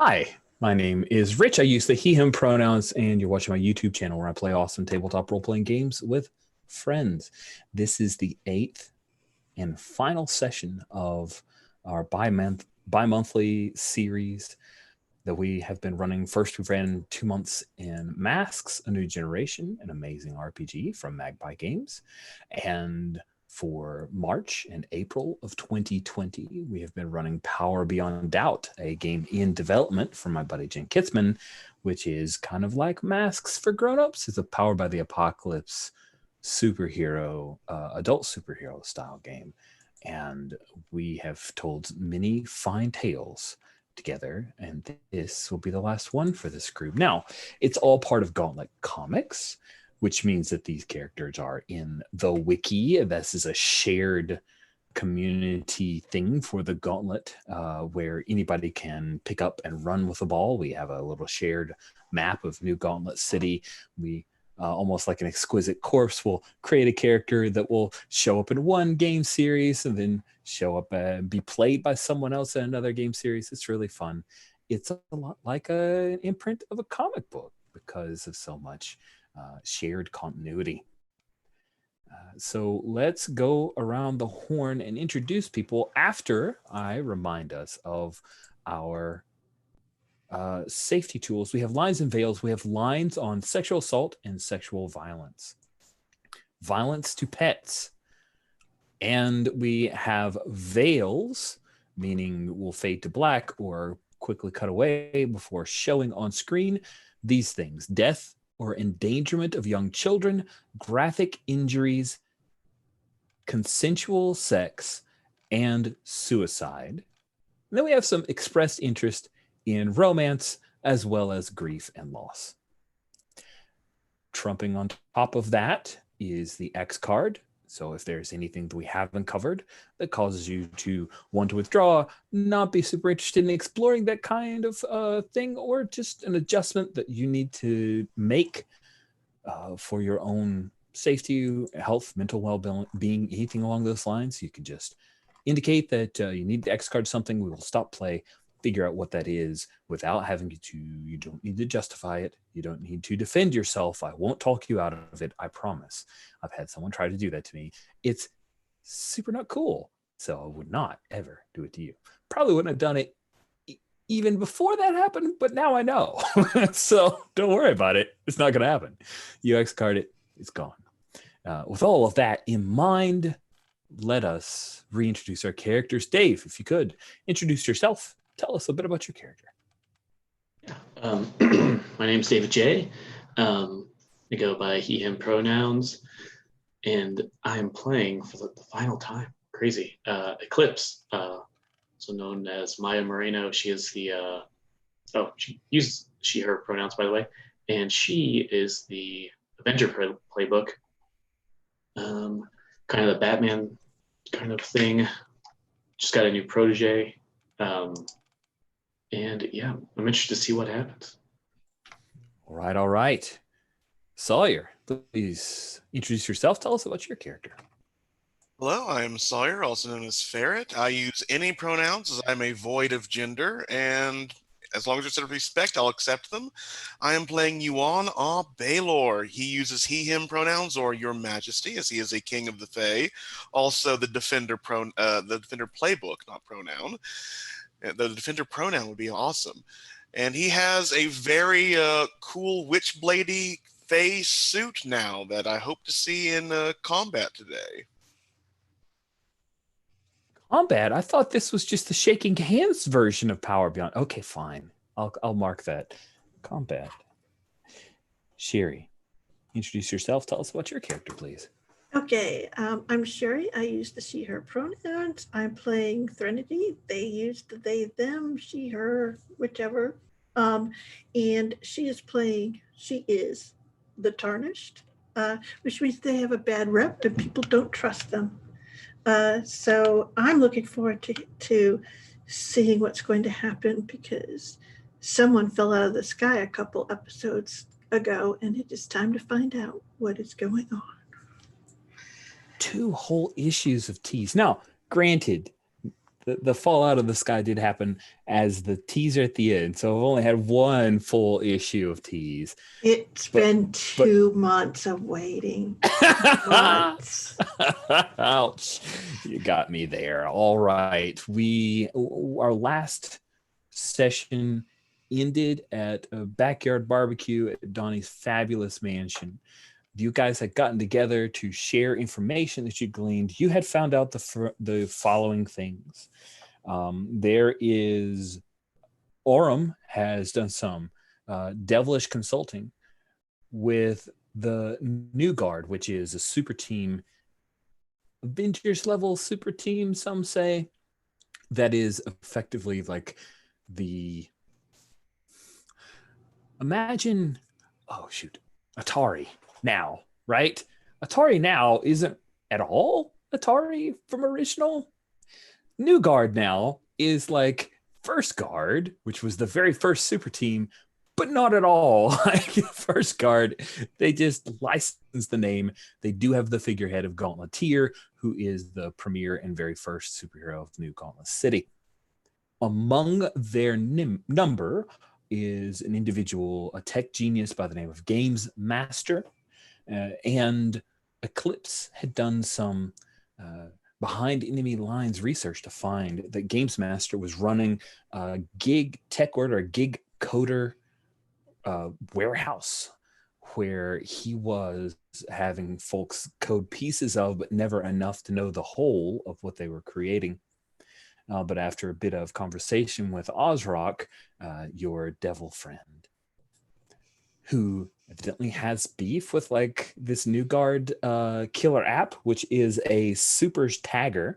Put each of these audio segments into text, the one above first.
Hi, my name is Rich. I use the he, him pronouns, and you're watching my YouTube channel where I play awesome tabletop role-playing games with friends. This is the 8th and final session of our bi-monthly series that we have been running. First, we ran 2 months in Masks, A New Generation, an amazing RPG from Magpie Games. And for March and April of 2020, we have been running Power Beyond Doubt, a game in development from my buddy Jen Kitzman, which is kind of like Masks for grown-ups. It's a Powered by the Apocalypse superhero, adult superhero style game. And we have told many fine tales together, and this will be the last one for this group. Now, it's all part of Gauntlet Comics, which means that these characters are in the wiki. This is a shared community thing for the Gauntlet, where anybody can pick up and run with the ball. We have a little shared map of New Gauntlet City. We almost like an exquisite corpse, will create a character that will show up in one game series and then show up and be played by someone else in another game series. It's really fun. It's a lot like an imprint of a comic book because of so much shared continuity. So let's go around the horn and introduce people after I remind us of our safety tools. We have lines and veils. We have lines on sexual assault and sexual violence, violence to pets. And we have veils, meaning will fade to black or quickly cut away before showing on screen. These things: death or endangerment of young children, graphic injuries, consensual sex, and suicide. And then we have some expressed interest in romance, as well as grief and loss. Trumping on top of that is the X card. So if there's anything that we haven't covered that causes you to want to withdraw, not be super interested in exploring that kind of thing, or just an adjustment that you need to make for your own safety, health, mental well-being, anything along those lines, you can just indicate that you need to X card something. We will stop play, figure out what that is without having to. You don't need to justify it. You don't need to defend yourself. I won't talk you out of it, I promise. I've had someone try to do that to me. It's super not cool. So I would not ever do it to you. Probably wouldn't have done it even before that happened, but now I know. So don't worry about it. It's not going to happen. You X card it, it's gone. With all of that in mind, let us reintroduce our characters. Dave, if you could introduce yourself. Tell us a bit about your character. Yeah. My name's David J. I go by he, him pronouns, and I'm playing for the final time. Crazy. Eclipse, also known as Maya Moreno. She is the, she uses she, her pronouns, by the way, and she is the Avenger playbook. Kind of the Batman kind of thing. Just got a new protege. And yeah, I'm interested to see what happens. All right. Sawyer, please introduce yourself. Tell us about your character. Hello, I'm Sawyer, also known as Ferret. I use any pronouns as I'm a void of gender, and as long as there's respect, I'll accept them. I am playing Yuan Ah Baylor. He uses he, him pronouns, or Your Majesty, as he is a king of the Fae. Also, the Defender playbook, not pronoun. The Defender pronoun would be awesome. And he has a very cool Witchbladey Fae suit now that I hope to see in combat today. Combat? I thought this was just the shaking hands version of Power Beyond. Okay, fine. I'll mark that. Combat. Sherry, introduce yourself. Tell us about your character, please. Okay, I'm Sherry. I use the she, her pronouns. I'm playing Threnody. They use the they, them, she, her, whichever. And she is the Tarnished, which means they have a bad rep and people don't trust them. So I'm looking forward to seeing what's going to happen, because someone fell out of the sky a couple episodes ago, and it is time to find out what is going on. 2 whole issues of tease. Now, granted, the fall out of the sky did happen as the teaser at the end. So I've only had one full issue of tease. It's been 2 months of waiting. Months. Ouch. You got me there. All right. Our last session ended at a backyard barbecue at Donnie's fabulous mansion. You guys had gotten together to share information that you gleaned. You had found out the following things. There is Aurum has done some devilish consulting with the New Guard, which is a super team, Avengers level super team, some say, that is effectively like imagine, Atari now, right? Atari now isn't at all Atari from original. New Guard now is like First Guard, which was the very first super team, but not at all like First Guard. They just licensed the name. They do have the figurehead of Gauntleteer, who is the premier and very first superhero of New Gauntlet City. Among their number is an individual, a tech genius by the name of Games Master, and Eclipse had done some behind enemy lines research to find that Games Master was running a gig tech order, a gig coder warehouse where he was having folks code pieces of, but never enough to know the whole of what they were creating. But after a bit of conversation with Ozrock, your devil friend, who evidently has beef with like this New Guard killer app, which is a supers tagger,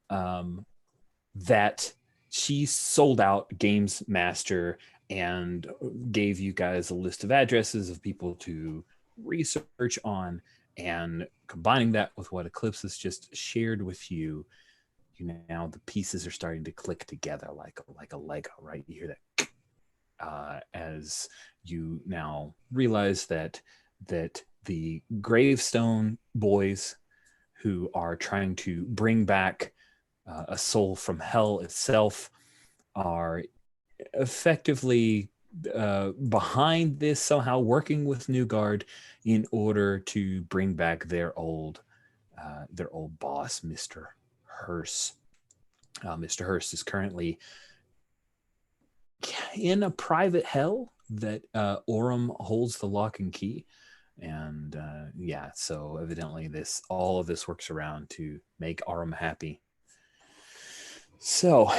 that she sold out Games Master and gave you guys a list of addresses of people to research on, and combining that with what Eclipse has just shared with you, now the pieces are starting to click together like a Lego, right? You hear that as you now realize that the Gravestone boys, who are trying to bring back a soul from hell itself, are effectively behind this, somehow working with New Guard in order to bring back their old boss, Mr. Hearst. Mr. Hearst is currently in a private hell that Aurum holds the lock and key. And so evidently all of this works around to make Aurum happy. So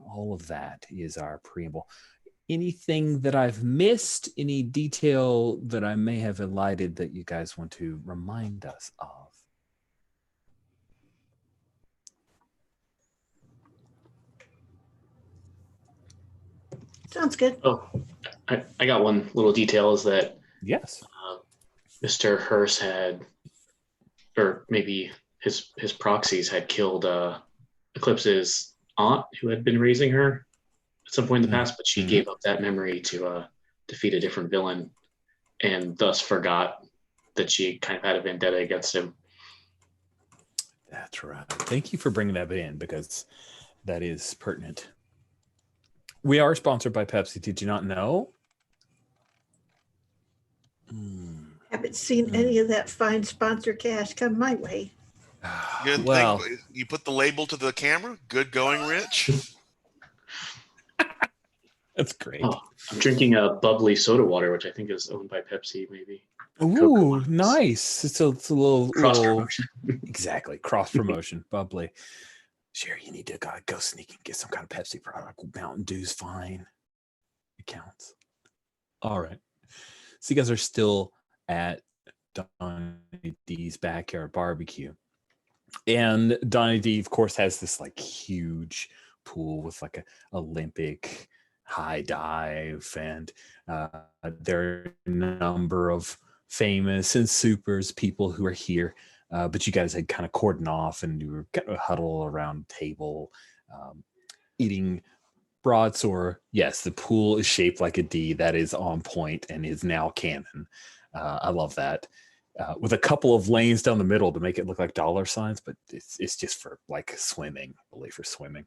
all of that is our preamble. Anything that I've missed, any detail that I may have elided that you guys want to remind us of? Sounds good. Oh, I got one little detail is that Yes. Mr. Hearst had, or maybe his proxies had killed Eclipse's aunt, who had been raising her at some point in the past, but she gave up that memory to defeat a different villain, and thus forgot that she kind of had a vendetta against him. That's right. Thank you for bringing that in, because that is pertinent. We are sponsored by Pepsi. Did you not know? Haven't seen any of that fine sponsor cash come my way. Good thing you put the label to the camera. Good going, Rich. That's great. Oh, I'm drinking a bubbly soda water, which I think is owned by Pepsi, maybe. Ooh, nice. It's a little Cross promotion. Exactly. Cross promotion. Bubbly. Sherry, you need to go sneak and get some kind of Pepsi product. Mountain Dew's fine. It counts. All right. So you guys are still at Donnie D's backyard barbecue. And Donnie D, of course, has this like huge pool with like a Olympic high dive, and there are a number of famous and supers people who are here, but you guys had kind of cordoned off and you were kind of huddled around the table eating broadsword. Yes, the pool is shaped like a D. That is on point and is now canon. I love that. with a couple of lanes down the middle to make it look like dollar signs, but it's just for like swimming, really for swimming.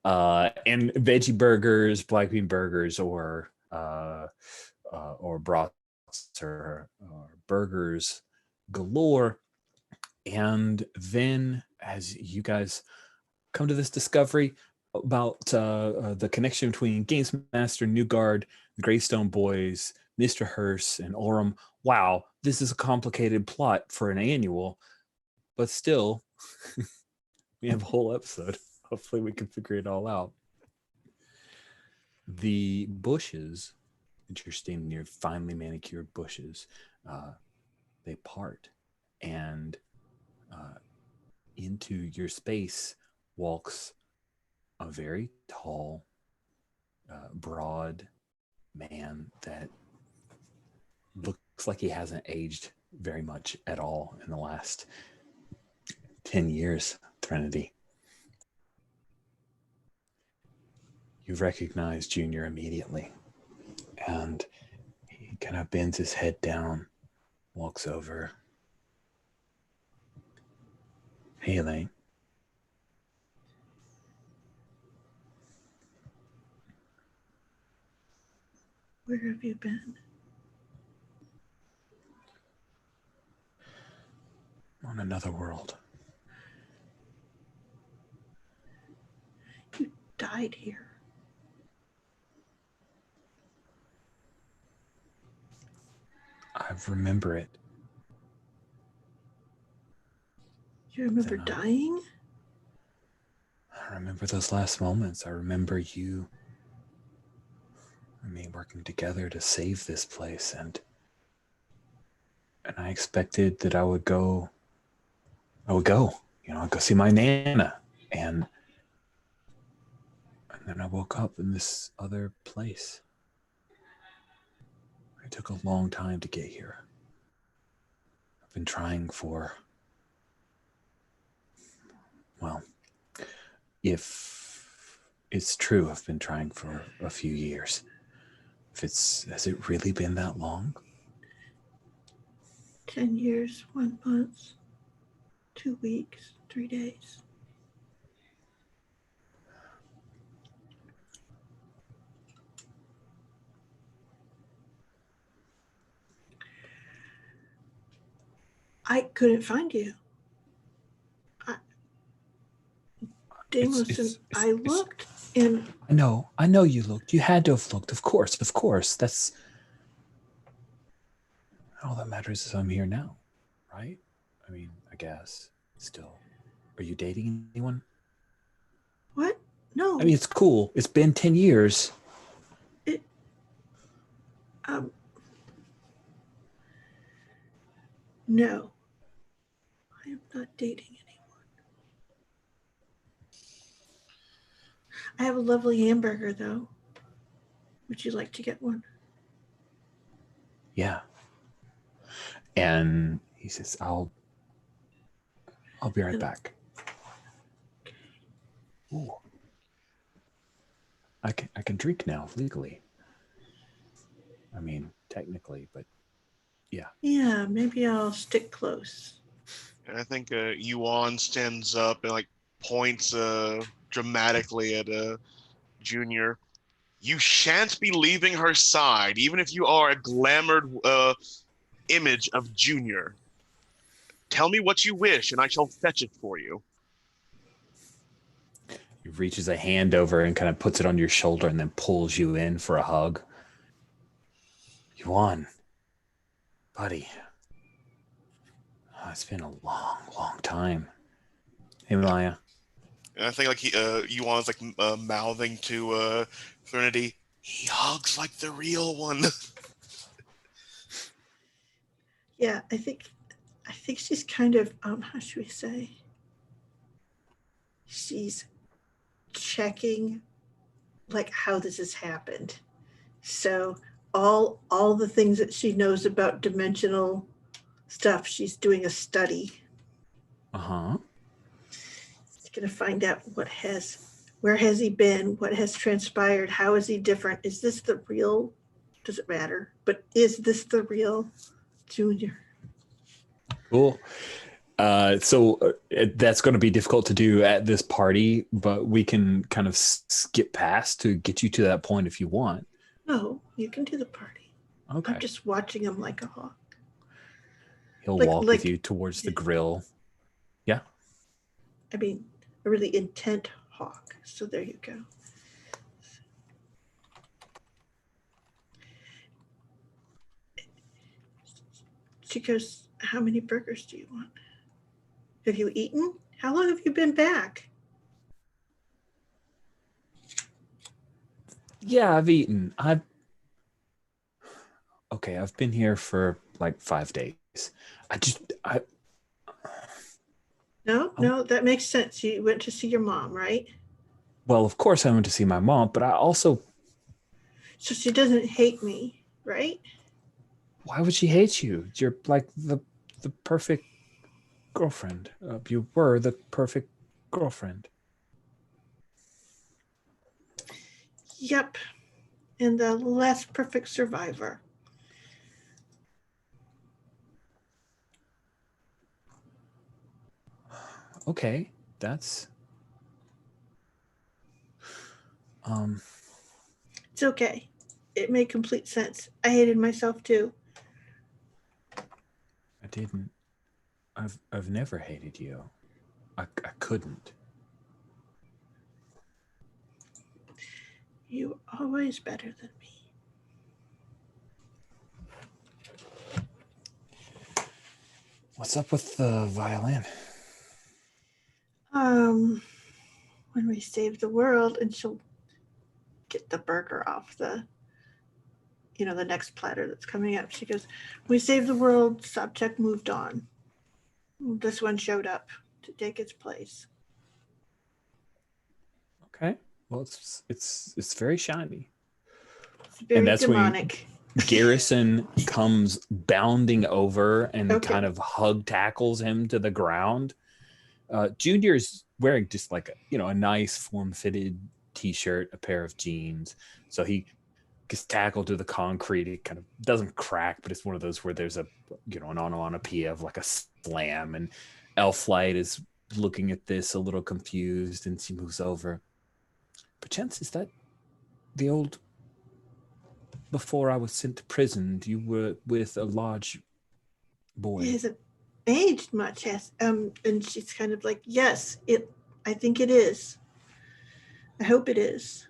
And veggie burgers, black bean burgers, or brats or burgers galore. And then as you guys come to this discovery about the connection between Games Master, Newgard, the Greystone Boys, Mr. Hearst, and Orem. Wow, this is a complicated plot for an annual, but still, we have a whole episode. Hopefully we can figure it all out. The bushes that you're standing near, finely manicured bushes, they part, and into your space walks a very tall, broad man that looks like he hasn't aged very much at all in the last 10 years, Threnody. You recognize Junior immediately, and he kind of bends his head down, walks over. Hey, Elaine. Where have you been? On another world. You died here. I remember it. You remember dying? I remember those last moments. I remember you and me working together to save this place, and I expected that I would go, I'd go see my Nana, and then I woke up in this other place. It took a long time to get here. I've been trying for, well, if it's true, I've been trying for a few years. Has it really been that long? 10 years, 1 month, 2 weeks, 3 days. I couldn't find you. Deimos, I looked, and I know you looked. You had to have looked. Of course. That's all that matters is I'm here now, right? I mean, I guess. Still, are you dating anyone? What? No. I mean, it's cool. It's been 10 years. No. I am not dating anyone. I have a lovely hamburger, though. Would you like to get one? Yeah. And he says, I'll be right back. Ooh. I can drink now legally. I mean, technically, but yeah. Yeah, maybe I'll stick close. And I think Yuan stands up and like points dramatically at Junior. You shan't be leaving her side, even if you are a glamoured image of Junior. Tell me what you wish, and I shall fetch it for you. He reaches a hand over and kind of puts it on your shoulder and then pulls you in for a hug. Yuan, buddy. Oh, it's been a long, long time. Hey, Maya. And I think like Yuan's like mouthing to Threnody, he hugs like the real one. Yeah, I think she's kind of how should we say? She's checking like how this has happened. So all the things that she knows about dimensional stuff, she's doing a study. Uh-huh. She's gonna find out where has he been, what has transpired, how is he different? Is this the real? Does it matter? But is this the real Junior? Cool. That's going to be difficult to do at this party, but we can kind of skip past to get you to that point if you want. No, you can do the party. Okay. I'm just watching him like a hawk. He'll walk with you towards the grill. Yeah. I mean, a really intent hawk. So there you go. She goes, how many burgers do you want? Have you eaten? How long have you been back? Yeah, I've eaten. I've been here for like 5 days. No, that makes sense. You went to see your mom, right? Well, of course I went to see my mom, but I also... So she doesn't hate me, right? Why would she hate you? You're like the perfect girlfriend. You were the perfect girlfriend. Yep. And the less perfect survivor. Okay, that's... It's okay. It made complete sense. I hated myself too. I didn't. I've never hated you. I couldn't. You were always better than me. What's up with the violin? When we save the world, and she'll get the burger off the next platter that's coming up. She goes, we saved the world, subject moved on. This one showed up to take its place. Okay. Well, it's very shiny. It's very and that's demonic. when Garrison comes bounding over and Okay. kind of hug tackles him to the ground. Junior's wearing just like a nice form-fitted t-shirt, a pair of jeans. So he gets tackled to the concrete. It kind of doesn't crack, but it's one of those where there's an onomatopoeia of like a slam. And Elflight is looking at this a little confused, and she moves over. Perchance, is that the old... Before I was sent to prison, you were with a large boy. He hasn't aged much, yes. And she's kind of like, yes, I think it is. I hope it is.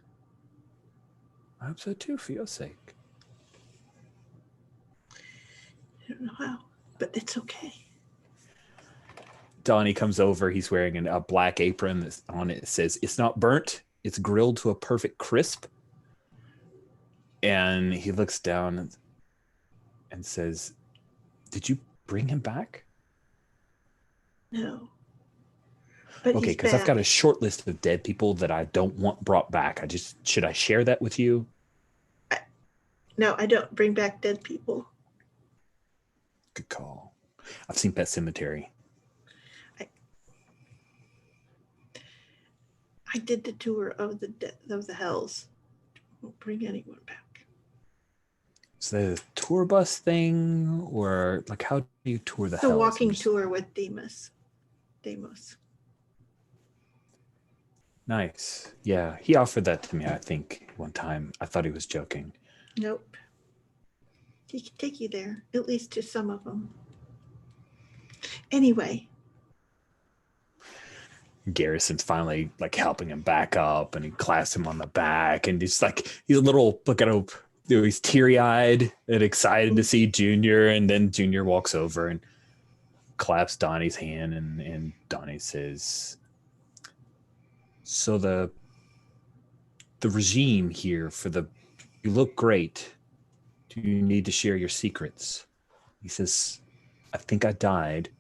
I hope so too, for your sake. I don't know how, but it's okay. Donnie comes over. He's wearing a black apron that's on it. It says, "It's not burnt. It's grilled to a perfect crisp." And he looks down and says, "Did you bring him back?" No. But okay, because I've got a short list of dead people that I don't want brought back. Should I share that with you? No, I don't bring back dead people. Good call. I've seen Pet Sematary. I did the tour of the hells. Won't bring anyone back. Is that a tour bus thing, or like how do you tour the hells? The walking tour with Deimos. Nice. Yeah, he offered that to me, I think, one time. I thought he was joking. Nope. He can take you there, at least to some of them. Anyway. Garrison's finally like helping him back up, and he claps him on the back, and he's a little he's teary-eyed and excited to see Junior, and then Junior walks over and claps Donnie's hand, and Donnie says, "So the regime here you look great. Do you need to share your secrets?" He says, "I think I died."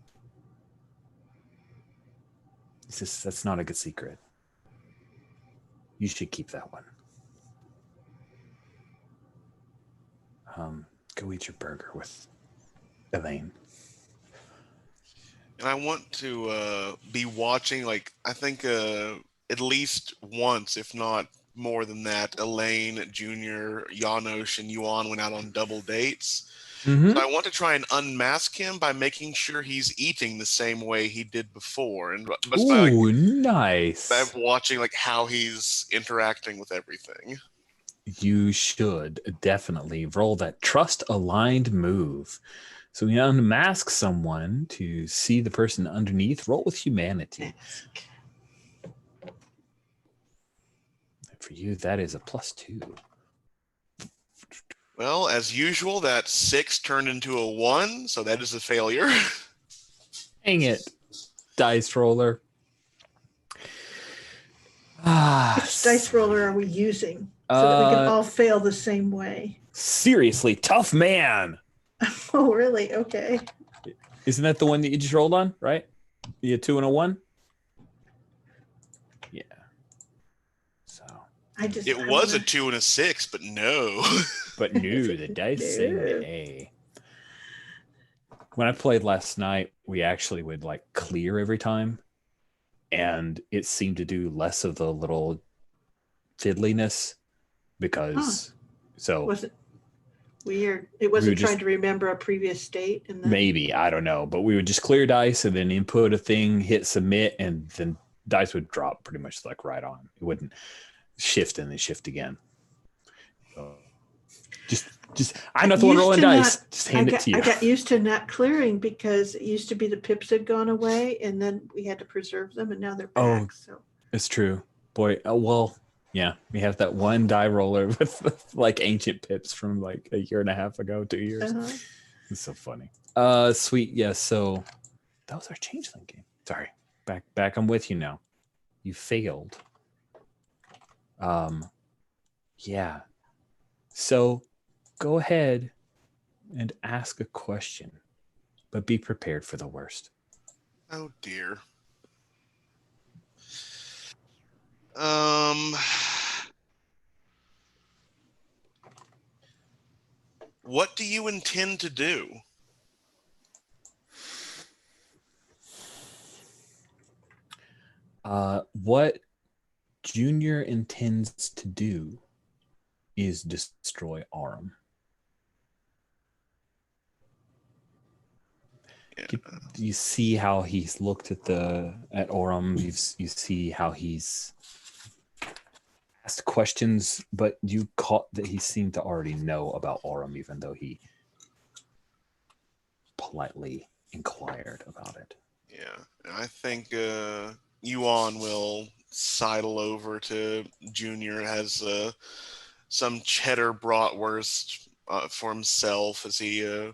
He says, "That's not a good secret. You should keep that one. Go eat your burger with Elaine." And I want to be watching, I think at least once, if not more than that, Elaine, Junior, Janosch, and Yuan went out on double dates. Mhm. So I want to try and unmask him by making sure he's eating the same way he did before, and just by like, Ooh, nice. by watching like how he's interacting with everything. You should definitely roll that trust aligned move. So we unmask someone to see the person underneath. Roll with humanity. Mask. For you, that is a +2. Well, as usual, that 6 turned into a 1, so that is a failure. Dang it, dice roller. Which dice roller are we using so that we can all fail the same way? Seriously, tough man. Oh, really? Okay. Isn't that the one that you just rolled on, right? You had 2 and a 1? Yeah. So. It was a 2 and a 6, but no. But no, the dice saying the A. When I played last night, we actually would like clear every time. And it seemed to do less of the little fiddliness because Was it weird? It wasn't trying to remember a previous state, and then maybe, I don't know, but we would just clear dice and then input a thing, hit submit, and then dice would drop pretty much like right on. It wouldn't shift and then shift again. Just I'm not the one rolling dice. Just hand it to you. I got used to not clearing because it used to be the pips had gone away, and then we had to preserve them, and now they're back. Oh, so it's true, boy. Well, yeah, we have that one die roller with like ancient pips from like a year and a half ago, 2 years. It's so funny. Sweet, yes. So that was our changeling game. Sorry, back. I'm with you now. You failed. Yeah. So go ahead and ask a question, but be prepared for the worst. Oh dear. What do you intend to do? What Junior intends to do is destroy Aurum. Yeah. You see how he's looked at Aurum. You see how he's asked questions, but you caught that he seemed to already know about Aurum, even though he politely inquired about it. Yeah, I think Yuan will sidle over to Junior, has some cheddar bratwurst for himself as he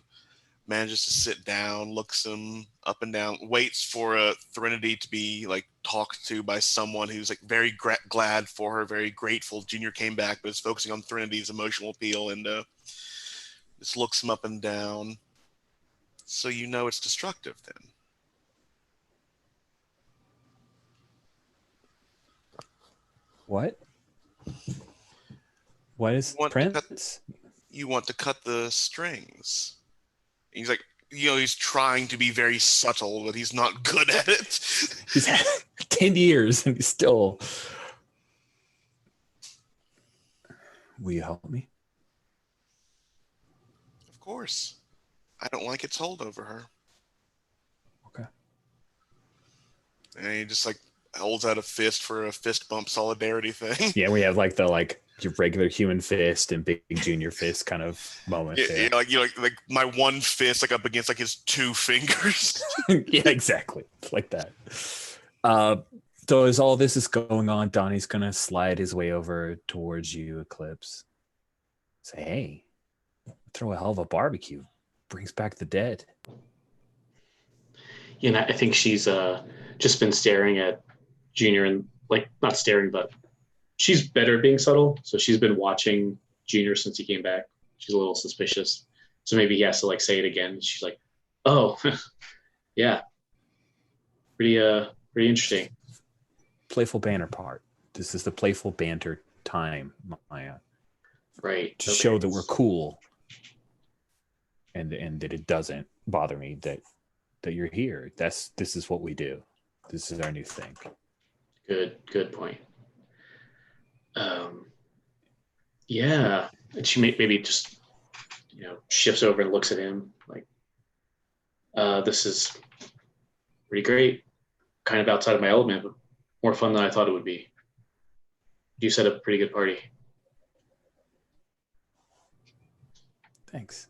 manages to sit down, looks him up and down, waits for Threnody to be like talked to by someone who's like very glad for her, very grateful Junior came back, but is focusing on Threnity's emotional appeal, and just looks him up and down. So you know it's destructive then. What? What is Prince? You want to cut the strings. He's like, he's trying to be very subtle, but he's not good at it. He's had 10 years and he's still... Will you help me? Of course. I don't like its hold over her. Okay. And he just like holds out a fist for a fist bump solidarity thing. Yeah, we have like your regular human fist and big junior fist kind of moment. Yeah, like my one fist like up against like his 2 fingers. Yeah, exactly. It's like that. So as all this is going on, Donnie's gonna slide his way over towards you, Eclipse. Say, hey, throw a hell of a barbecue. Brings back the dead. Yeah, and I think she's just been staring at Junior, and like not staring, but she's better at being subtle. So she's been watching Junior since he came back. She's a little suspicious. So maybe he has to like say it again. She's like, "Oh, yeah, pretty interesting." Playful banter part. This is the playful banter time, Maya. Right. To show that we're cool, and that it doesn't bother me that you're here. This is what we do. This is our new thing. Good point. Yeah, and she maybe just shifts over and looks at him like, this is pretty great. Kind of outside of my element, but more fun than I thought it would be. You set up a pretty good party. Thanks.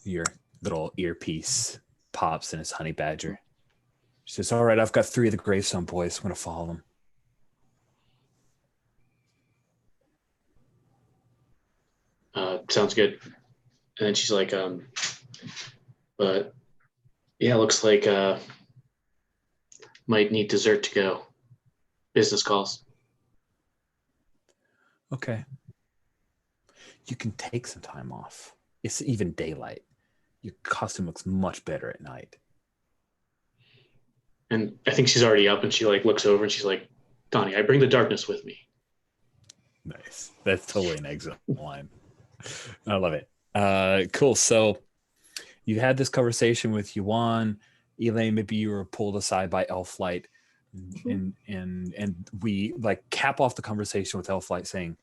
Your little earpiece pops in his honey badger. She says, all right, I've got 3 of the gravestone boys. I'm going to follow them. Sounds good. And then she's like, but yeah, looks like might need dessert to go. Business calls. Okay. You can take some time off. It's even daylight. Your costume looks much better at night. And I think she's already up, and she like looks over and she's like, Donnie, I bring the darkness with me. Nice. That's totally an excellent line. I love it. Cool. So you had this conversation with Yuan. Elaine, maybe you were pulled aside by Elflight, and we like cap off the conversation with Elflight saying,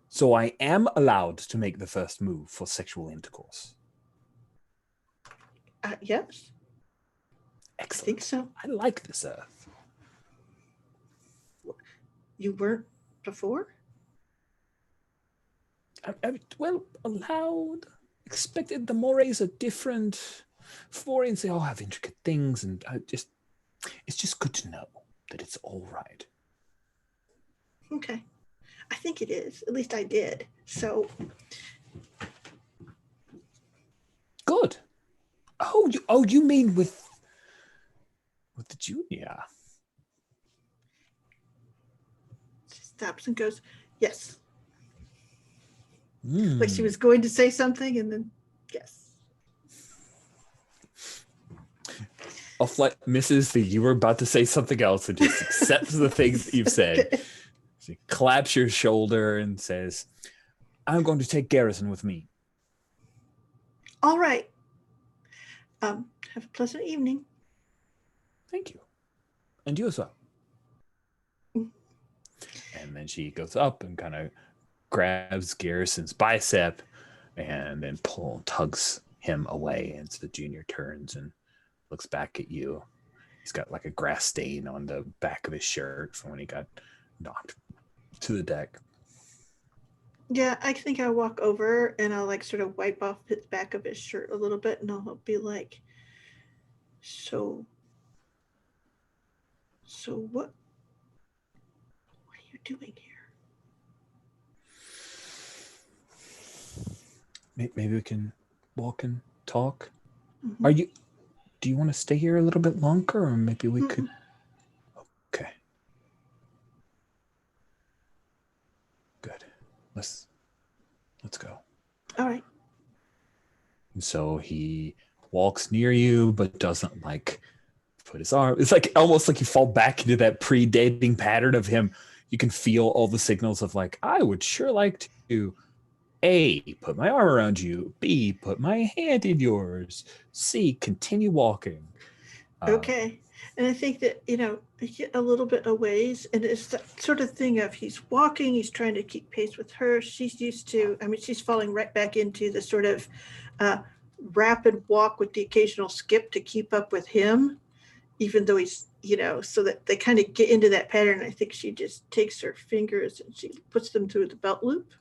so I am allowed to make the first move for sexual intercourse. Yes. Excellent. I think so. I like this Earth. You weren't before? Well, allowed, expected. The mores are different. Foreigners, they all have intricate things, and it's just good to know that it's all right. Okay. I think it is. At least I did. So. Good. You mean with the junior? She stops and goes, yes. Mm. Like she was going to say something and then, yes. Elflight misses that you were about to say something else and just accepts the things that you've said. Okay. She claps your shoulder and says, I'm going to take Garrison with me. All right. Have a pleasant evening. Thank you. And you as well. Mm. And then she goes up and kind of grabs Garrison's bicep and then tugs him away. And so the junior turns and looks back at you. He's got like a grass stain on the back of his shirt from when he got knocked to the deck. Yeah, I think I'll walk over and I'll like sort of wipe off the back of his shirt a little bit and I'll be like, so what are you doing here? Maybe we can walk and talk. Mm-hmm. Do you want to stay here a little bit longer, or maybe we could? Okay. Good. Let's go. All right. And so he walks near you, but doesn't like put his arm. It's like almost like you fall back into that pre-dating pattern of him. You can feel all the signals of like, I would sure like to A, put my arm around you. B, put my hand in yours. C, continue walking. Okay. And I think that, I get a little bit a ways and it's that sort of thing of he's walking, he's trying to keep pace with her. She's used to, she's falling right back into the sort of rapid walk with the occasional skip to keep up with him, even though he's, so that they kind of get into that pattern. I think she just takes her fingers and she puts them through the belt loop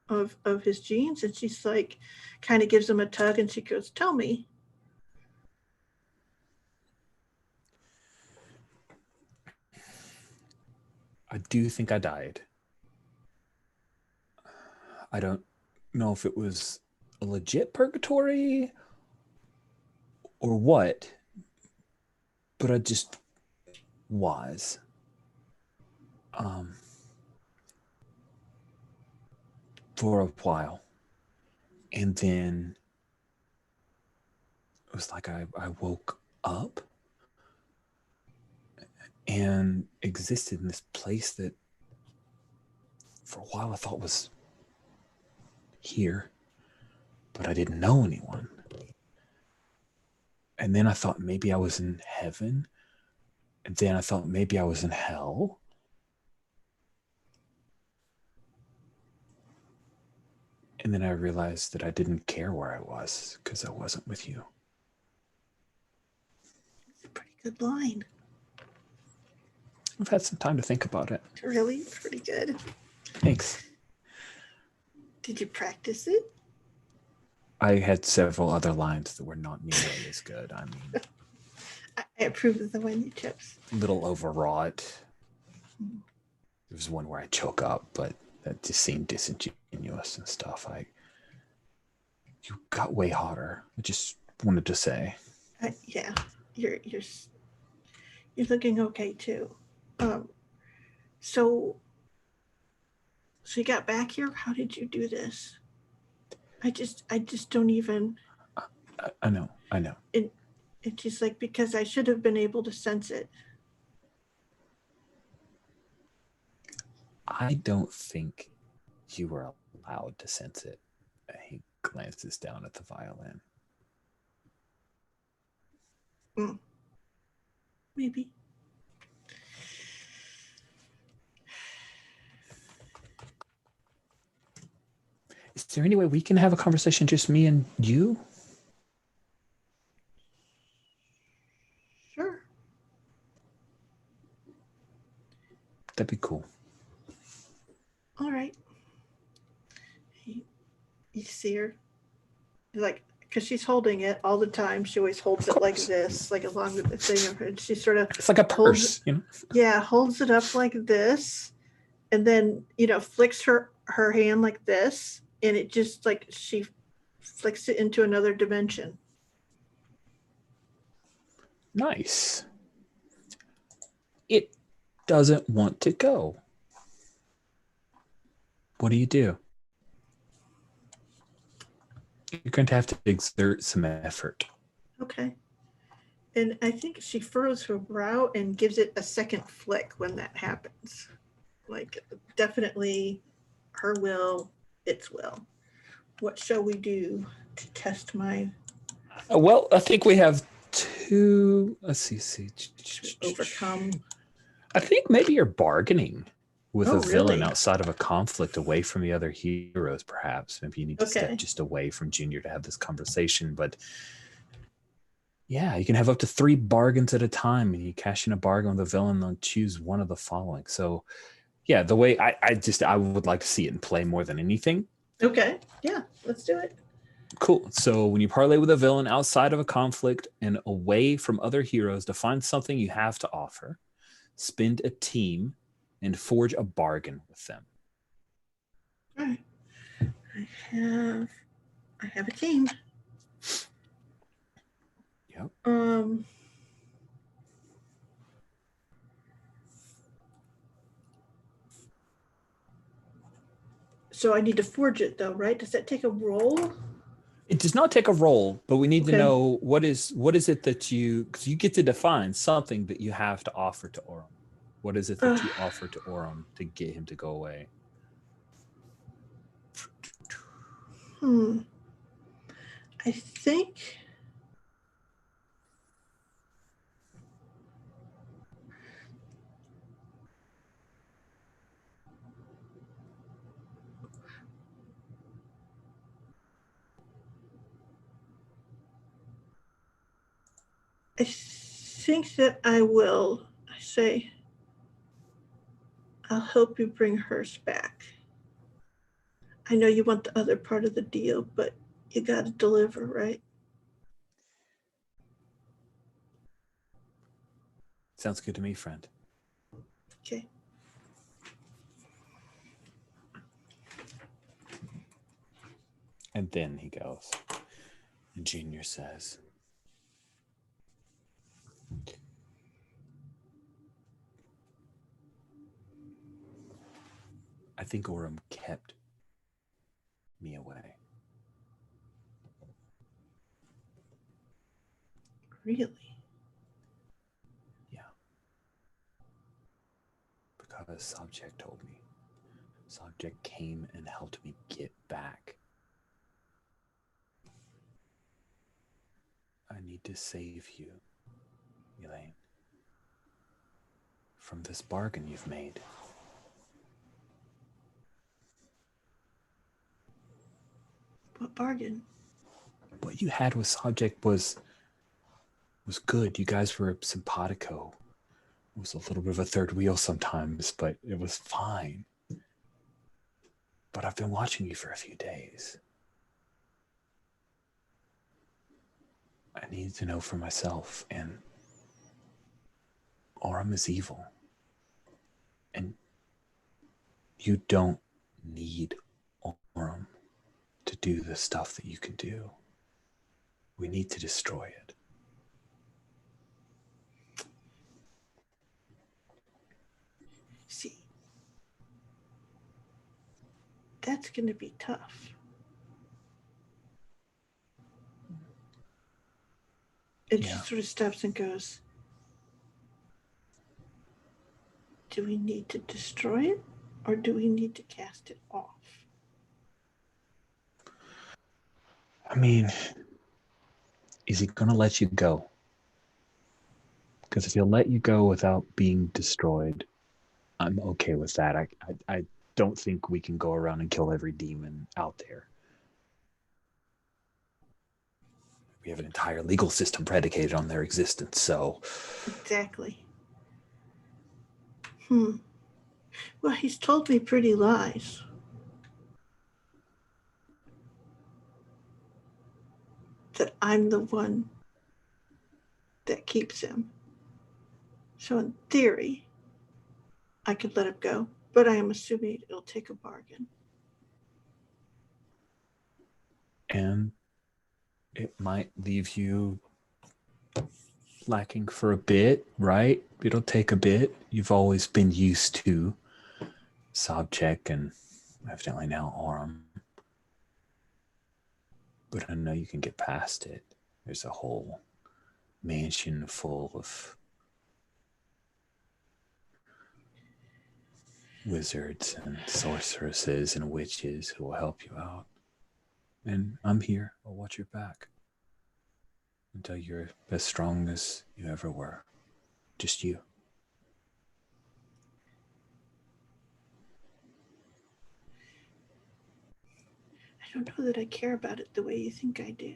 of his jeans. And she's like, kind of gives him a tug and she goes, tell me. I do think I died. I don't know if it was a legit purgatory or what, but I just was. For a while. And then it was like I woke up and existed in this place that for a while I thought was here, but I didn't know anyone. And then I thought maybe I was in heaven. And then I thought maybe I was in hell. And then I realized that I didn't care where I was because I wasn't with you. It's a pretty good line. I've had some time to think about it. Really? Pretty good. Thanks. Did you practice it? I had several other lines that were not nearly as good. I mean, I approve of the one you chose. a little overwrought. There was one where I choke up, but that just seemed disingenuous and stuff. You got way hotter. I just wanted to say. Yeah, you're looking okay too. So you got back here. How did you do this? I just don't even. I know. It's just like, because I should have been able to sense it. I don't think you were allowed to sense it. He glances down at the violin. Maybe. Is there any way we can have a conversation, just me and you? Sure. That'd be cool. All right. You see her, like, because she's holding it all the time. She always holds it like this, like along with the thing of her. And she sort of, it's like a purse, you know? Yeah, holds it up like this, and then, flicks her hand like this, and it just, like, she flicks it into another dimension. Nice. It doesn't want to go. What do? You're going to have to exert some effort. Okay. And I think she furrows her brow and gives it a second flick when that happens. Like, definitely her will, its will. What shall we do to test my... Well, I think we have two... Let's see. Overcome. I think maybe you're bargaining with a villain really? outside of a conflict, away from the other heroes, perhaps. Maybe you need to step just away from Junior to have this conversation. But yeah, you can have up to 3 bargains at a time, and you cash in a bargain with a villain, and choose one of the following. So yeah, the way I would like to see it in play more than anything. Okay, yeah, let's do it. Cool. So when you parlay with a villain outside of a conflict and away from other heroes to find something you have to offer, spend a team and forge a bargain with them. All right. I have a team. Yep. So I need to forge it though, right? Does that take a roll? It does not take a roll, but we need to know what is it that because you get to define something that you have to offer to Oram. What is it that you offer to Oram to get him to go away? I think that I will say, I'll help you bring hers back. I know you want the other part of the deal, but you got to deliver, right? Sounds good to me, friend. Okay. And then he goes, and Junior says, I think Oram kept me away. Really? Yeah. Because Subject told me. Subject came and helped me get back. I need to save you, Elaine, from this bargain you've made. What bargain? What you had with Subject was good. You guys were simpatico. It was a little bit of a third wheel sometimes, but it was fine. But I've been watching you for a few days. I need to know for myself, and Aurum is evil. And you don't need Aurum to do the stuff that you can do. We need to destroy it. See, that's going to be tough. And she sort of stops and goes, do we need to destroy it, or do we need to cast it off? I mean, is he going to let you go? Because if he'll let you go without being destroyed, I'm okay with that. I don't think we can go around and kill every demon out there. We have an entire legal system predicated on their existence, so... Exactly. Well, he's told me pretty lies. That I'm the one that keeps him. So in theory, I could let him go, but I am assuming it'll take a bargain. And it might leave you lacking for a bit, right? It'll take a bit. You've always been used to Sobchek and evidently now Aurum. But I know you can get past it. There's a whole mansion full of wizards and sorceresses and witches who will help you out. And I'm here. I'll watch your back until you're as strong as you ever were. Just you. I don't know that I care about it the way you think I do.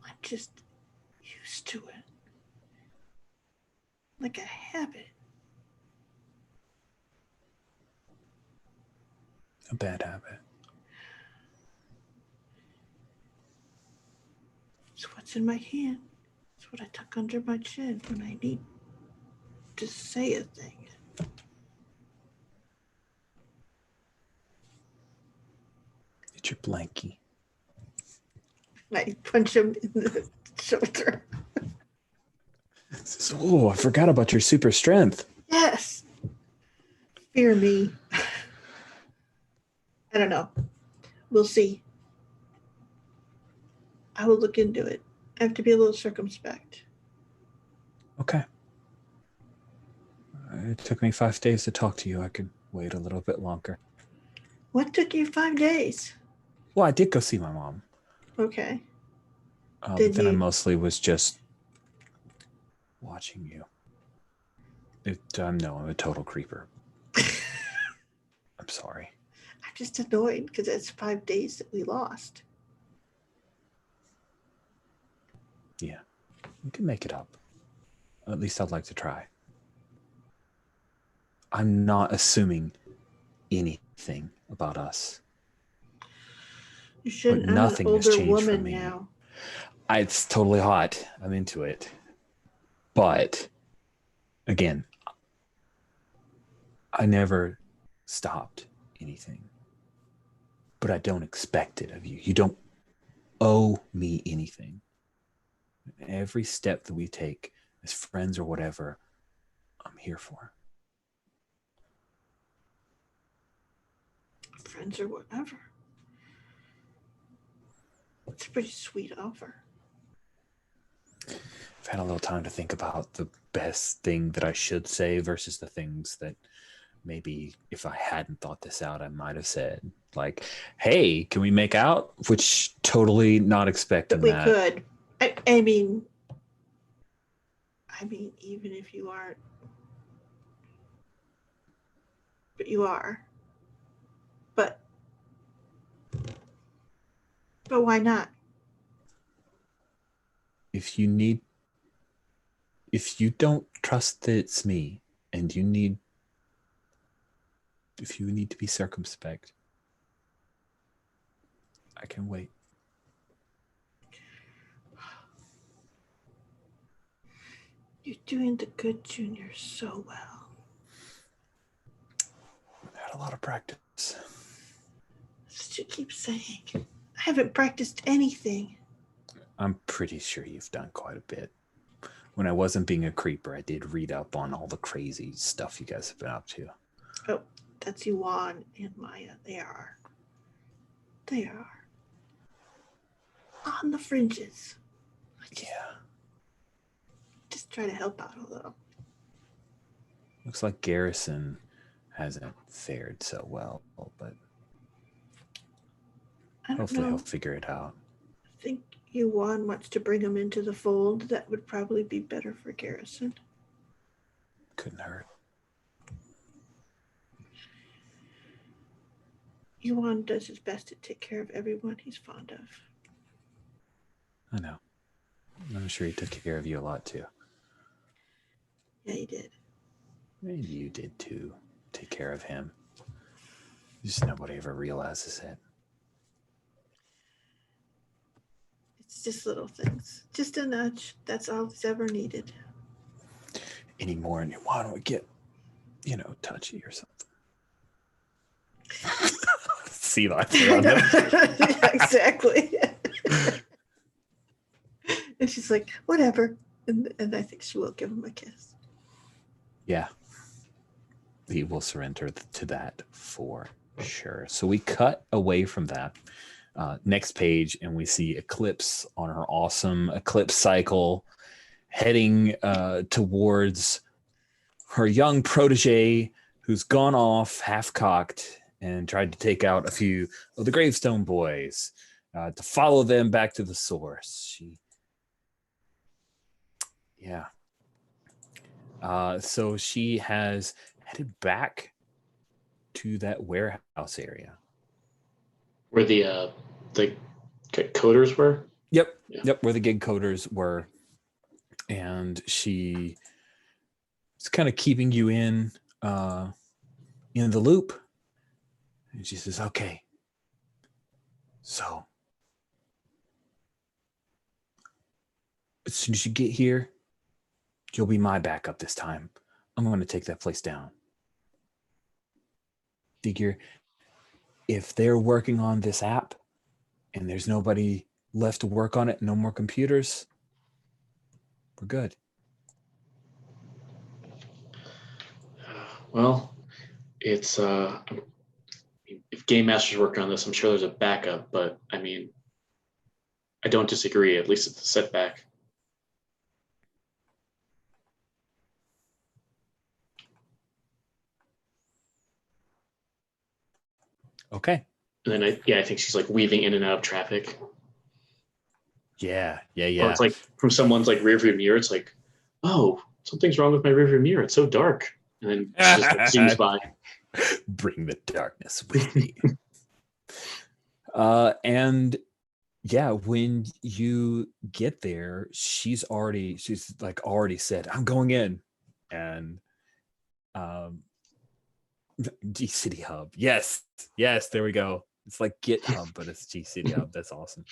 I'm just used to it. Like a habit. A bad habit. It's what's in my hand. It's what I tuck under my chin when I need to say a thing. It's your blankie. I punch him in the shoulder. Oh, I forgot about your super strength. Yes. Fear me. I don't know. We'll see. I will look into it. I have to be a little circumspect. Okay. It took me 5 days to talk to you. I could wait a little bit longer. What took you 5 days? Well, I did go see my mom. Okay. But then I mostly was just watching you. No, I'm a total creeper. I'm sorry. I'm just annoyed because it's 5 days that we lost. Yeah. We can make it up. At least I'd like to try. I'm not assuming anything about us. You shouldn't. But nothing I'm an has older changed for woman me. now. It's totally hot. I'm into it. But again, I never stopped anything. But I don't expect it of you. You don't owe me anything. Every step that we take as friends or whatever, I'm here for. Friends or whatever. It's a pretty sweet offer. I've had a little time to think about the best thing that I should say versus the things that maybe if I hadn't thought this out, I might have said. Like, hey, can we make out? Which totally not expecting But we that. could. I mean, even if you aren't, but you are. But But why not? If you don't trust that it's me, and if you need to be circumspect, I can wait. You're doing the good junior so well. I've had a lot of practice. That's what you keep saying. I haven't practiced anything. I'm pretty sure you've done quite a bit. When I wasn't being a creeper, I did read up on all the crazy stuff you guys have been up to. Oh, that's Yuan and Maya. They are on the fringes. Just try to help out a little. Looks like Garrison hasn't fared so well, but hopefully he'll figure it out. I think Yuan wants to bring him into the fold. That would probably be better for Garrison. Couldn't hurt. Yuan does his best to take care of everyone he's fond of. I know. I'm sure he took care of you a lot too. Yeah, he did. And you did too. Take care of him. Just nobody ever realizes it. It's just little things. Just a nudge. That's all he's ever needed. Anymore, and Yuan would get, touchy or something. See that? Yeah, exactly. And she's like, whatever. And I think she will give him a kiss. Yeah. He will surrender to that for sure. So we cut away from that. Next page, and we see Eclipse on her awesome Eclipse cycle heading towards her young protege who's gone off half-cocked and tried to take out a few of the Gravestone boys to follow them back to the source. So she has headed back to that warehouse area where the coders were. Yep, where the gig coders were, and she is kind of keeping you in the loop. And she says, "Okay, so as soon as you get here, you'll be my backup this time. I'm going to take that place down. Figure if they're working on this app and there's nobody left to work on it, no more computers, we're good." Well, it's if Game Master's working on this, I'm sure there's a backup, but I mean, I don't disagree. At least it's a setback. Okay. And then I think she's like weaving in and out of traffic. Yeah. Or it's like from someone's like rearview mirror. It's like, oh, something's wrong with my rearview mirror. It's so dark. And then she just like, zooms by. Bring the darkness with me. And yeah, when you get there, she's already said, "I'm going in," and G City Hub. Yes, there we go. It's like GitHub, but it's G City Hub. That's awesome.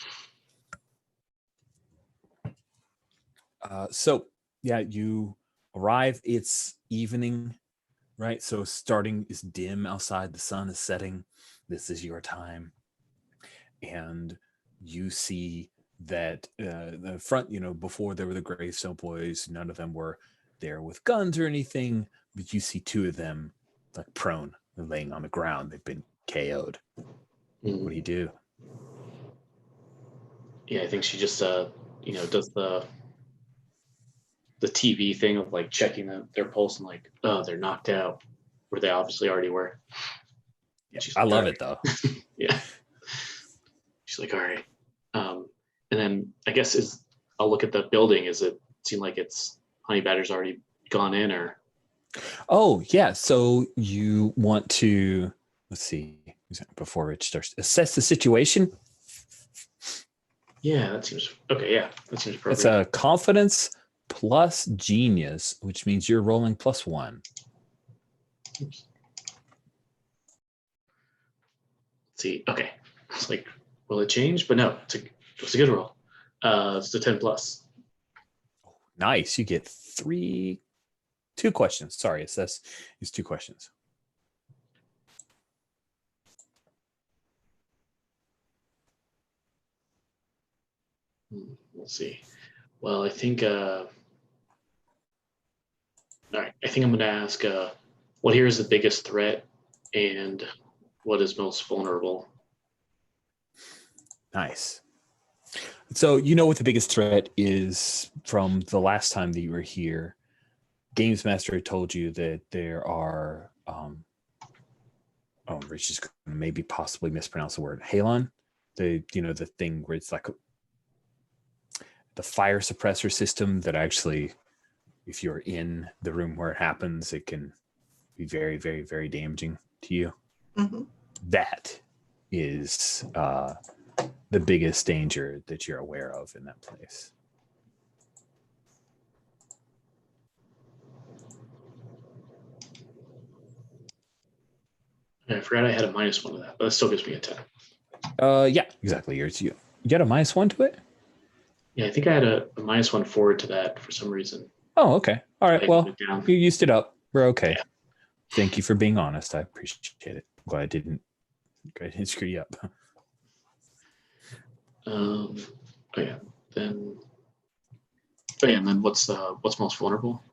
So yeah, you arrive. It's evening, right? So starting is dim outside. The sun is setting. This is your time, and you see that the front. Before there were the Gravestone boys. None of them were there with guns or anything, but you see two of them like prone, laying on the ground. They've been KO'd. What do you do? Yeah, I think she just does the TV thing of like checking their pulse and like, oh, they're knocked out, where they obviously already were. Yeah, I love it though. Yeah. She's like, all right. And then I guess I'll look at the building. Is it seem like it's Honey Badger's already gone in, or? Oh yeah. So you want to, let's see, before Rich starts, assess the situation. Yeah, that seems okay. Yeah, that seems appropriate. It's a confidence plus genius, which means you're rolling +1. Oops. Let's see. Okay. It's like, will it change? But no, it's a good roll. It's the 10 plus. Nice. You get 2 questions. Sorry, it's 2 questions. Let's see. Well, I think all right. I think I'm going to ask what here is the biggest threat and what is most vulnerable? Nice. So you know what the biggest threat is from the last time that you were here. Games Master told you that there are Rich is going to maybe possibly mispronounce the word. Halon, the thing where it's like the fire suppressor system that actually, if you're in the room where it happens, it can be very, very, very damaging to you. Mm-hmm. That is the biggest danger that you're aware of in that place. I forgot I had a -1 of that, but that still gives me a 10. Yeah, exactly. You got a -1 to it? Yeah, I think I had a -1 forward to that for some reason. Oh, okay. All right. Well, down. you used it up. We're okay. Yeah. Thank you for being honest. I appreciate it. Glad I didn't screw you up. Oh yeah. Then and then what's most vulnerable?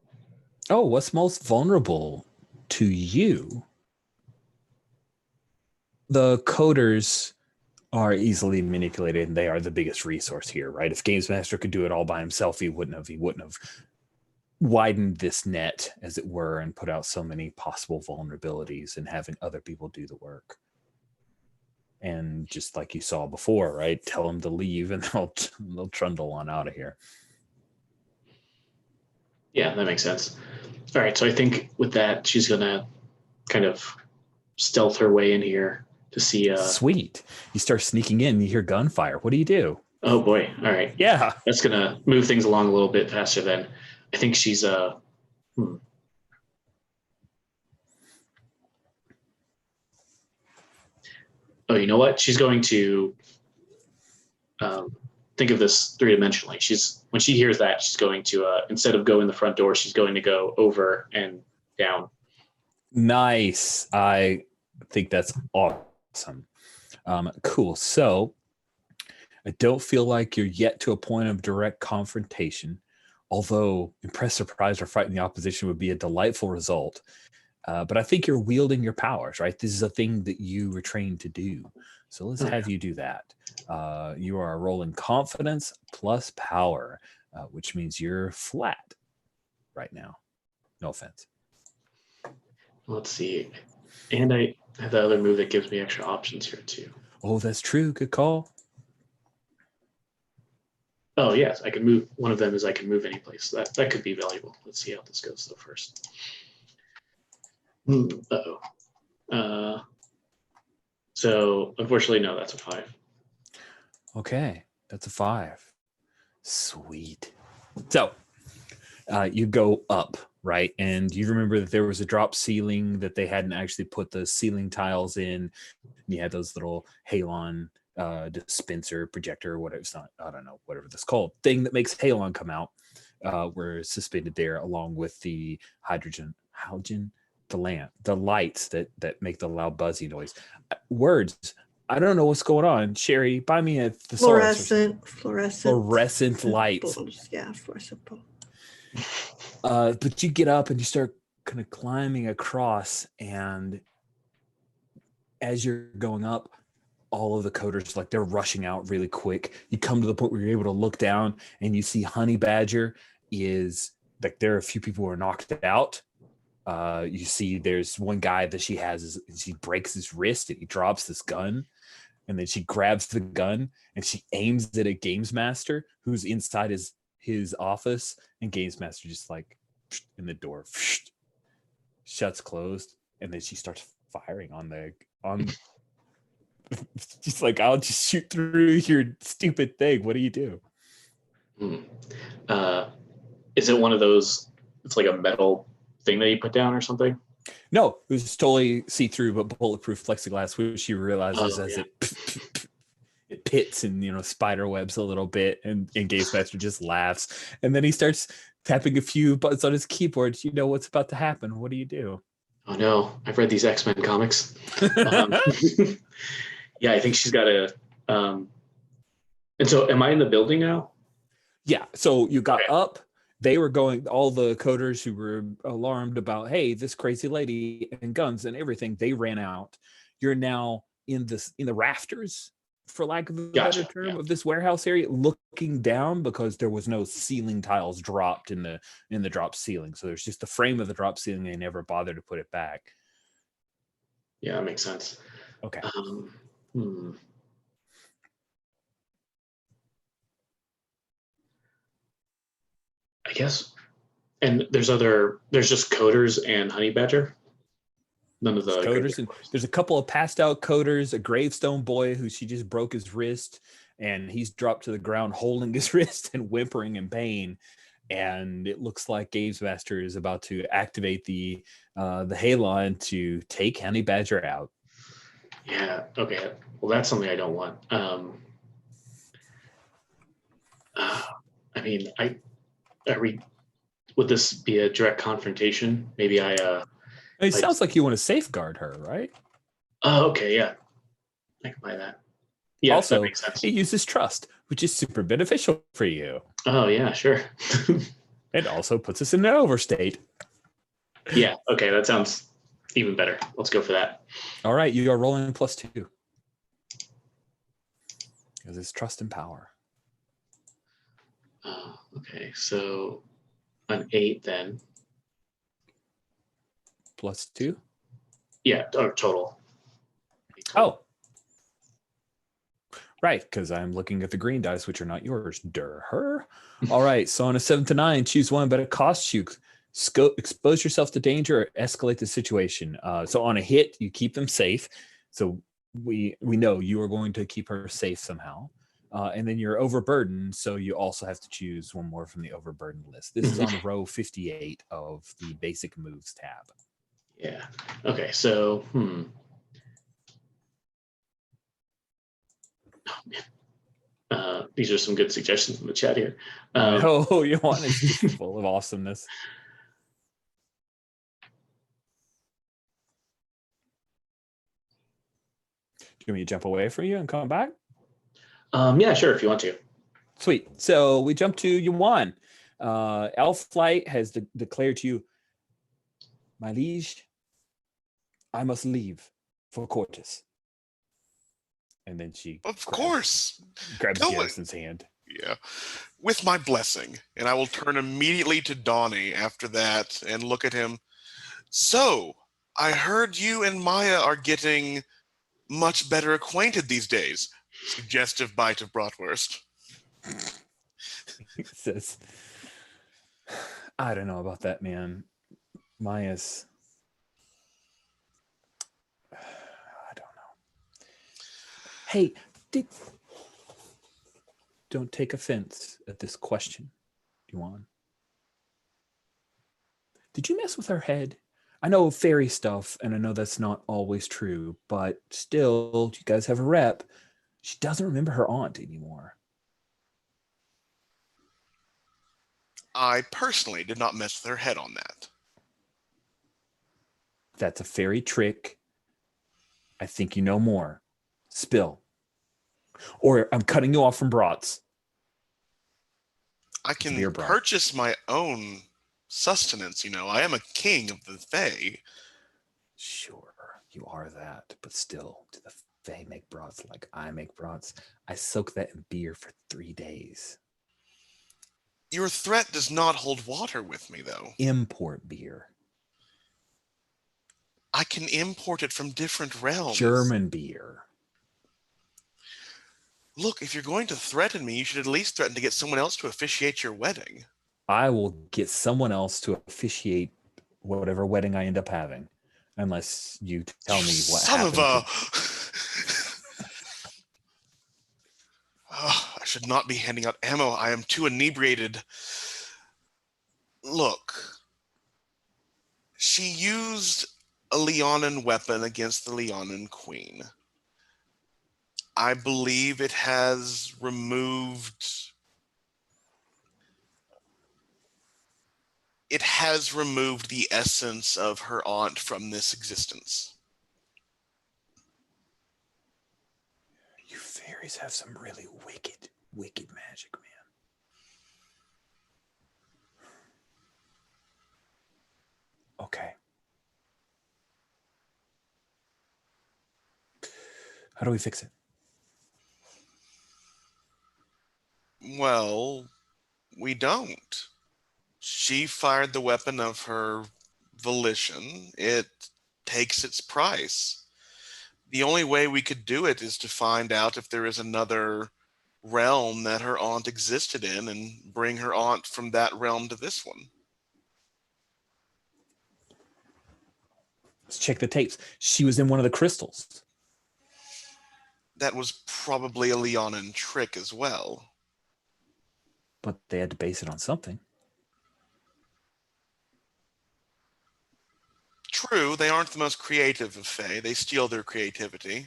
Oh, what's most vulnerable to you? The coders are easily manipulated, and they are the biggest resource here, right? If Games Master could do it all by himself, he wouldn't have widened this net, as it were, and put out so many possible vulnerabilities and having other people do the work. And just like you saw before, right? Tell them to leave and they'll trundle on out of here. Yeah, that makes sense. All right, so I think with that, she's gonna kind of stealth her way in here to see. Sweet. You start sneaking in, you hear gunfire. What do you do? Oh boy! All right. Yeah. That's gonna move things along a little bit faster. Then I think she's Oh, you know what? She's going to think of this 3-dimensionally. When she hears that, she's going to instead of go in the front door, she's going to go over and down. Nice. I think that's awesome. Cool. So I don't feel like you're yet to a point of direct confrontation, although impress, surprise, or frighten the opposition would be a delightful result. But I think you're wielding your powers, right? This is a thing that you were trained to do. So let's have you do that. You are rolling confidence plus power, which means you're flat right now. No offense. Let's see. And I have the other move that gives me extra options here too. Oh, that's true. Good call. Oh yes, I can move. One of them is I can move any place. That could be valuable. Let's see how this goes though first. So unfortunately, no, that's a 5. Okay, that's a 5. Sweet. So you go up, right? And you remember that there was a drop ceiling, that they hadn't actually put the ceiling tiles in. And you had those little halon dispenser, projector, whatever it's not, I don't know, whatever this called, thing that makes halon come out, were suspended there, along with the halogen, the lights that make the loud buzzy noise. Words. I don't know what's going on. Sherry, buy me a thesaurus. Fluorescent lights. Bulbs. Yeah, fluorescent bulbs. But you get up and you start kind of climbing across, and as you're going up, all of the coders, like, they're rushing out really quick. You come to the point where you're able to look down and you see Honey Badger is like, there are a few people who are knocked out. You see there's one guy that she breaks his wrist and he drops this gun, and then she grabs the gun and she aims it at Games Master, who's inside his office, and Games Master just like in the door shuts closed, and then she starts firing on She's like, I'll just shoot through your stupid thing. What do you do? Is it one of those? It's like a metal thing that you put down or something. No, it was totally see-through but bulletproof plexiglass, which she realizes as it pits and spider webs a little bit, and Gaze Master just laughs, and then he starts tapping a few buttons on his keyboard. You know what's about to happen. What do you do? Oh no, I've read these X-Men comics. Yeah, I think she's got a. And so, am I in the building now? Yeah. So you got up. They were going. All the coders who were alarmed about, hey, this crazy lady and guns and everything, they ran out. You're now in the rafters, for lack of a better term, of this warehouse area, looking down, because there was no ceiling tiles dropped in the drop ceiling. So there's just the frame of the drop ceiling. They never bothered to put it back. Yeah, that makes sense. Okay. I guess, and there's just coders and honey badger. None of the coders, and there's a couple of passed out coders, a gravestone boy who she just broke his wrist, and he's dropped to the ground holding his wrist and whimpering in pain. And it looks like Gaze Master is about to activate the Halon to take Honey Badger out. Yeah. Okay. Well, that's something I don't want. I mean, would this be a direct confrontation? Maybe It sounds like you want to safeguard her, right? Oh, okay, yeah. I can buy that. Yeah, also, that makes sense. It uses trust, which is super beneficial for you. Oh, yeah, sure. It also puts us in an overstate. Yeah, okay, that sounds even better. Let's go for that. All right, you are rolling +2. Because it's trust and power. Okay, so an 8 then. +2? Yeah, or total. Oh. Right, because I'm looking at the green dice, which are not yours. Her. All right, so on a 7 to 9, choose one, but it costs you. Expose yourself to danger or escalate the situation. So on a hit, you keep them safe. So we know you are going to keep her safe somehow. And then you're overburdened, so you also have to choose one more from the overburdened list. This is on row 58 of the basic moves tab. Yeah. Okay, so these are some good suggestions in the chat here. You want is just full of awesomeness. Do you want me to jump away for you and come back? Yeah, sure, if you want to. Sweet. So we jump to Yuan. Elf Flight has declared to you, my liege, I must leave for Cortus. And then she of course grabs Garrison's hand. Yeah, with my blessing. And I will turn immediately to Donnie after that and look at him. So, I heard you and Maya are getting much better acquainted these days. Suggestive bite of bratwurst. He says, I don't know about that, man. Maya's... I don't know. Hey, don't take offense at this question, Yuan. Did you mess with her head? I know fairy stuff, and I know that's not always true, but still, you guys have a rep. She doesn't remember her aunt anymore. I personally did not mess with her head on that. That's a fairy trick. I think you know more. Spill. Or I'm cutting you off from brats. I can purchase my own sustenance, you know. I am a king of the Fae. Sure, you are that. But still, do the Fae make brats like I make brats? I soak that in beer for 3 days. Your threat does not hold water with me, though. Import beer. I can import it from different realms. German beer. Look, if you're going to threaten me, you should at least threaten to get someone else to officiate your wedding. I will get someone else to officiate whatever wedding I end up having. Unless you tell me what happened. Son of a... should not be handing out ammo. I am too inebriated. Look, she used a Leonin weapon against the Leonin queen. I believe it has removed the essence of her aunt from this existence. You fairies have some really wicked, wicked magic, man. Okay. How do we fix it? Well, we don't. She fired the weapon of her volition. It takes its price. The only way we could do it is to find out if there is another realm that her aunt existed in and bring her aunt from that realm to this one. Let's check the tapes. She was in one of the crystals. That was probably a Leonin trick as well. But they had to base it on something. True, they aren't the most creative of Fae. They steal their creativity.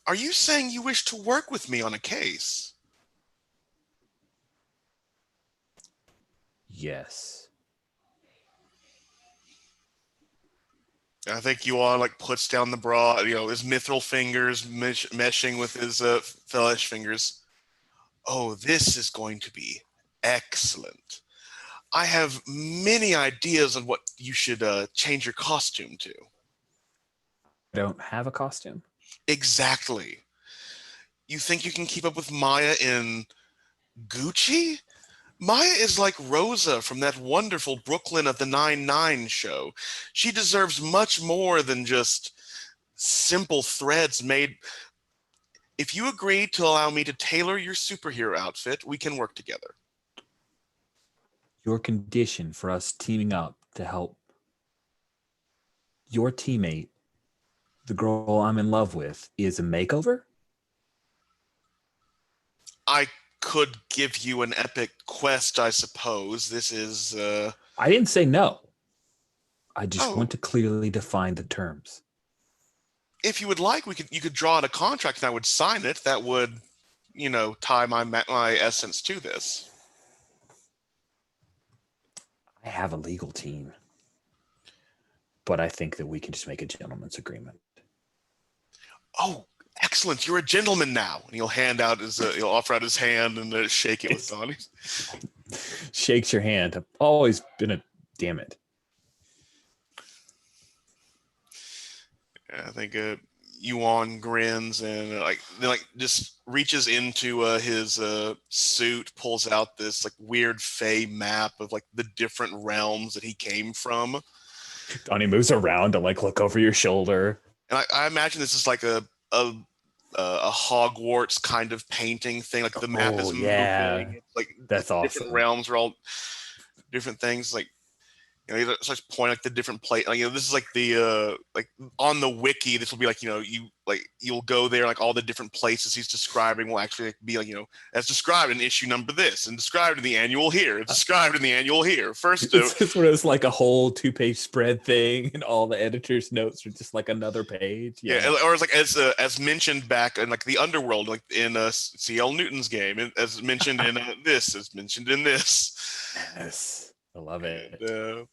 Are you saying you wish to work with me on a case? Yes. I think Yuan like puts down the bra, his mithril fingers meshing with his flesh fingers. Oh, this is going to be excellent. I have many ideas on what you should change your costume to. I don't have a costume. Exactly. You think you can keep up with Maya in Gucci? Maya is like Rosa from that wonderful Brooklyn of the 9-9 show. She deserves much more than just simple threads made. If you agree to allow me to tailor your superhero outfit, we can work together. Your condition for us teaming up to help your teammate, the girl I'm in love with, is a makeover? I could give you an epic quest, I suppose. This is... I didn't say no. I just Oh. want to clearly define the terms. If you would like, you could draw out a contract and I would sign it. That would, tie my essence to this. I have a legal team, but I think that we can just make a gentleman's agreement. Oh, excellent! You're a gentleman now. And he'll he'll offer out his hand and shake it with Donnie. Shakes your hand. I've always been a damn it. I think Yuan grins and then just reaches into his suit, pulls out this weird Fey map of the different realms that he came from. Donnie moves around to look over your shoulder. And I imagine this is a Hogwarts kind of painting thing. The map is moving. That's awesome. Different realms are all different things. He starts pointing the different place. This is the on the wiki. This will be you'll go there. All the different places he's describing will actually be as described in issue number this and described in the annual here. It's described in the annual here. First, it's where it's a whole 2-page spread thing, and all the editor's notes are just another page. Yeah, or it's as mentioned back in the Underworld, in C.L. Newton's game, as mentioned in this, as mentioned in this. Yes, I love it. And,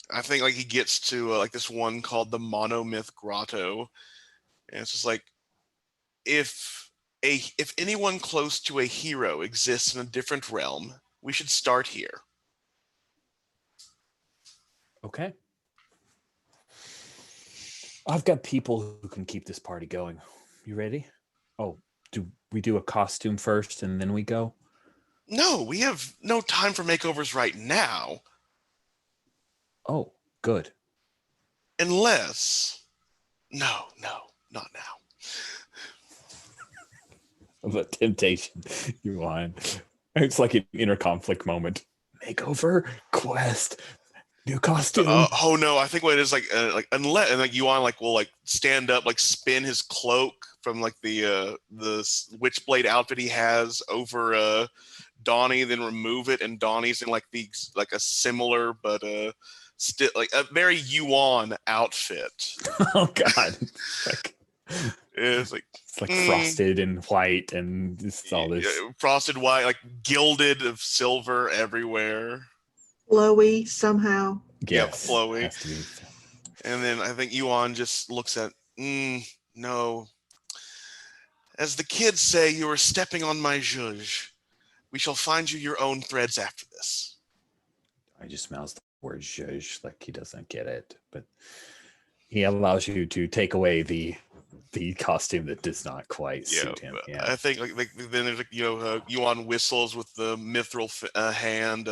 I think he gets to this one called the Monomyth Grotto, and it's just if anyone close to a hero exists in a different realm, we should start here. Okay. I've got people who can keep this party going. You ready? Oh, do we do a costume first and then we go? No, we have no time for makeovers right now. Oh, good. Unless... No, not now. The temptation. You whine. It's like an inner conflict moment. Makeover? Quest? New costume. Oh no, I think what it is like unless and like Yuan like will like stand up, like spin his cloak from like the Witchblade outfit he has over Donnie, then remove it, and Donnie's in like a similar but still like a very Yuan outfit. Oh God. It's like frosted and white and just all this frosted white, like gilded of silver everywhere. Flowy somehow. Yes, yep, flowy. has to be. And then I think Yuan just looks at, no. As the kids say, you are stepping on my zhuzh. We shall find you your own threads after this. I just smells the word zhuzh like he doesn't get it, but he allows you to take away the costume that does not quite suit him. Yeah, I think like then there's Yuan whistles with the mithril hand.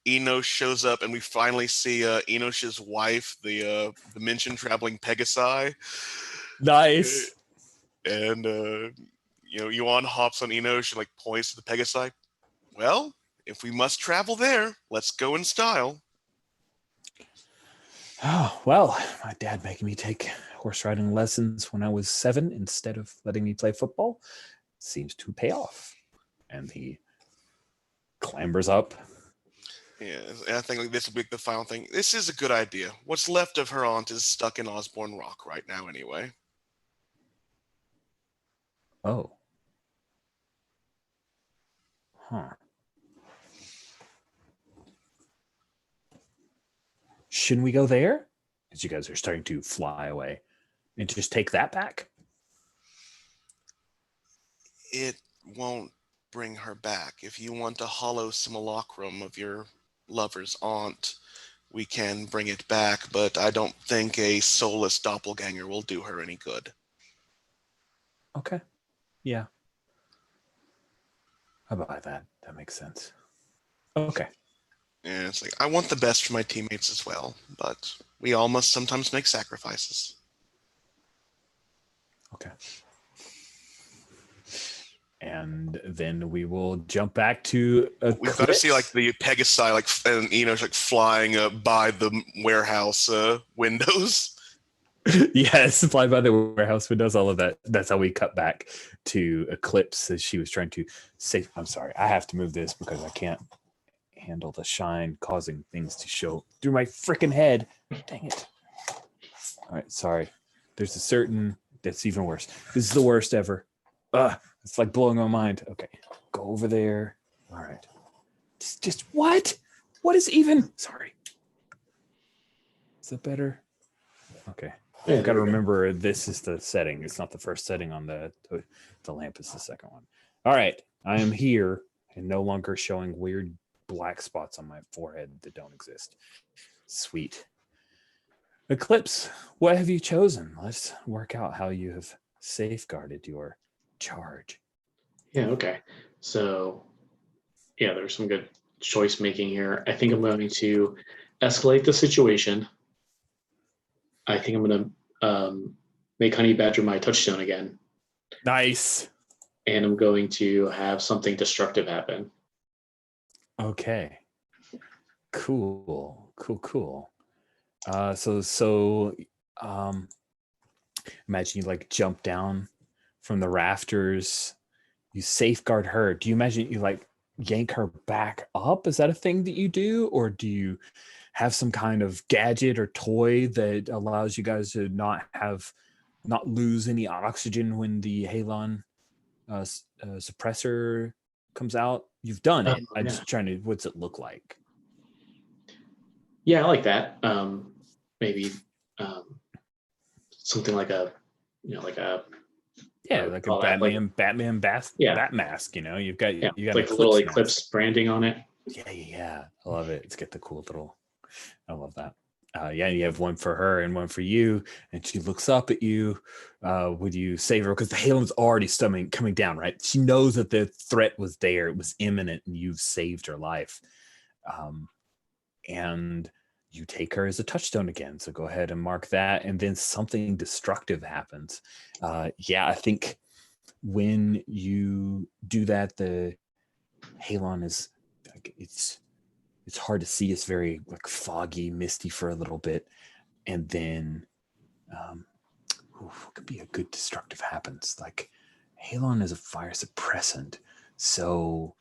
Enosh shows up, and we finally see Enosh's wife, the dimension traveling Pegasi. Nice. And Yuan hops on Enosh and like points to the Pegasi. Well, if we must travel there, let's go in style. Oh, well, my dad making me take horse riding lessons when I was 7 instead of letting me play football seems to pay off. And he clambers up. Yeah, and I think like this will be the final thing. This is a good idea. What's left of her aunt is stuck in Osborne Rock right now anyway. Oh. Huh. Shouldn't we go there? As you guys are starting to fly away. And just take that back? It won't bring her back. If you want a hollow simulacrum of your lover's aunt, we can bring it back, but I don't think a soulless doppelganger will do her any good. Okay. Yeah. I buy that. That makes sense. Okay. And it's like, I want the best for my teammates as well, but we all must sometimes make sacrifices. Okay. And then we will jump back to we've got to see like the Pegasi and like flying by the warehouse windows. Yes, fly by the warehouse windows, all of that. That's how we cut back to Eclipse as she was trying to save. I'm sorry, I have to move this because I can't handle the shine causing things to show through my freaking head. Dang it. All right, sorry. There's a certain that's even worse. This is the worst ever. It's like blowing my mind. Okay, go over there. All right. Just what? What is even? Sorry. Is that better? Okay. Yeah, I've got to remember this is the setting. It's not the first setting on the lamp. Is the second one. All right. I am here and no longer showing weird black spots on my forehead that don't exist. Sweet. Eclipse, what have you chosen? Let's work out how you have safeguarded your charge. Yeah, okay. So, yeah, there's some good choice making here. I think I'm going to escalate the situation. I think I'm going to make Honey Badger my touchstone again. Nice. And I'm going to have something destructive happen. Okay. Cool. So imagine you like jump down from the rafters, you safeguard her. Do you imagine you like yank her back up? Is that a thing that you do? Or do you have some kind of gadget or toy that allows you guys to not lose any oxygen when the halon suppressor comes out? You've done it. I'm just trying to, what's it look like? Yeah, I like that. Maybe something like a Batman bat mask. You've got like a little Eclipse branding on it. Yeah. I love it. It's got the cool little. I love that. You have one for her and one for you, and she looks up at you. Would you save her? Because the halon's already coming down, right? She knows that the threat was there; it was imminent, and you've saved her life. And you take her as a touchstone again. So go ahead and mark that, and then something destructive happens. I think when you do that, the halon is it's it's hard to see. It's very like foggy, misty for a little bit, and then what could be a good destructive happens? Like halon is a fire suppressant, so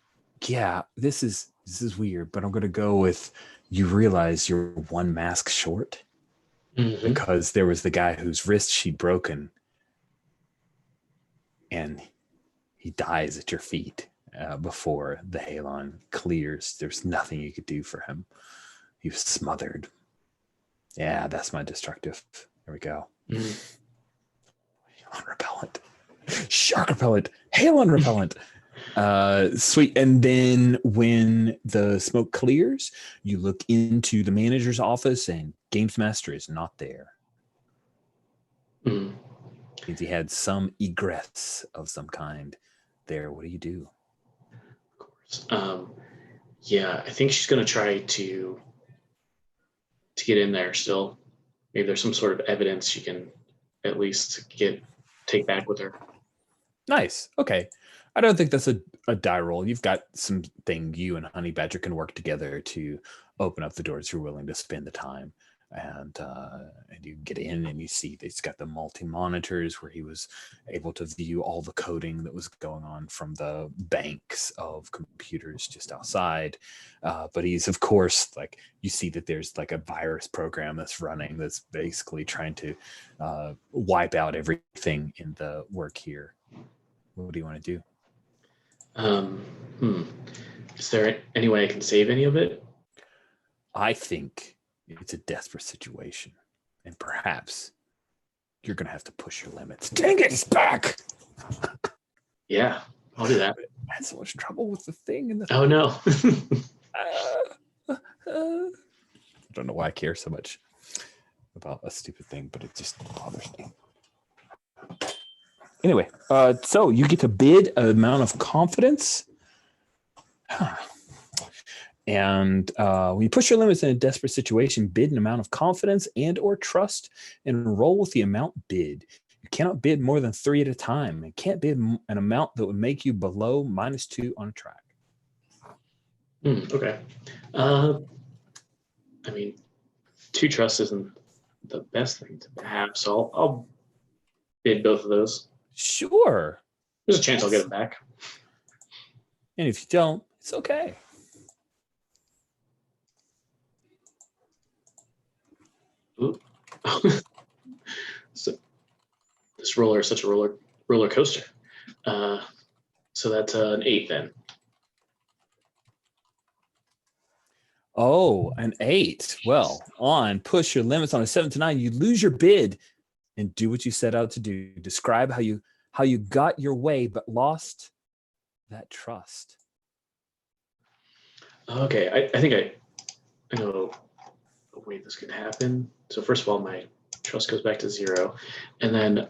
yeah, this is weird, but I'm gonna go with you realize you're one mask short because there was the guy whose wrist she'd broken, and he dies at your feet before the halon clears. There's nothing you could do for him. He was smothered. Yeah, that's my destructive. There we go. Halon repellent, shark repellent, halon repellent. Sweet. And then when the smoke clears, you look into the manager's office and Games Master is not there. Means he had some egress of some kind there. What do you do? Of course. Yeah, I think she's going to try to get in there still. Maybe there's some sort of evidence she can at least take back with her. Nice. Okay. I don't think that's a die roll. You've got something you and Honey Badger can work together to open up the doors. You're willing to spend the time. And you get in and you see it's got the multi-monitors where he was able to view all the coding that was going on from the banks of computers just outside. But he's, of course, like, you see that there's like a virus program that's running that's basically trying to wipe out everything in the work here. What do you want to do? Is there any way I can save any of it? I think it's a desperate situation, and perhaps you're going to have to push your limits. Dang it, it's back! Yeah, I'll do that. I had so much trouble with the thing. Oh, no. I don't know why I care so much about a stupid thing, but it just bothers me. Anyway, so you get to bid an amount of confidence. And when you push your limits in a desperate situation, bid an amount of confidence and or trust and roll with the amount bid. You cannot bid more than 3 at a time. You can't bid an amount that would make you below -2 on a track. Okay. I mean, 2 trust isn't the best thing to have, so I'll bid both of those. Sure. There's a chance I'll get them back. And if you don't, it's okay. So this roller is such a roller coaster. So that's an 8 then. Oh, an 8. Well, push your limits on a 7 to 9. You lose your bid and do what you set out to do. Describe how you got your way but lost that trust. Okay, I think I know a way this could happen. So first of all, my trust goes back to 0, and then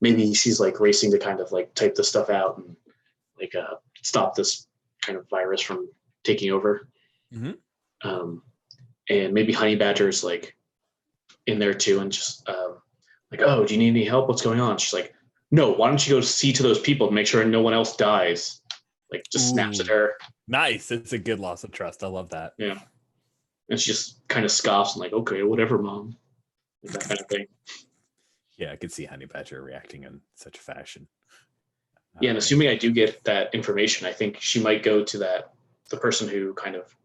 maybe she's like racing to kind of like type the stuff out and like stop this kind of virus from taking over. And maybe Honey Badger's like in there too, and just like, oh, do you need any help? What's going on? She's like, no, why don't you go see to those people to make sure no one else dies? Like, just snaps at her. Nice. It's a good loss of trust. I love that. Yeah. And she just kind of scoffs and like, okay, whatever, Mom. That kind of thing. Yeah, I could see Honey Badger reacting in such a fashion. Yeah, and assuming I do get that information, I think she might go to the person who kind of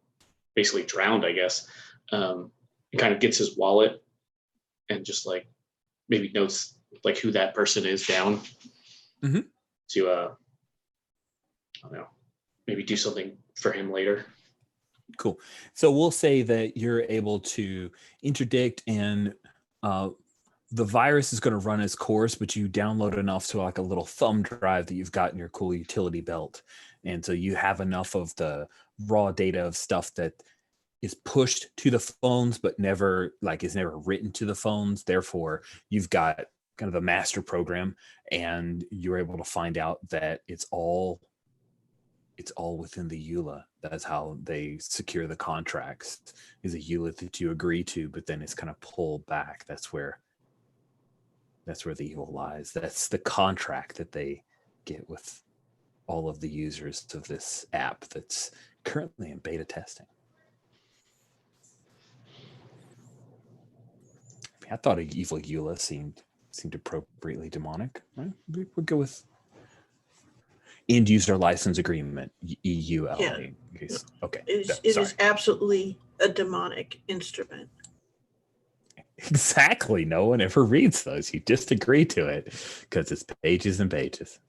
basically drowned, I guess, and kind of gets his wallet and just like maybe notes like who that person is down to I don't know, maybe do something for him later. Cool. So we'll say that you're able to interdict, and the virus is going to run its course, but you download enough to like a little thumb drive that you've got in your cool utility belt. And so you have enough of the raw data of stuff that is pushed to the phones, but is never written to the phones. Therefore, you've got kind of a master program, and you're able to find out that it's all within the EULA. That's how they secure the contracts, is a EULA that you agree to, but then it's kind of pulled back. That's where the evil lies. That's the contract that they get with all of the users of this app that's currently in beta testing. I thought Evil Eula seemed appropriately demonic. Right? We'll go with end user license agreement, EULA. Yeah. Okay. It is absolutely a demonic instrument. Exactly. No one ever reads those. You just agree to it because it's pages and pages.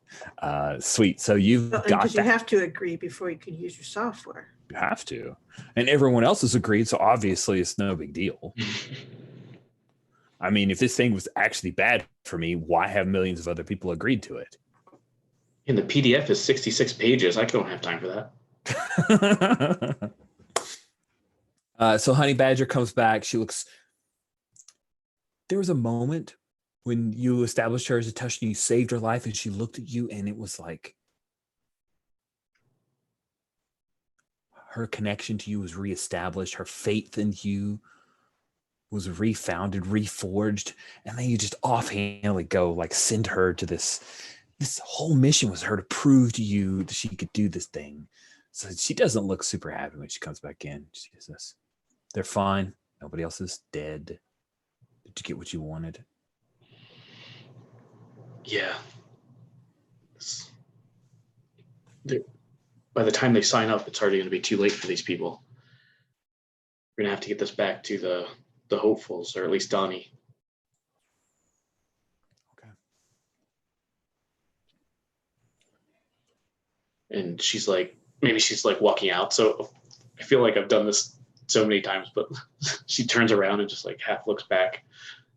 Sweet. So you've got because you that. have to agree before you can use your software. You have to. And everyone else has agreed, so obviously it's no big deal. I mean, if this thing was actually bad for me, why have millions of other people agreed to it? And the PDF is 66 pages. I don't have time for that. So Honey Badger comes back. She looks... There was a moment when you established her as a touch and you saved her life, and she looked at you, and it was like her connection to you was reestablished. Her faith in you was refounded, reforged, and then you just offhandedly go like send her to this whole mission was her to prove to you that she could do this thing. So she doesn't look super happy when she comes back in. She says, "They're fine. Nobody else is dead. Did you get what you wanted?" Yeah. By the time they sign up, it's already going to be too late for these people. We're going to have to get this back to the hopefuls, or at least Donnie. Okay. And she's like, maybe she's like walking out. So I feel like I've done this so many times, but she turns around and just like half looks back.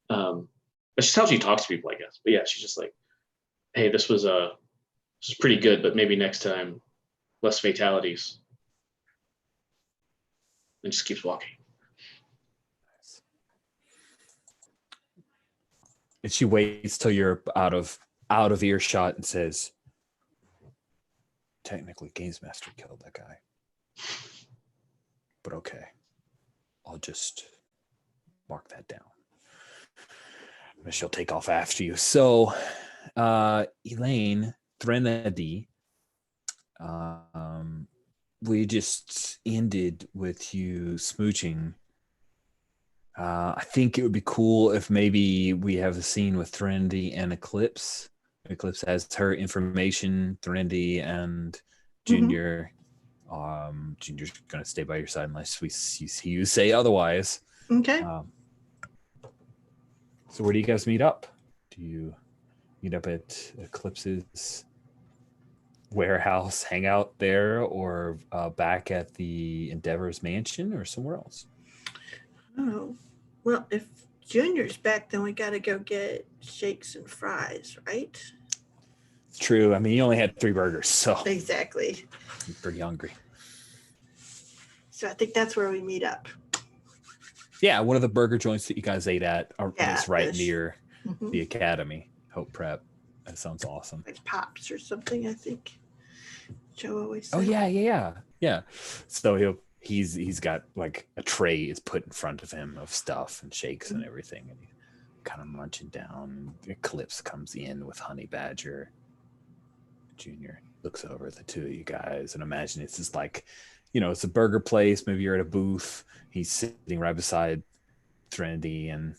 But she's how she talks to people, I guess. But yeah, she's just like, "Hey, this was pretty good, but maybe next time, less fatalities." And just keeps walking. Nice. And she waits till you're out of earshot and says, "Technically, Games Master killed that guy. But okay, I'll just mark that down. And she'll take off after you." So, Elaine, Threnody, we just ended with you smooching. I think it would be cool if maybe we have a scene with Threnody and Eclipse. Eclipse has her information, Threnody and Junior. Junior's going to stay by your side unless we see you say otherwise. Okay. So where do you guys meet up? Do you meet up at Eclipse's warehouse, hang out there, or back at the Endeavor's mansion, or somewhere else? Oh, well, if Junior's back, then we got to go get shakes and fries, right? It's true. I mean, you only had 3 burgers, so Exactly. I'm pretty hungry. So I think that's where we meet up. Yeah, one of the burger joints that you guys ate at is right ish. near the academy, Hope Prep. That sounds awesome. Like Pops or something, I think. Joe always said. Oh yeah. So he's got like a tray is put in front of him of stuff and shakes and everything, and he's kind of munching down. Eclipse comes in with Honey Badger. Junior looks over at the two of you guys and imagine it's just like, it's a burger place. Maybe you're at a booth. He's sitting right beside Threnody, and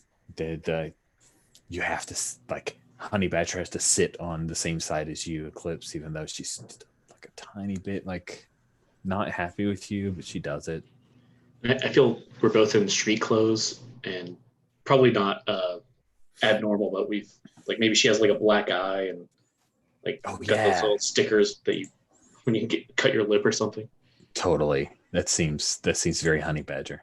you have to like Honey Badger has to sit on the same side as you, Eclipse, even though she's like a tiny bit like not happy with you, but she does it. I feel we're both in street clothes and probably not abnormal, but we've like maybe she has like a black eye and like got those little stickers that you when you cut your lip or something. Totally. That seems very Honey Badger.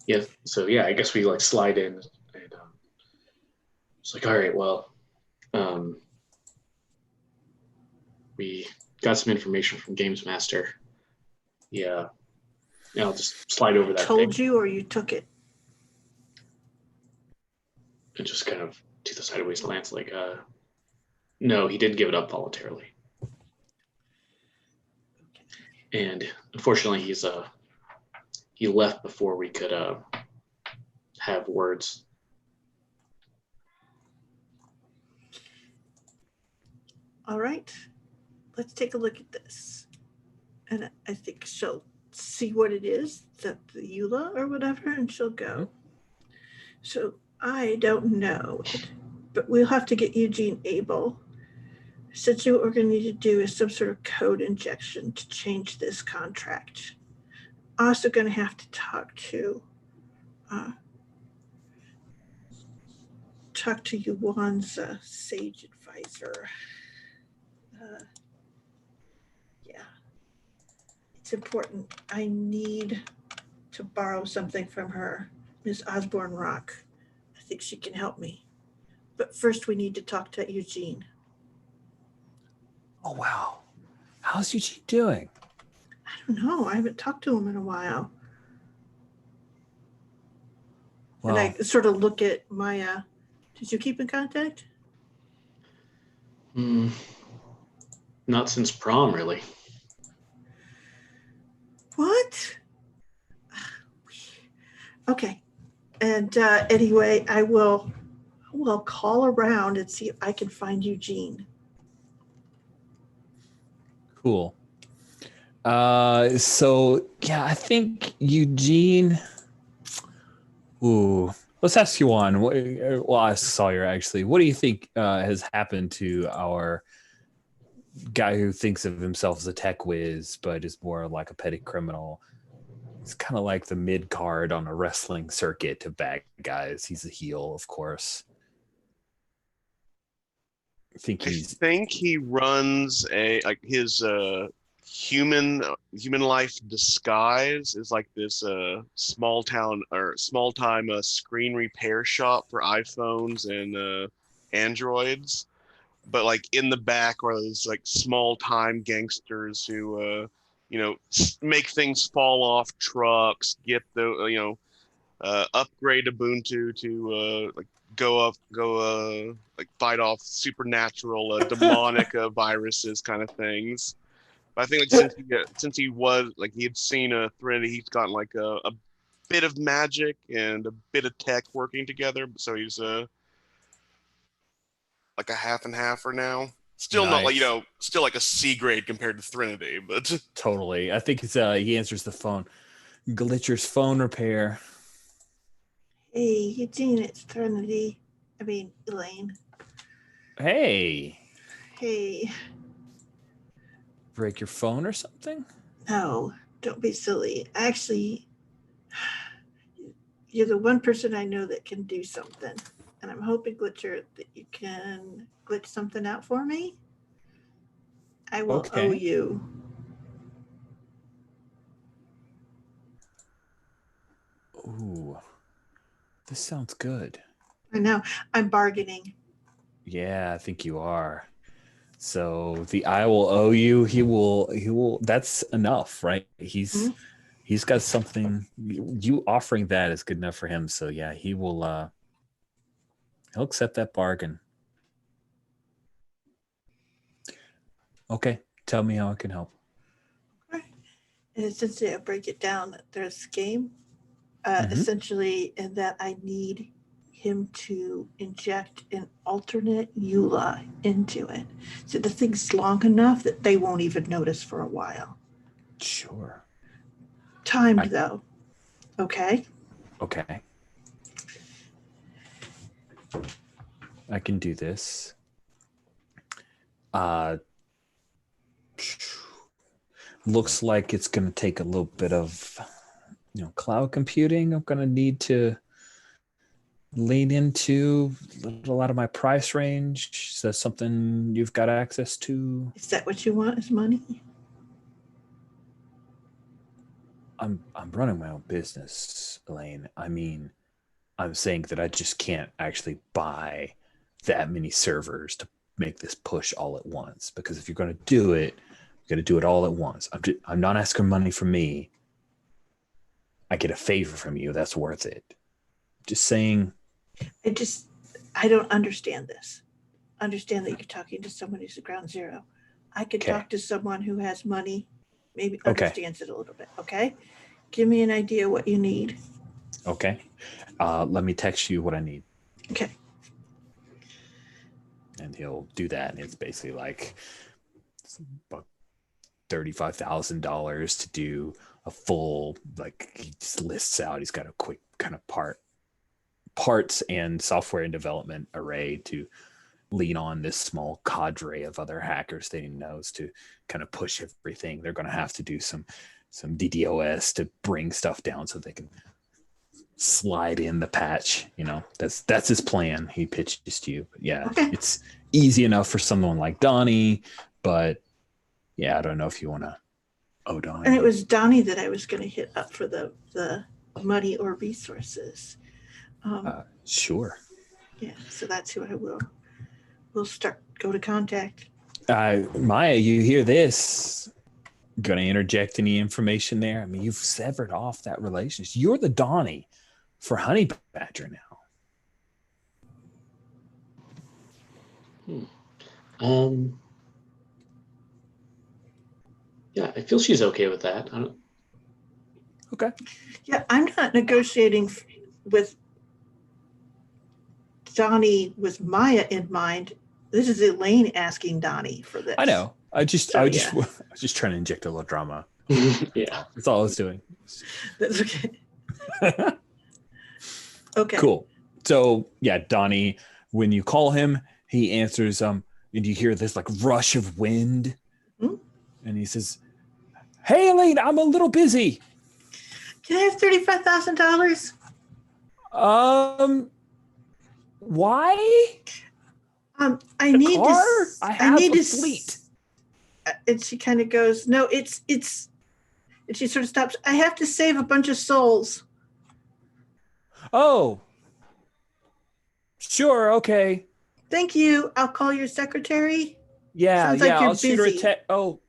Yeah. So yeah, I guess we like slide in and it's like, all right, well, we got some information from Games Master. Yeah. I'll just slide over that. Told you, or you took it? And just kind of to the sideways glance, like, no, he did give it up voluntarily. And unfortunately, he left before we could have words. All right. let's take a look at this. And I think she'll see what it is, the EULA or whatever, and she'll go. So I don't know it, but we'll have to get Eugene able. Essentially what we're going to need to do is some sort of code injection to change this contract. Also going to have to talk to Yuan's sage advisor. Yeah, it's important. I need to borrow something from her, Ms. Osborne Rock. I think she can help me. But first we need to talk to Eugene. Oh, wow. How's Eugene doing? I don't know. I haven't talked to him in a while. Well, And I sort of look at Maya. Did you keep in contact? Not since prom, really. What? Okay. And anyway, I will call around and see if I can find Eugene. cool. So yeah, I think Eugene. Ooh, let's ask Yuan. Well, I'll ask Sawyer actually. What do you think has happened to our guy who thinks of himself as a tech whiz, but is more like a petty criminal? It's kind of like the mid card on a wrestling circuit of bad guys. He's a heel, of course. I think he runs his human life disguise is like this small time screen repair shop for iPhones and Androids, but like in the back are those like small time gangsters who make things fall off trucks, get the upgrade Ubuntu to like fight off supernatural demonic viruses kind of things. But I think like since he was like he had seen a Threnody, he's gotten like a bit of magic and a bit of tech working together. So he's like a half and halfer now. Still not like Nice. still like a C grade compared to Threnody, but Totally. I think it's he answers the phone. Glitcher's phone repair. Hey, Eugene, it's Elaine. Hey, Hey, break your phone or something? no, don't be silly. Actually, you're the one person I know that can do something. And I'm hoping, Glitcher, that you can glitch something out for me. I will owe you. Ooh, this sounds good. I know. I'm bargaining. Yeah, I think you are. So the I will owe you. He will. That's enough, right? He's got something. You offering that is good enough for him. So yeah, he will. He'll accept that bargain. Okay, tell me how I can help. And essentially, I break it down. There's a game, essentially, in that I need him to inject an alternate EULA into it. So the thing's long enough that they won't even notice for a while. Sure. Timed, though. Okay? Okay. I can do this. Looks like it's going to take a little bit of cloud computing. I'm going to need to lean into a little out of my price range. Is that something you've got access to? Is that what you want, is money? I'm running my own business, Elaine. I mean, I'm saying that I just can't actually buy that many servers to make this push all at once, because if you're going to do it, you're going to do it all at once. I'm not asking money from me. I get a favor from you. That's worth it. Just saying. I don't understand this. Understand that you're talking to someone who's at ground zero. I could talk to someone who has money, maybe understands it a little bit. Okay. Give me an idea what you need. Okay. Let me text you what I need. Okay. And he'll do that. And it's basically like about $35,000 to do a full, like, he just lists out, he's got a quick kind of parts and software and development array to lean on this small cadre of other hackers that he knows to kind of push everything. They're going to have to do some DDoS to bring stuff down so they can slide in the patch. That's his plan. He pitches to you. But yeah, Okay. It's easy enough for someone like Donnie, but yeah, I don't know if you want to owe Donnie. And it was Donnie that I was going to hit up for the money or resources. Sure. Yeah, so that's who I will go to contact. Maya, you hear this? Gonna interject any information there? I mean, you've severed off that relationship. You're the Donnie for Honey Badger now. Yeah, I feel she's okay with that. Okay. Yeah, I'm not negotiating with Donnie with Maya in mind. This is Elaine asking Donnie for this. I know. I was just trying to inject a little drama. Yeah. That's all I was doing. That's okay. Okay. Cool. So yeah, Donnie, when you call him, he answers, and you hear this like rush of wind. Hmm? And he says, "Hey Elaine, I'm a little busy. Can I have $35,000? Why? I need car? to. I have need a to fleet." And she kind of goes, "No, it's." And she sort of stops. I have to save a bunch of souls. Oh, sure, okay. Thank you. I'll call your secretary. Yeah, Sounds like you're I'll shoot her a busy. text. Oh,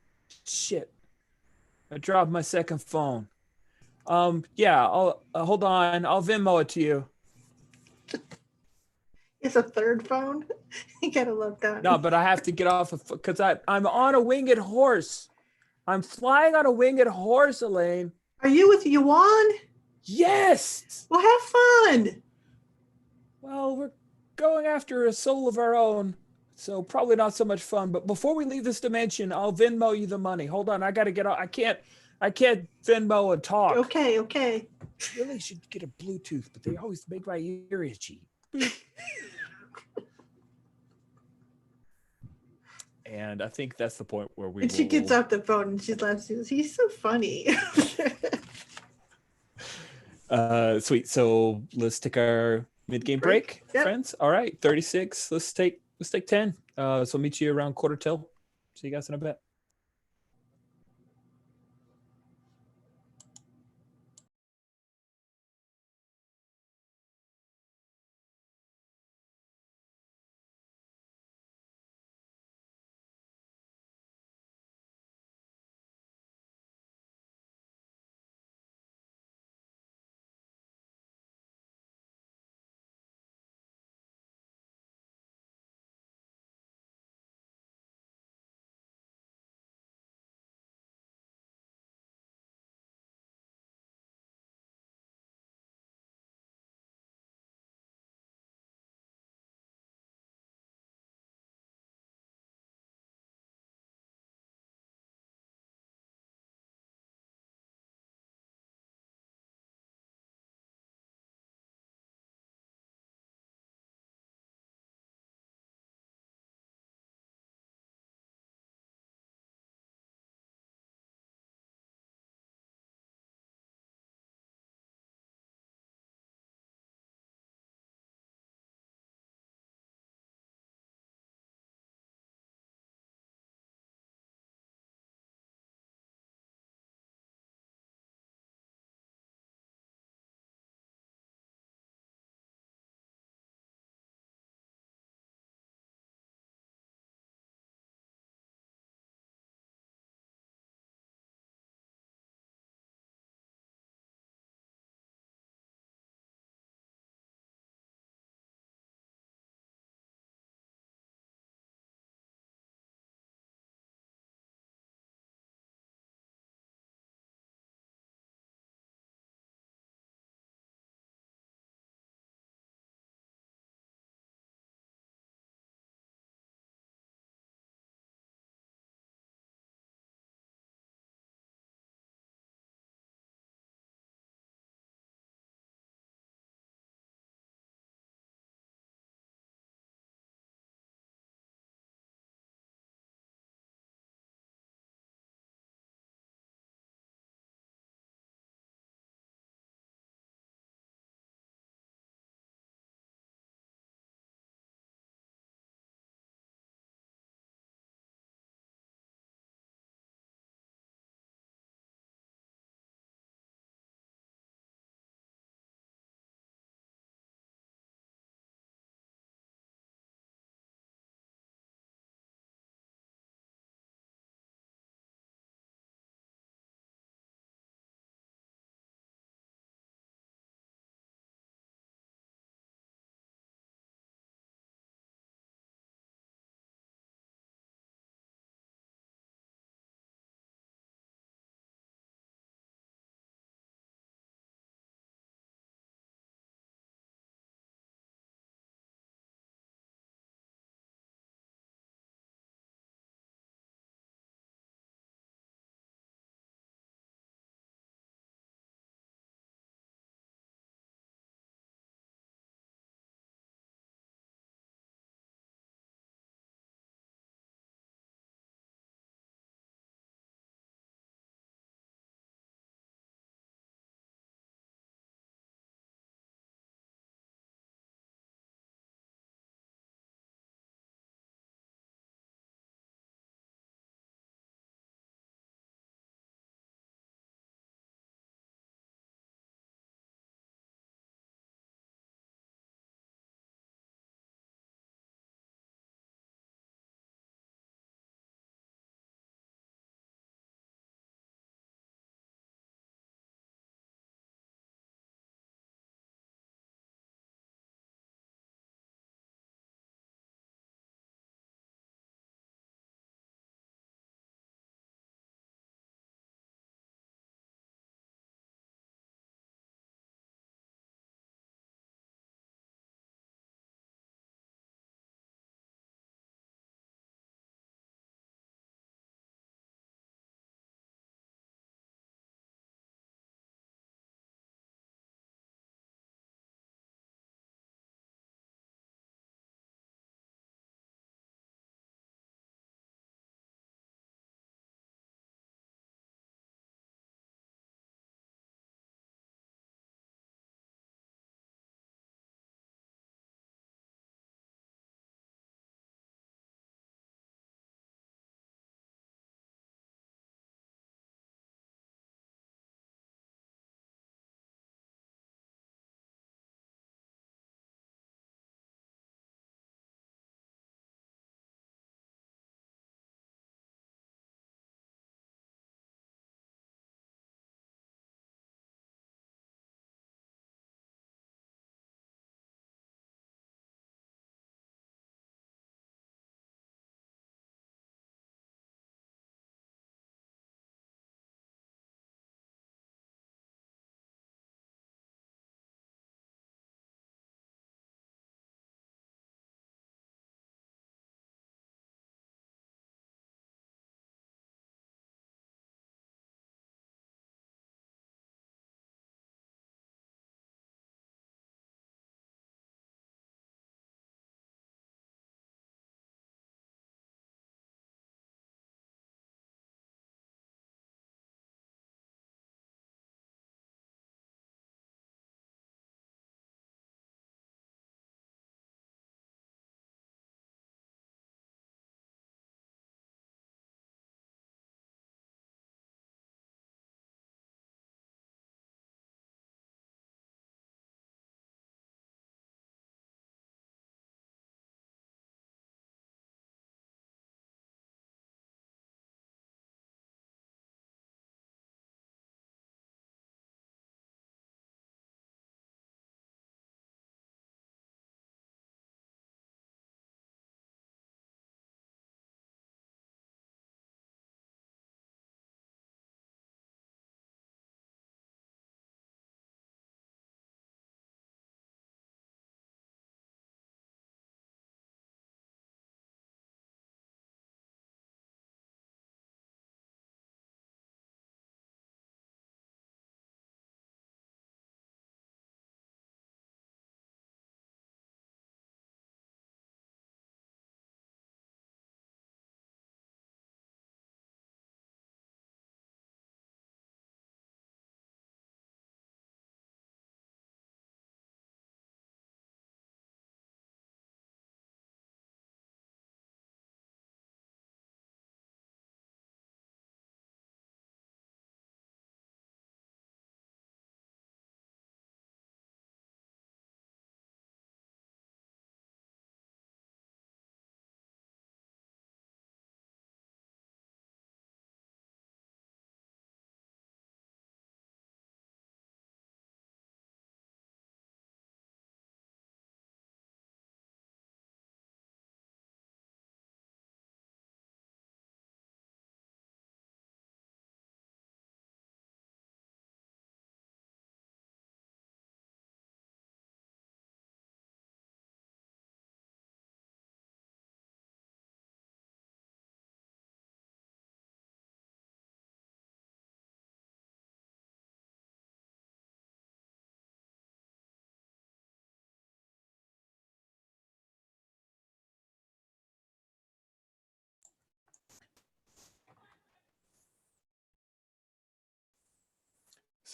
shit. I dropped my second phone. Yeah, I'll hold on. I'll Venmo it to you. It's a third phone. You gotta love Donnie. No, but I have to get off because I'm on a winged horse. I'm flying on a winged horse, Elaine. Are you with Yuan? Yes. Well, have fun. Well, we're going after a soul of our own, so probably not so much fun. But before we leave this dimension, I'll Venmo you the money. Hold on, I gotta get off. I can't Venmo and talk. Okay. Really should get a Bluetooth, but they always make my ear itchy. And I think that's the point where we. And she gets off the phone and she laughs. She goes, "He's so funny." Sweet. So let's take our mid-game break, Yep. friends. All right, 36. Let's take 10. So I'll meet you around quarter till. See you guys in a bit.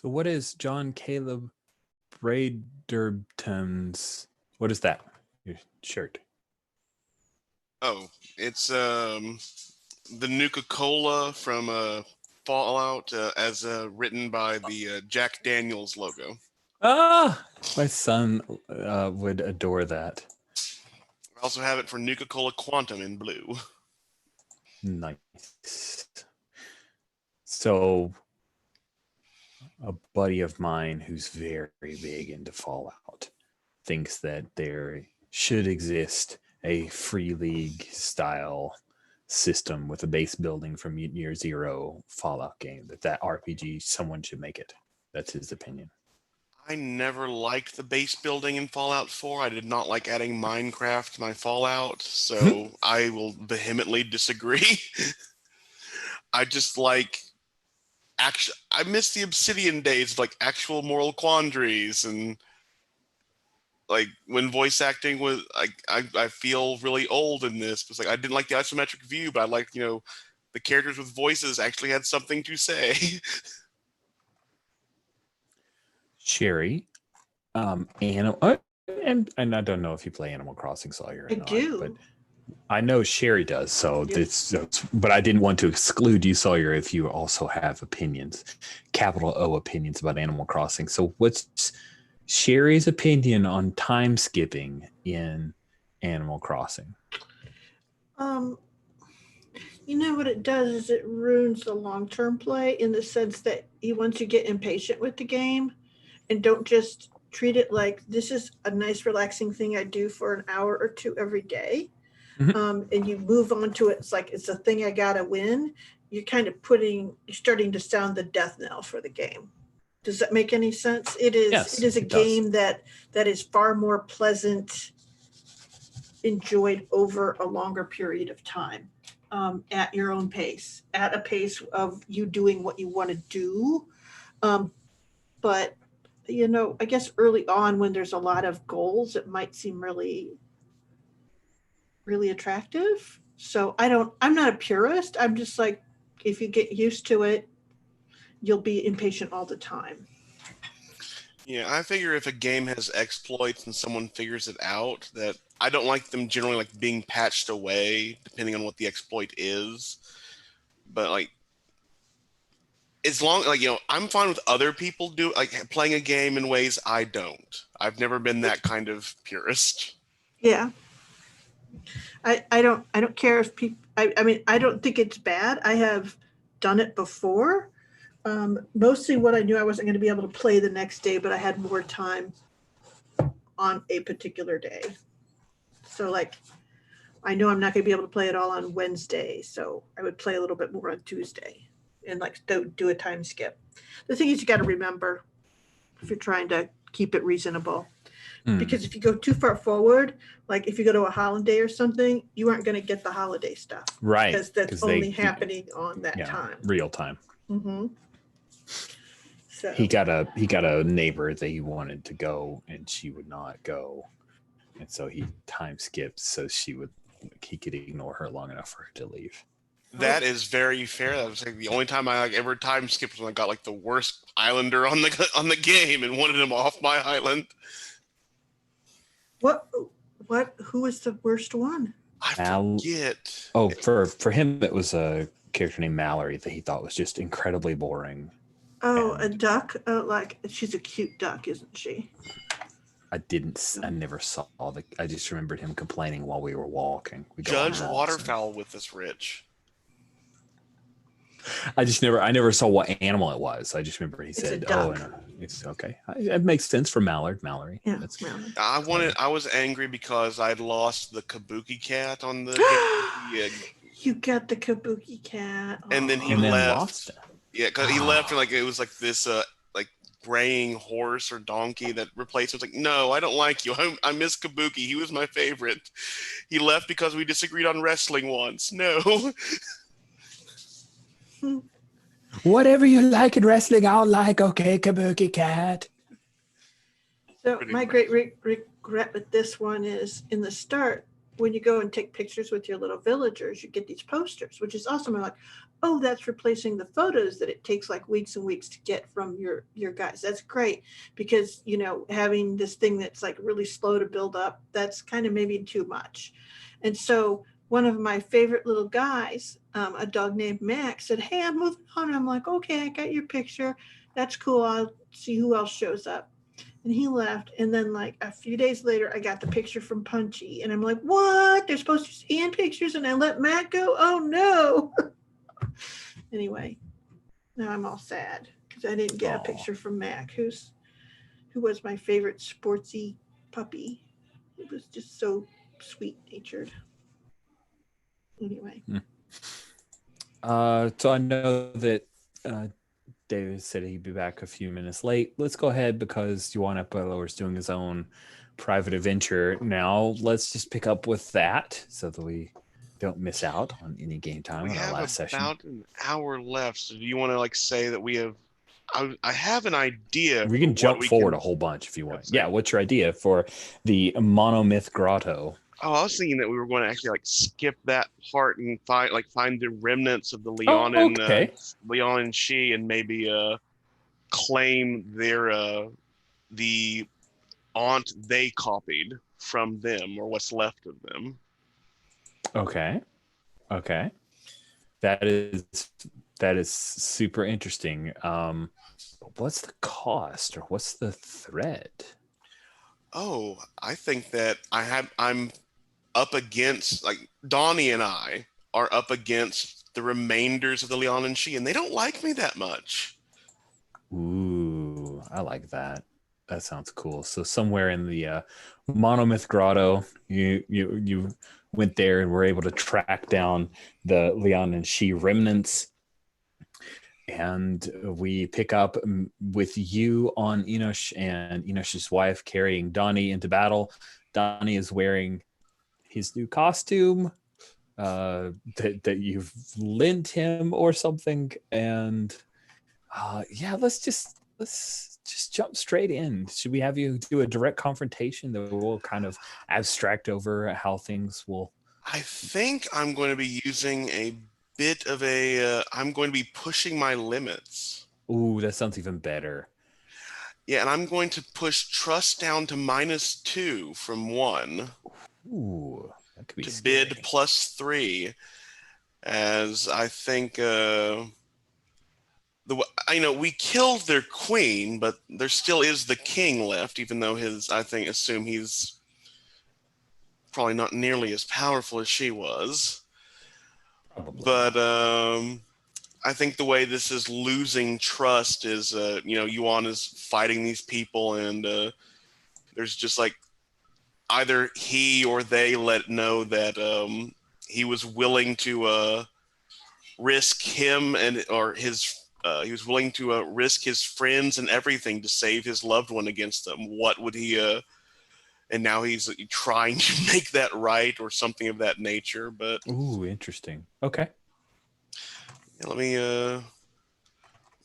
So what is John Caleb Braderton's? What is that? Your shirt. Oh, it's the Nuka-Cola from Fallout, as written by the Jack Daniels logo. Ah, my son would adore that. I also have it for Nuka-Cola Quantum in blue. Nice. So, a buddy of mine who's very big into Fallout thinks that there should exist a free league style system with a base building from Year Zero Fallout game. That RPG, someone should make it. That's his opinion. I never liked the base building in Fallout 4. I did not like adding Minecraft to my Fallout, so I will vehemently disagree. I just like I miss the Obsidian days of like actual moral quandaries, and like when voice acting was I feel really old in this. It's like I didn't like the isometric view, but I liked, the characters with voices actually had something to say. Sherry, and I don't know if you play Animal Crossing Sawyer or I not, do. but I know Sherry does. So Yep. but I didn't want to exclude you, Sawyer, if you also have opinions, capital O opinions about Animal Crossing. So what's Sherry's opinion on time skipping in Animal Crossing? You know what it does is it ruins the long-term play in the sense that once you get impatient with the game and don't just treat it like this is a nice relaxing thing I do for an hour or two every day, and you move on to it, it's like it's a thing I gotta win. You're kind of you're starting to sound the death knell for the game. Does that make any sense? It is. Yes, it is a it does. game that is far more pleasant, enjoyed over a longer period of time, at your own pace, at a pace of you doing what you want to do. But I guess early on when there's a lot of goals, it might seem really, really attractive. So I'm not a purist. I'm just like, if you get used to it, you'll be impatient all the time. Yeah, I figure if a game has exploits and someone figures it out, that I don't like them generally like being patched away depending on what the exploit is. But like, as long I'm fine with other people playing a game in ways I don't. I've never been that kind of purist. Yeah. I don't care if people, I mean, I don't think it's bad. I have done it before. Mostly what I knew I wasn't going to be able to play the next day, but I had more time on a particular day. So like, I know I'm not going to be able to play it all on Wednesday. So I would play a little bit more on Tuesday and like do a time skip. The thing is, you got to remember if you're trying to keep it reasonable, because if you go too far forward, like if you go to a holiday or something, you aren't going to get the holiday stuff. Right. Because that's only happening on that time. Real time. Mm-hmm. So He got a neighbor that he wanted to go and she would not go. And so he time skipped so he could ignore her long enough for her to leave. That is very fair. That was like the only time I ever time skipped when I got like the worst islander on the game and wanted him off my island. Who was the worst one? I forget. Oh, for him it was a character named Mallory that he thought was just incredibly boring. Oh, a duck. Like she's a cute duck, isn't she? I never saw I just remembered him complaining while we were walking. Judge Waterfowl with us, Rich. I never saw what animal it was. I just remember he said, "Oh, and it's okay." It makes sense for Mallory. Yeah, that's Mallard. I was angry because I'd lost the Kabuki cat on the game. You got the Kabuki cat. And then he left. Yeah, because he left, and like it was like this like braying horse or donkey that replaced him. It's like, no, I don't like you. I miss Kabuki. He was my favorite. He left because we disagreed on wrestling once. No. Whatever you like in wrestling, I'll like. Okay, Kabuki cat. So my great regret with this one is in the start, when you go and take pictures with your little villagers, you get these posters, which is awesome. I'm like, oh, that's replacing the photos that it takes like weeks and weeks to get from your guys. That's great, because having this thing that's like really slow to build up, that's kind of maybe too much. And so one of my favorite little guys, a dog named Max, said, hey, I'm moving on. I'm like, okay, I got your picture. That's cool. I'll see who else shows up. And he left. And then like a few days later, I got the picture from Punchy. And I'm like, what? They're supposed to scan pictures and I let Matt go? Oh, no. Anyway, now I'm all sad because I didn't get a picture from Mac, who was my favorite sportsy puppy. He was just so sweet-natured. Anyway. So I know that David said he'd be back a few minutes late. Let's go ahead, because Yuan Epilo is doing his own private adventure now. Let's just pick up with that so that we don't miss out on any game time in our last session. We have about an hour left. So do you want to like say that we have? I have an idea. We can jump forward a whole bunch if you want. Yeah, what's your idea for the Monomyth Grotto? Oh, I was thinking that we were going to actually like skip that part and find the remnants of the Leon and She, and maybe claim their the aunt they copied from them, or what's left of them. Okay. That is super interesting. What's the cost, or what's the threat? Oh, I think that I'm up against, like, Donnie and I are up against the remainders of the Leon and She, and they don't like me that much. Ooh, I like that. That sounds cool. So somewhere in the Monomyth Grotto, you went there and were able to track down the Leon and She remnants. And we pick up with you on Enosh and Enosh's wife carrying Donnie into battle. Donnie is wearing his new costume that you've lent him or something. And let's just jump straight in. Should we have you do a direct confrontation that will kind of abstract over how things will? I think I'm going to be using a bit of I'm going to be pushing my limits. Ooh, that sounds even better. Yeah, and I'm going to push trust down to -2 from 1. Ooh, that could be to scary. bid +3, as I think we killed their queen, but there still is the king left, even though assume he's probably not nearly as powerful as she was. Probably. But I think the way this is losing trust is, Yuan is fighting these people, and there's just like either he or they know that he was willing to risk him he was willing to risk his friends and everything to save his loved one against them. What would he? And now he's trying to make that right, or something of that nature. But ooh, interesting. Okay. Let me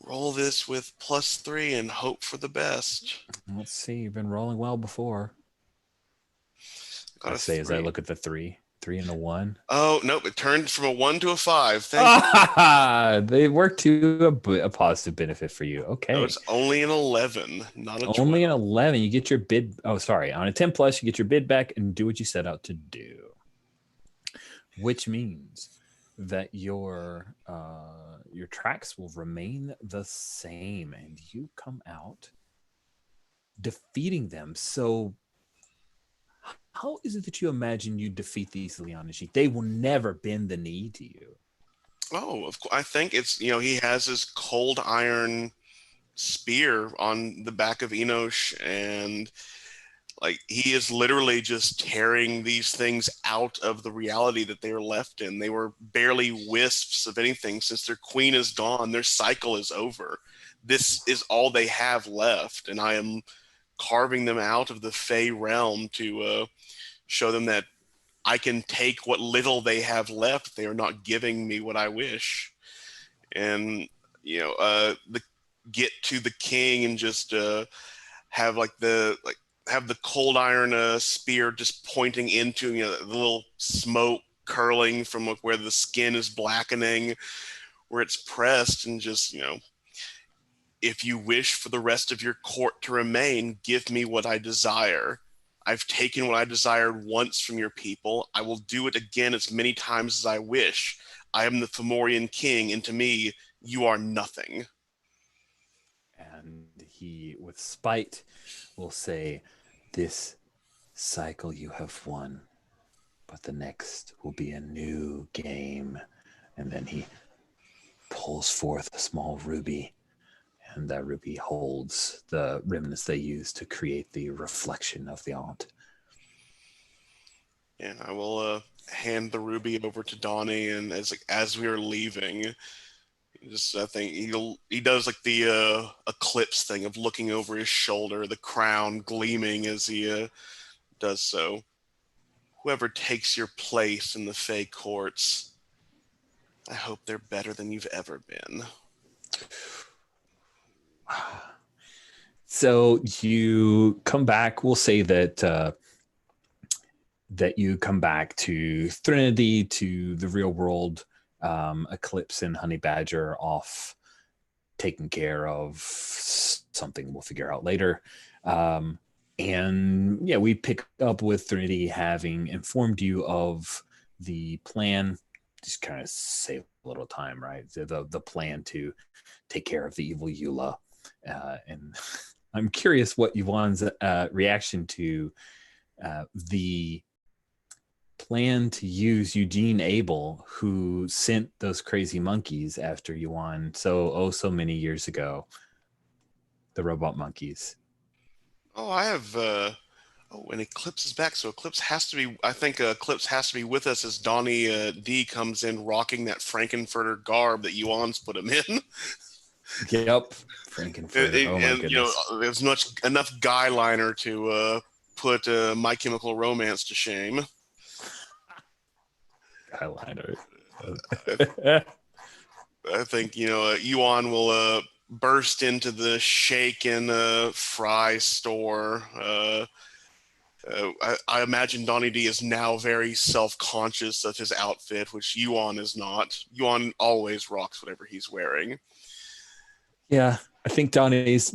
roll this with +3 and hope for the best. Let's see. You've been rolling well before. Got I say as I look at the 3 and a 1. Oh nope! It turned from a 1 to a 5. Thank you. They work to a positive benefit for you. Okay. No, it's only an 11, not a 12. Only an 11. You get your bid. Oh, sorry. On a 10 plus, you get your bid back and do what you set out to do. Which means that your tracks will remain the same, and you come out defeating them. So how is it that you imagine you defeat these Leon and She? They will never bend the knee to you. Oh, of course. I think it's, he has his cold iron spear on the back of Enosh, and like he is literally just tearing these things out of the reality that they are left in. They were barely wisps of anything. Since their queen is gone, their cycle is over. This is all they have left, and I am carving them out of the Fey realm to show them that I can take what little they have left. They are not giving me what I wish. And get to the king and just have have the cold iron spear just pointing into, the little smoke curling from where the skin is blackening, where it's pressed, and just, if you wish for the rest of your court to remain, give me what I desire. I've taken what I desired once from your people. I will do it again as many times as I wish. I am the Fomorian king, and to me, you are nothing. And he, with spite, will say, this cycle you have won, but the next will be a new game. And then he pulls forth a small ruby, and that ruby holds the remnants they use to create the reflection of the aunt. And I will hand the ruby over to Donnie, and as we are leaving, I think he does like the eclipse thing of looking over his shoulder, the crown gleaming as he does so. Whoever takes your place in the Fey courts, I hope they're better than you've ever been. So you come back. We'll say that that you come back to Threnody, to the real world. Eclipse and Honey Badger off taking care of something we'll figure out later. And yeah, we pick up with Threnody having informed you of the plan. Just kind of save a little time, right? The plan to take care of the evil Eula. And I'm curious what Yuan's reaction to the plan to use Eugene Abel, who sent those crazy monkeys after Yuan so many years ago. The robot monkeys. Oh, I have. And Eclipse is back, so Eclipse has to be. I think Eclipse has to be with us as Donnie D comes in, rocking that Frankenfurter garb that Yuan's put him in. Yep, Frankenfurter. Oh my goodness. There's enough guy liner to put My Chemical Romance to shame. Eyeliner. I think Yuan will burst into the Shake and Fry store. I imagine Donnie D is now very self-conscious of his outfit, which Yuan is not. Yuan always rocks whatever he's wearing. Yeah, I think Donnie's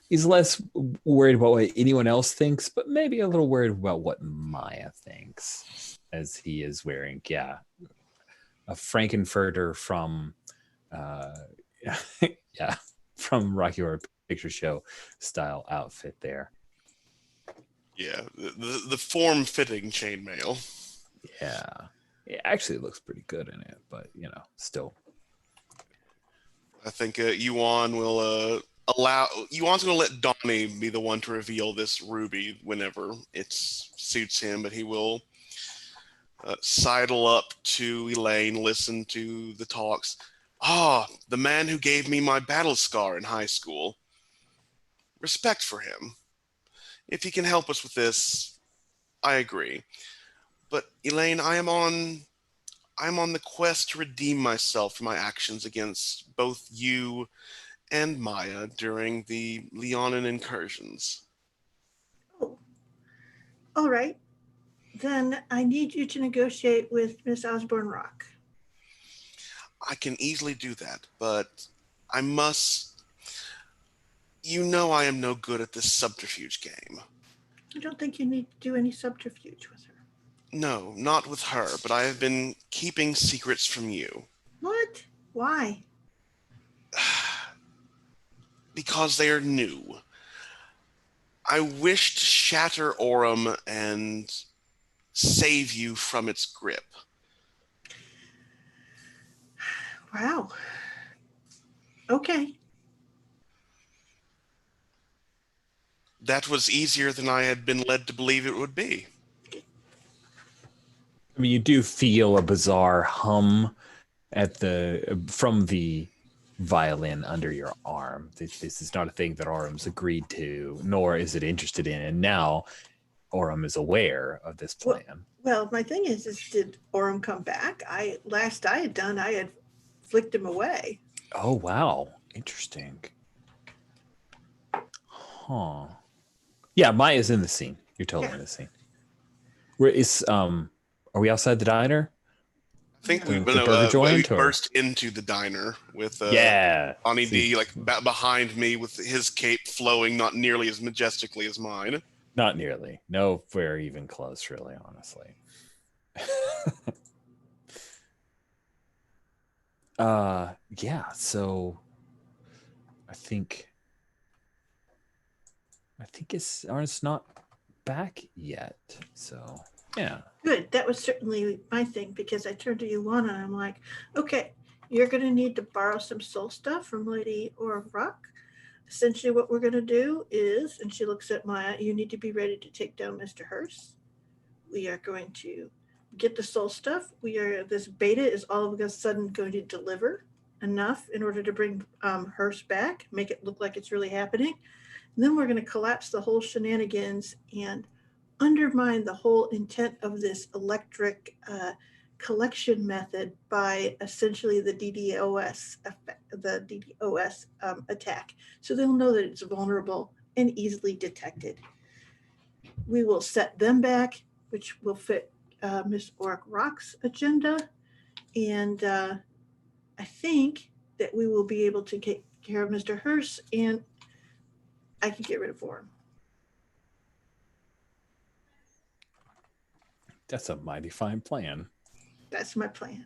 he's less worried about what anyone else thinks, but maybe a little worried about what Maya thinks, as he is wearing, a Frankenfurter from from Rocky Horror Picture Show style outfit there. Yeah, the form-fitting chainmail. Yeah, it actually looks pretty good in it, but still. I think Yuan will Yuan's going to let Donnie be the one to reveal this ruby whenever it suits him, but he will sidle up to Elaine, listen to the talks. The man who gave me my battle scar in high school. Respect for him. If he can help us with this, I agree. But Elaine, I'm on the quest to redeem myself for my actions against both you and Maya during the Leonin incursions. Oh, all right. Then I need you to negotiate with Miss Osborne Rock. I can easily do that, but I must... I am no good at this subterfuge game. I don't think you need to do any subterfuge with her. No, not with her, but I have been keeping secrets from you. What? Why? Because they are new. I wish to shatter Aurum and save you from its grip. Wow. Okay. That was easier than I had been led to believe it would be. I mean, you do feel a bizarre hum from the violin under your arm. This is not a thing that Auram's agreed to, nor is it interested in. And now Aurum is aware of this plan. Well, my thing is did Aurum come back? Last I had flicked him away. Oh, wow. Interesting. Huh. Yeah, Maya's in the scene. You're totally in the scene. Where is are we outside the diner? I think The we burger joint, or? burst into the diner with Yeah. Donnie See, D like behind me with his cape flowing not nearly as majestically as mine. not nearly. No, we're even close, really, honestly. Yeah, so I think it's not back yet. So yeah. Good. That was certainly my thing, because I turned to Yuana and I'm like, okay, you're going to need to borrow some soul stuff from Lady or Rock. Essentially, what we're going to do is, and she looks at Maya, you need to be ready to take down Mr. Hearst. We are going to get the soul stuff. This beta is all of a sudden going to deliver enough in order to bring Hearst back, make it look like it's really happening. And then we're going to collapse the whole shenanigans and undermine the whole intent of this electric collection method by essentially the DDoS attack. So they'll know that it's vulnerable and easily detected. We will set them back, which will fit Miss Oric Rock's agenda. And I think that we will be able to take care of Mr. Hearst, and I can get rid of Warren. That's a mighty fine plan. That's my plan.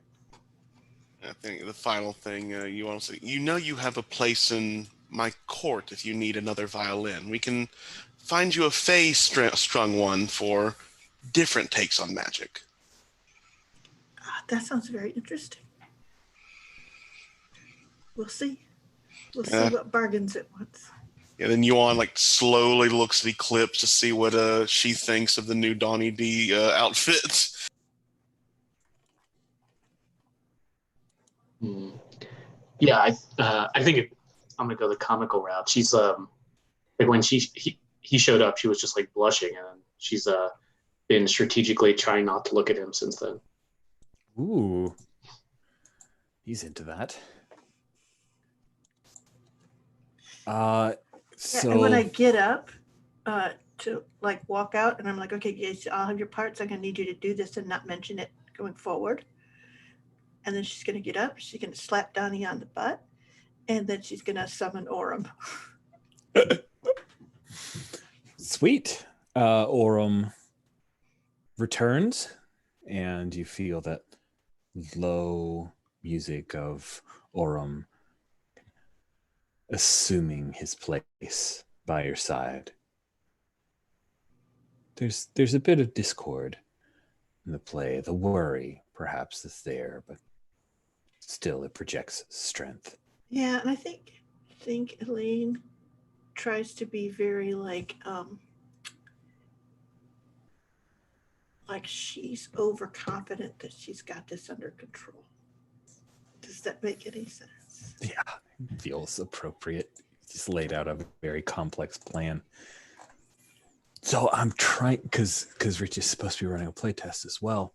I think the final thing you want to say, you have a place in my court if you need another violin. We can find you a Fey strung one for different takes on magic. That sounds very interesting. We'll see. We'll see what bargains it wants. Yeah, then Yuan like slowly looks at Eclipse to see what she thinks of the new Donnie D outfit. Yeah, I think I'm gonna go the comical route. She's like when he showed up, she was just like blushing, and she's been strategically trying not to look at him since then. Ooh, he's into that. So And when I get up to like walk out, and I'm like, okay, guys, I'll have your parts. I'm gonna need you to do this and not mention it going forward. And then she's gonna get up. She's gonna slap Donnie on the butt, and then she's gonna summon Orem. Sweet. Orem returns, and you feel that low music of Orem assuming his place by your side. There's a bit of discord in the play. The worry, perhaps, is there, but still it projects strength. Yeah, and I think Elaine tries to be very like she's overconfident that she's got this under control. Does that make any sense? Yeah, feels appropriate. Just laid out a very complex plan. So I'm trying, because Rich is supposed to be running a playtest as well.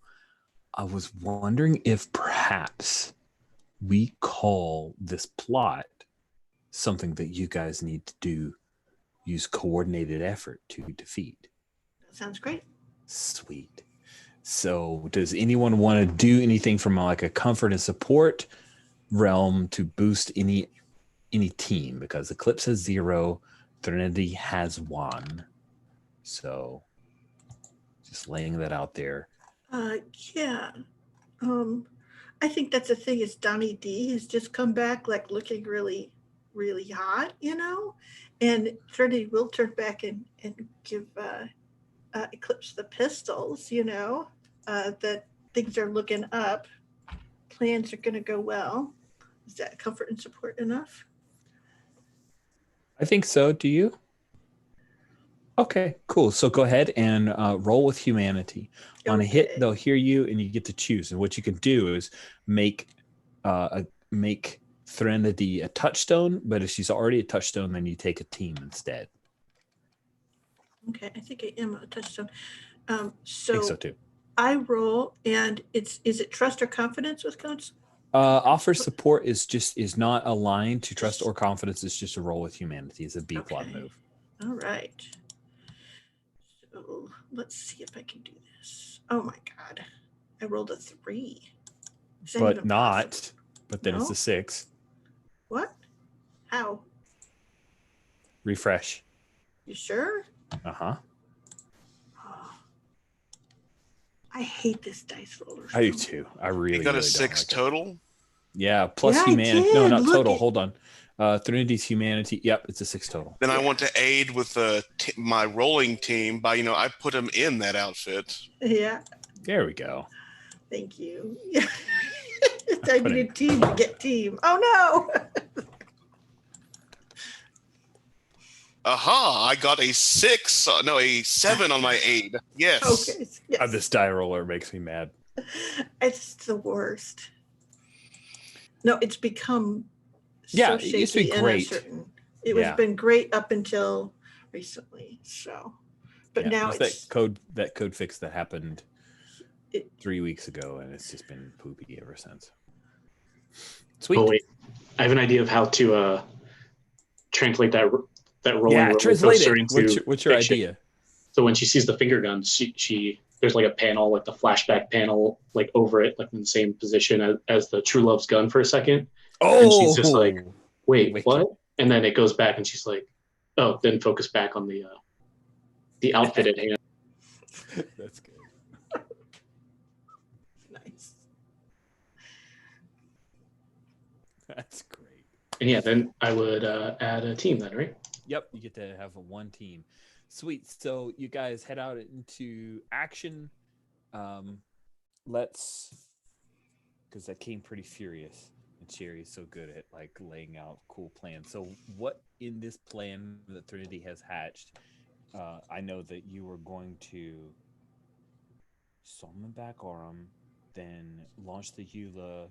I was wondering if perhaps we call this plot something that you guys need to use coordinated effort to defeat. That sounds great. Sweet. So does anyone want to do anything from like a comfort and support realm to boost any team? Because Eclipse has 0, Threnody has 1. So just laying that out there. Yeah. I think that's the thing, is Donnie D has just come back like looking really, really hot, and Threnody will turn back and give Eclipse the pistols, that things are looking up. Plans are going to go well. Is that comfort and support enough? I think so. Do you? Okay, cool. So go ahead and roll with humanity. Okay. On a hit, they'll hear you, and you get to choose. And what you can do is make Threnody a touchstone. But if she's already a touchstone, then you take a team instead. Okay, I think I am a touchstone. I think so too. I roll, and is it trust or confidence with coach? Offer support is not aligned to trust or confidence. It's just a roll with humanity. It's a B plot move. All right. Oh, let's see if I can do this. Oh my God. I rolled a 3. Is that But even not. possible? But then it's No? a 6. What? How? Refresh. You sure? Uh-huh. Oh, I hate this dice roller. I do so too. I You really, got a really don't 6 like it. total? Yeah, plus Yeah, I humanity. No, did. not Look total. at- Hold on. Trinity's humanity. Yep, it's a 6 total. Then I Yeah. want to aid with my rolling team by, I put them in that outfit. Yeah, There we go. thank you. I put needed in- team to get team. Oh no. Aha! I got a 6. No, a 7 on my aid. Yes. Okay. Yes. This die roller makes me mad. It's the worst. No, it's become Yeah, so it used to be shaky and great. uncertain. It was Yeah. been great up until recently. So, but Yeah, now there's it's that code fix that happened It- 3 weeks ago, and it's just been poopy ever since. Sweet. Oh wait, I have an idea of how to translate that rolling Yeah, roller translate coaster it. into What's your fiction. idea? So when she sees the finger guns, she there's like a panel, like the flashback panel, like over it, like in the same position as the True Love's gun for a second. Oh, And she's just like, wait, Wicked. what? And then it goes back, and she's like, oh, then focus back on the outfit at hand. That's good. nice. That's great. And yeah, then I would add a team then, right? Yep, you get to have one team. Sweet. So you guys head out into action. Let's, because that came pretty furious, and Cherry's so good at like laying out cool plans. So what in this plan that Trinity has hatched? I know that you were going to summon back Aurum, then launch the Eula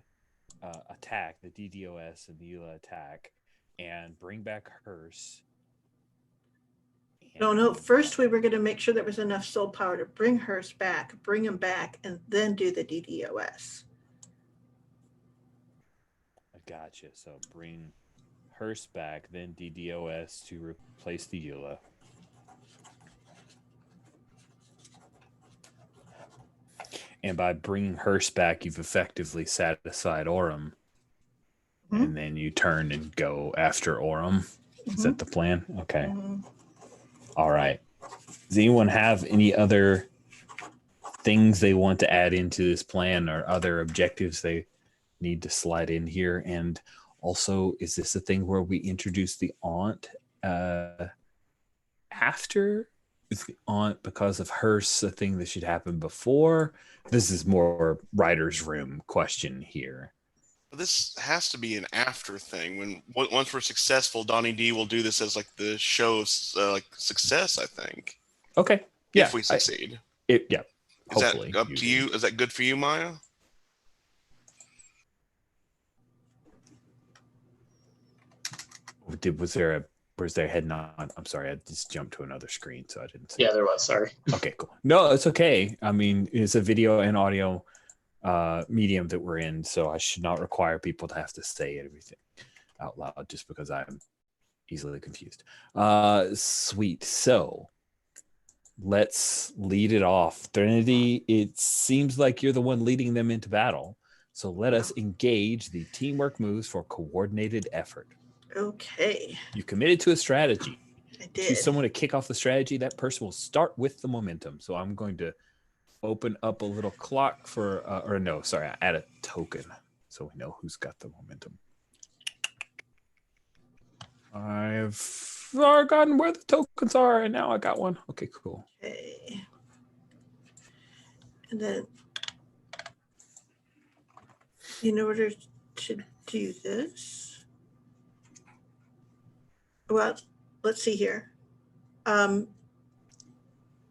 attack, the DDoS and the Eula attack, and bring back Hearse. No. First, we were going to make sure there was enough soul power to bring hers back, bring him back, and then do the DDoS. I gotcha. So bring Hearse back, then DDoS to replace the Eula. And by bringing Hearse back, you've effectively satisfied Aurum. Mhm. And then you turn and go after Aurum. Is that the plan? Okay. Mhm. All right. Does anyone have any other things they want to add into this plan or other objectives they need to slide in here? And also, is this a thing where we introduce the aunt after? Is the aunt because of Hearse a thing that should happen before? This is more writer's room question here. This has to be an after thing. Once we're successful, Donnie D will do this as like the show's like success, I think. Okay. Yeah. If we succeed. Is Hopefully. that Up to you? Is that good for you, Maya? Was there a head nod? I'm sorry, I just jumped to another screen, so I didn't see. Yeah, there was. Sorry. Okay, cool. No, it's okay. I mean, it's a video and audio medium that we're in, so I should not require people to have to say everything out loud just because I'm easily confused. Sweet. So let's lead it off. Trinity, it seems like you're the one leading them into battle. So let us engage the teamwork moves for coordinated effort. Okay. You committed to a strategy. I did. Choose someone to kick off the strategy. That person will start with the momentum. So I'm going to open up a little clock for, I add a token so we know who's got the momentum. I've forgotten where the tokens are, and now I got one. Okay, cool. Okay. And then, in order to do this, well, let's see here.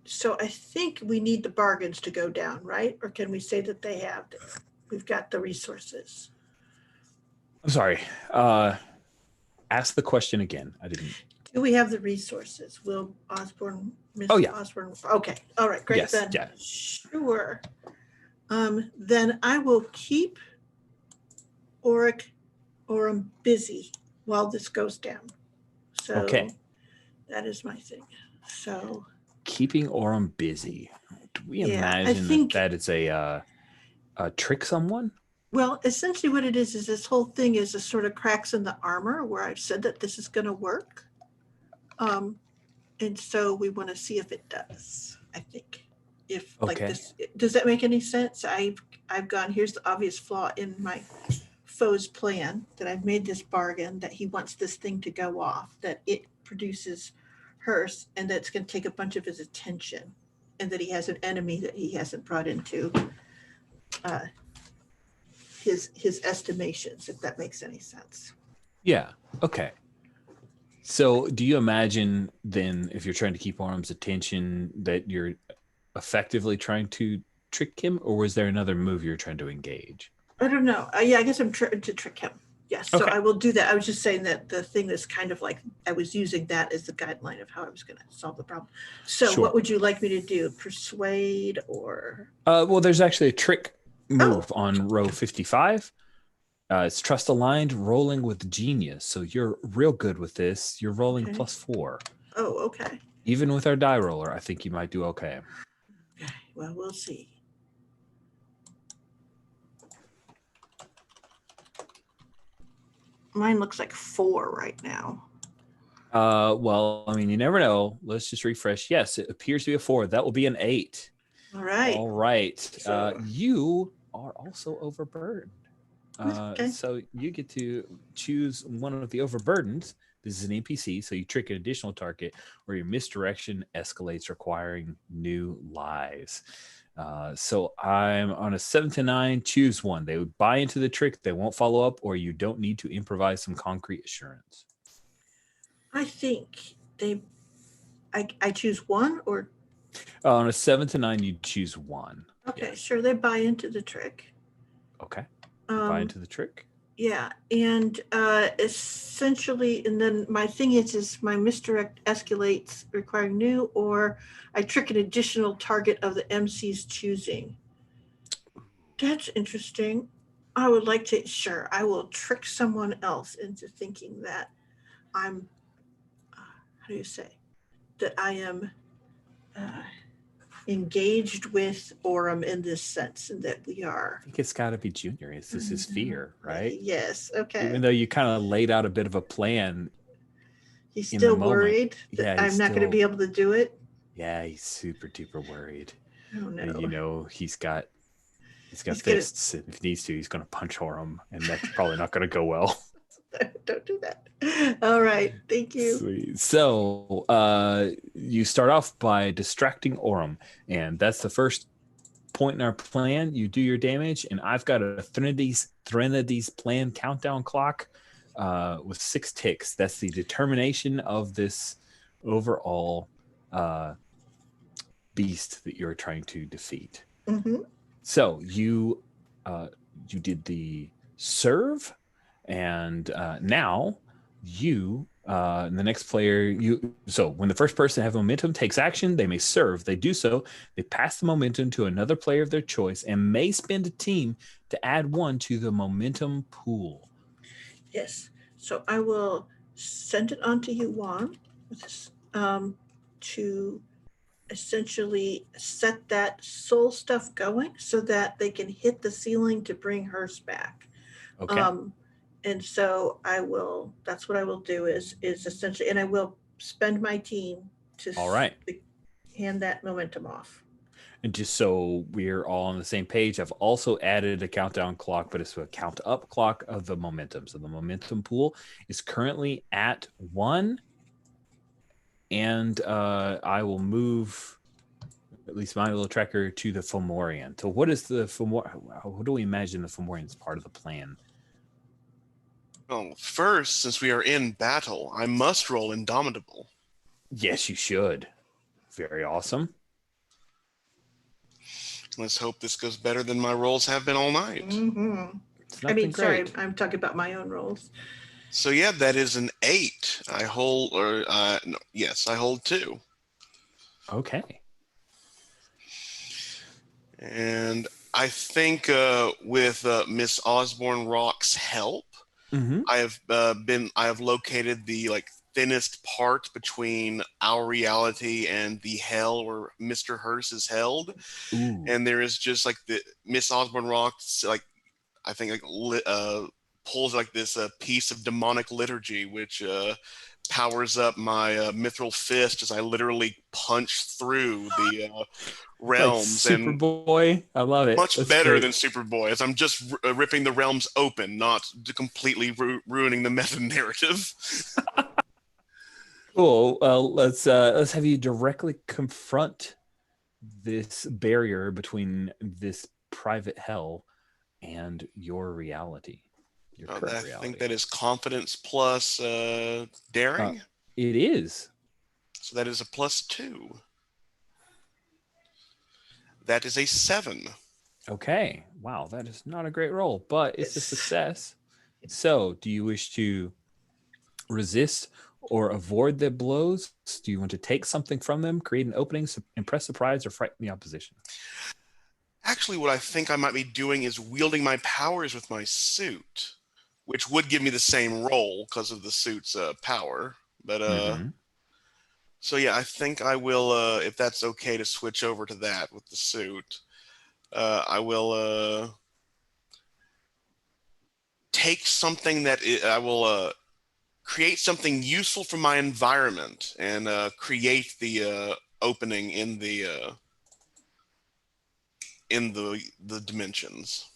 So I think we need the bargains to go down, right? Or can we say that we've got the resources? I'm sorry. Ask the question again. I didn't. Do we have the resources? Will Osborne, Miss Oh, yeah. Osborne? Okay. All right. Great. Yes, Then. yeah. Sure. Then I will keep Aurum busy while this goes down. So Okay. that is my thing. So Keeping Orem busy. Do we Yeah, I imagine think- that it's a trick someone? Well, essentially what it is this whole thing is a sort of cracks in the armor where I've said that this is going to work. And so we want to see if it does, I think. If like Okay. this, does that make any sense? I've gone, here's the obvious flaw in my foe's plan, that I've made this bargain that he wants this thing to go off, that it produces hearse, and that's going to take a bunch of his attention, and that he has an enemy that he hasn't brought into his estimations, if that makes any sense. Yeah. Okay. So do you imagine then, if you're trying to keep Orem's attention, that you're effectively trying to trick him, or was there another move you're trying to engage? I don't know. Yeah, I guess I'm trying to trick him. Yes, so Okay. I will do that. I was just saying that the thing is kind of like, I was using that as the guideline of how I was going to solve the problem. So Sure. what would you like me to do? Persuade or? Well, there's actually a trick move on row 55. It's trust aligned, rolling with genius. So you're real good with this. You're rolling Okay. +4. Oh, okay. Even with our die roller, I think you might do okay. Okay, well, we'll see. Mine looks like 4 right now. Well, I mean, you never know. Let's just refresh. Yes, it appears to be a 4. That will be an 8. All right. All right. So- You are also overburdened. Okay. So you get to choose one of the overburdens. This is an NPC, so you trick an additional target, or your misdirection escalates, requiring new lives. So I'm on a 7 to 9. Choose one. They would buy into the trick. They won't follow up, or you don't need to improvise some concrete assurance. I think I choose one, or On a 7 to 9, you choose one. okay, Yes. sure, they buy into the trick. Okay. Buy into the trick. Yeah, and essentially, and then my thing is my misdirect escalates, requiring new, or I trick an additional target of the MC's choosing. That's interesting. I would like to, sure, I will trick someone else into thinking that I'm, how do you say, that I am engaged with Orem in this sense, and that we are. I think it's got to be Junior. This is his fear, right? Yes, okay. Even though you kind of laid out a bit of a plan. He's in the still moment. worried that Yeah, I'm he's not going to still- be able to do it. Yeah, he's super duper worried. Oh no. And, you know, he's got He's gonna- fists, and if he needs to, he's going to punch Orem, and that's probably not going to go well. Don't do that. All right. Thank you. Sweet. So you start off by distracting Orem, and that's the first point in our plan. You do your damage, and I've got a Threnodies plan countdown clock with 6 ticks. That's the determination of this overall beast that you're trying to defeat. Mm-hmm. So you did the serve, and now you and the next player, so when the first person to have momentum takes action, they may serve. They do so, they pass the momentum to another player of their choice and may spend a team to add 1 to the momentum pool. Yes. So I will send it on to you, Juan, to essentially set that soul stuff going so that they can hit the ceiling to bring hers back. Okay. And so that's what I will do is essentially, and I will spend my team to All right. hand that momentum off. And just so we're all on the same page, I've also added a countdown clock, but it's a count up clock of the momentum. So the momentum pool is currently at 1. And I will move at least my little tracker to the Fomorian. So what is the how do we imagine the Fomorian as part of the plan? Well, first, since we are in battle, I must roll Indomitable. Yes, you should. Very awesome. Let's hope this goes better than my rolls have been all night. Mm-hmm. It's I nothing mean, sorry, great. I'm talking about my own rolls. So yeah, that is an 8. I hold, yes, I hold 2. Okay. And I think with Miss Osborne Rock's help, Mm-hmm. I have located the thinnest part between our reality and the hell where Mr. Hearst is held. Ooh. And there is just like the Miss Osborne rocks, like I think like pulls like this piece of demonic liturgy, which powers up my mithril fist as I literally punch through the realms. Like and Superboy. I love it. much That's better great. than Superboy, as I'm just ripping the realms open, not completely ruining the meta narrative. Cool. Let's have you directly confront this barrier between this private hell and your reality. Your current I reality. think that is confidence plus daring. It is. So that is a +2. That is a 7. Okay. Wow, that is not a great roll, but it's a success. So, do you wish to resist or avoid their blows? Do you want to take something from them, create an opening, impress, surprise, or frighten the opposition? Actually, what I think I might be doing is wielding my powers with my suit, which would give me the same roll because of the suit's power. But so yeah, I think I will, if that's okay to switch over to that with the suit, I will take something that I will create something useful from my environment and create the opening in the dimensions.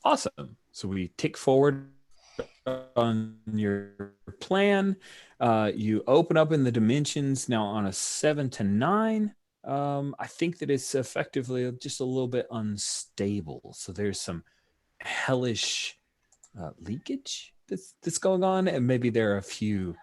Awesome. So we tick forward on your plan. You open up in the dimensions now on a 7 to 9. I think that it's effectively just a little bit unstable. So there's some hellish leakage that's going on, and maybe there are a few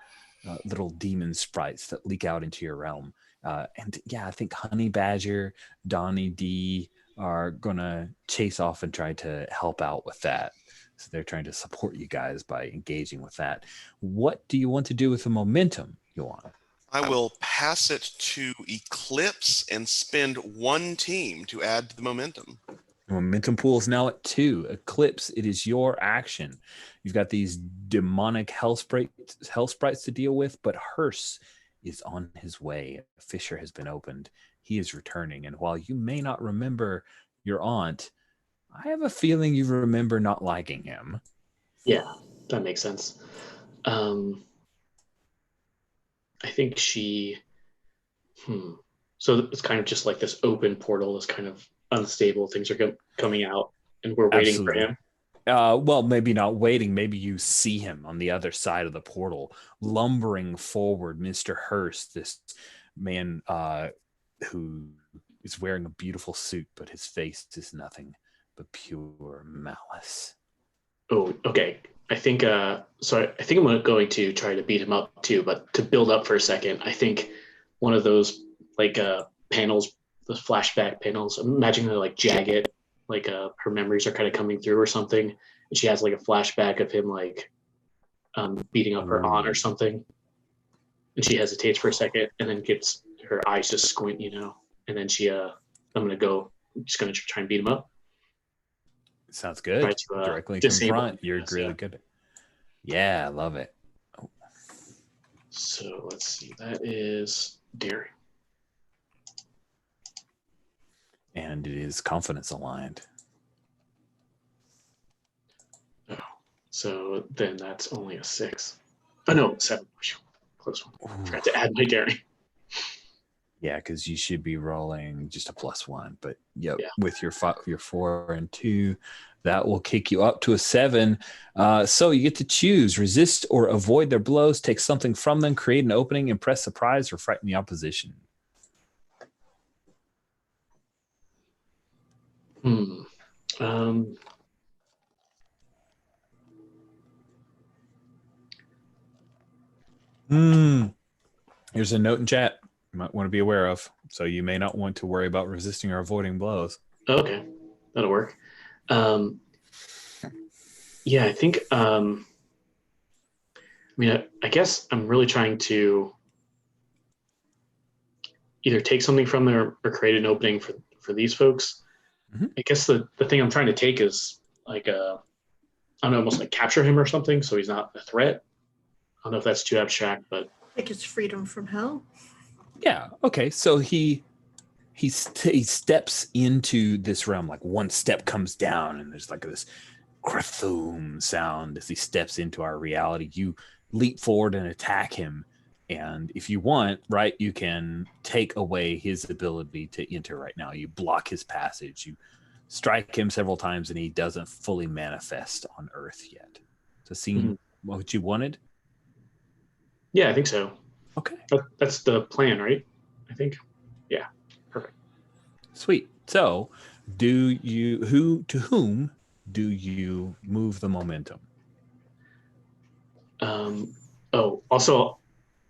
little demon sprites that leak out into your realm. And yeah, I think Honey Badger, Donnie D are gonna chase off and try to help out with that. So they're trying to support you guys by engaging with that. What do you want to do with the momentum, Yuan? I will pass it to Eclipse and spend 1 team to add to the momentum. Momentum pool is now at 2. Eclipse, it is your action. You've got these demonic hell sprites to deal with, but Hearst is on his way. A fissure has been opened. He is returning. And while you may not remember your aunt, I have a feeling you remember not liking him. Yeah, that makes sense. I think she. So it's kind of just like this open portal, this kind of unstable. Things are coming out, and we're waiting for him. Well, maybe not waiting. Maybe you see him on the other side of the portal, lumbering forward, Mr. Hearst, this man who is wearing a beautiful suit, but his face is nothing but pure malice. Oh, okay. I think so. I think I'm going to try to beat him up too. But to build up for a second, I think one of those like panels, those flashback panels. Imagine they're like jagged, like her memories are kind of coming through or something, and she has like a flashback of him like beating up her aunt or something, and she hesitates for a second, and then gets her eyes just squint, and then I'm just gonna try and beat him up. Sounds good. Try to, directly confront. You're really good. Yeah, I love it. Oh. So let's see. That is daring. And it is confidence aligned. Oh, so then that's only a 6. Oh no, 7. Close one. Tried to add my daring. Yeah, because you should be rolling just a +1, but with your 4 and 2, that will kick you up to a 7. So you get to choose: resist or avoid their blows, take something from them, create an opening, impress, surprise, or frighten the opposition. Here's a note in chat you might want to be aware of. So you may not want to worry about resisting or avoiding blows. Okay, that'll work. Yeah, I think. I guess I'm really trying to either take something from there or create an opening for these folks. Mm-hmm. I guess the thing I'm trying to take is like I don't know, almost like capture him or something, so he's not a threat. I don't know if that's too abstract, but Like it's freedom from hell. Yeah. Okay. So he steps into this realm. Like one step comes down, and there's like this Krathum sound as he steps into our reality. You leap forward and attack him. And if you want, right, you can take away his ability to enter right now. You block his passage. You strike him several times, and he doesn't fully manifest on Earth yet. So seeing what you wanted? Yeah, I think so. Okay. That's the plan, right? I think. Yeah. Perfect. Sweet. So to whom do you move the momentum? Also,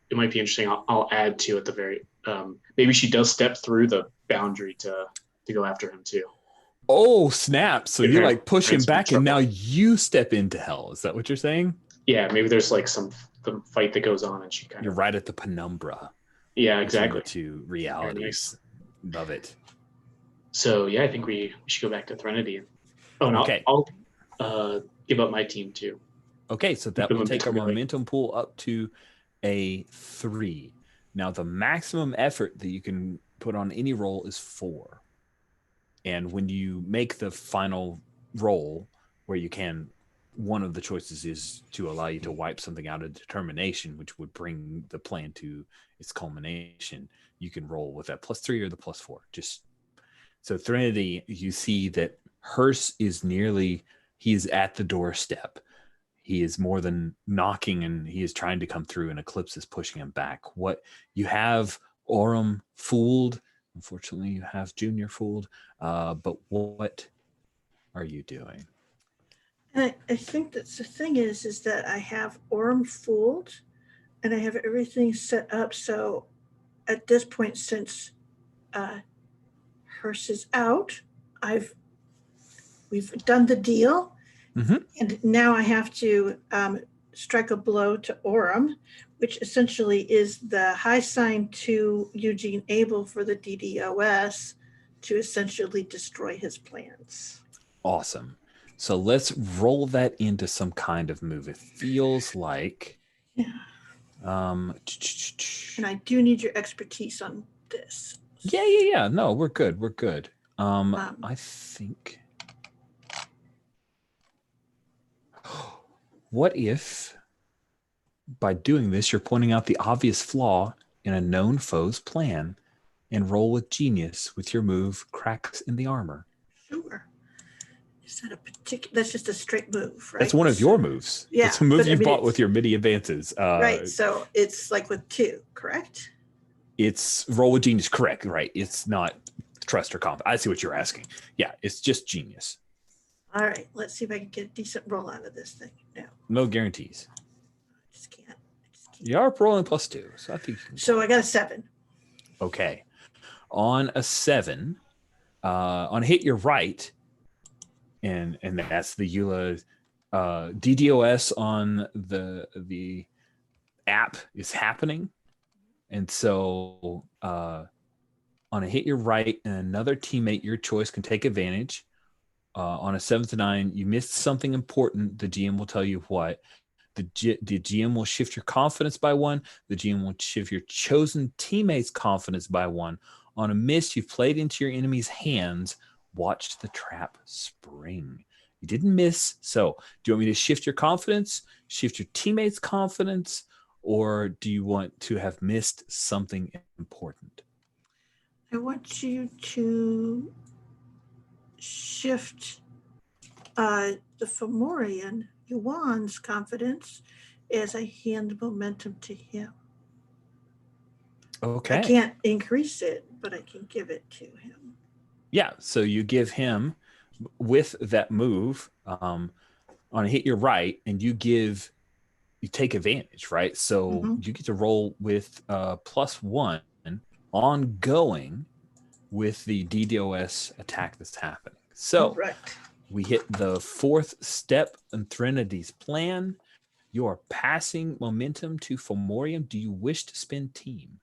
it might be interesting. I'll add to at the very. Maybe she does step through the boundary to go after him too. Oh, snap. So you like push him back and now trouble. you step into hell. Is that what you're saying? Yeah, maybe there's like the fight that goes on and she kind You're of. right at the penumbra. Yeah, exactly. To realities. Nice. Love it. So yeah, I think we should go back to Threnody. And Okay. I'll give up my team too. Okay, so that will take our momentum pool up to a 3. Now the maximum effort that you can put on any roll is 4. And when you make the final roll, where you can, one of the choices is to allow you to wipe something out of determination, which would bring the plan to its culmination. You can roll with that +3 or the +4. Just so Threnody, you see that Hearst is he's at the doorstep. He is more than knocking, and he is trying to come through, and Eclipse is pushing him back. What you have Aurum fooled. Unfortunately, you have Junior fooled. But what are you doing? And I think that the thing is that I have Aurum fooled, and I have everything set up. So at this point, since Hearst is out, we've done the deal, and now I have to strike a blow to Aurum, which essentially is the high sign to Eugene Abel for the DDoS to essentially destroy his plans. Awesome. So let's roll that into some kind of move. It feels like. Yeah. And I do need your expertise on this. Yeah. No, we're good. I think. What if, by doing this, you're pointing out the obvious flaw in a known foe's plan, and roll with genius with your move Cracks in the Armor? Sure. Is that a particular? That's just a straight move, right? That's one of your moves. Yeah, it's a move you bought with your MIDI advances. Right. So it's like with 2, correct? It's roll with genius, correct? Right. It's not trust or confidence. I see what you're asking. Yeah, it's just genius. All right. Let's see if I can get a decent roll out of this thing. No guarantees. I just can't. You are rolling +2, so I think. So I got a 7. Okay. On a 7, on a hit, you're right. And that's the EULA DDoS on the app is happening. And so on a hit, you're right, and another teammate, your choice, can take advantage. On a 7 to 9, you missed something important. The GM will tell you what. The GM will shift your confidence by 1. The GM will shift your chosen teammate's confidence by 1. On a miss, you've played into your enemy's hands. Watch the trap spring. You didn't miss. So do you want me to shift your confidence, shift your teammate's confidence, or do you want to have missed something important? I want you to shift the Fomorian, Yuan's confidence, as I hand momentum to him. Okay. I can't increase it, but I can give it to him. Yeah, so you give him, with that move, on a hit, you're right, and you take advantage, right? So you get to roll with +1 ongoing with the DDoS attack that's happening. So we hit the 4th step in Threnody's plan. You are passing momentum to Fomorium. Do you wish to spend team?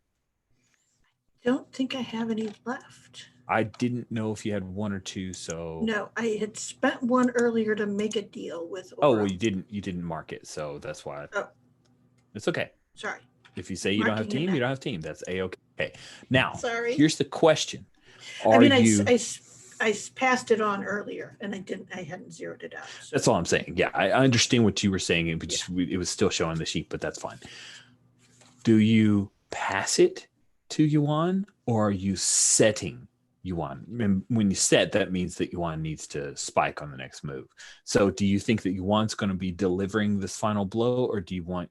Don't think I have any left. I didn't know if you had 1 or 2, so no, I had spent 1 earlier to make a deal with Aurum. Oh, well, you didn't mark it, so that's why. Oh. It's okay. Sorry. If you say you don't have Marking it team, down. you don't have team. That's a-okay. Now, Sorry. here's the question. I mean, you... I passed it on earlier, and I hadn't zeroed it out. So. That's all I'm saying. Yeah, I understand what you were saying. It was still showing the sheet, but that's fine. Do you pass it to Yuan, or are you setting Yuan? And when you set, that means that Yuan needs to spike on the next move. So do you think that Yuan's going to be delivering this final blow, or do you want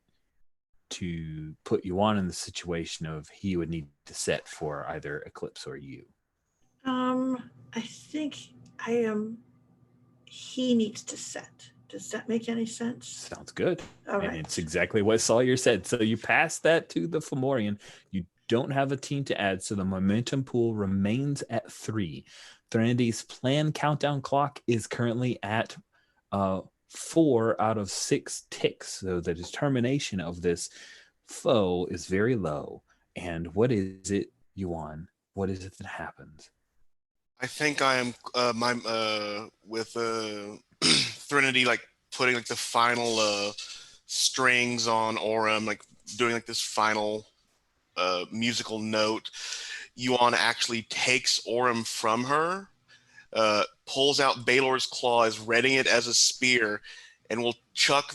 to put Yuan in the situation of he would need to set for either Eclipse or you? I think he needs to set. Does that make any sense? Sounds good. All and right. it's exactly what Sawyer said. So you pass that to the Fomorian. You don't have a team to add, so the momentum pool remains at 3. Threnodi's planned countdown clock is currently at 4 out of 6 ticks. So the determination of this foe is very low. And what is it, Yuan? What is it that happens? I think I am with Threnody, like putting like the final strings on Aurum, like doing like this final musical note. Yuan actually takes Aurum from her, pulls out Baelor's claw, is readying it as a spear, and will put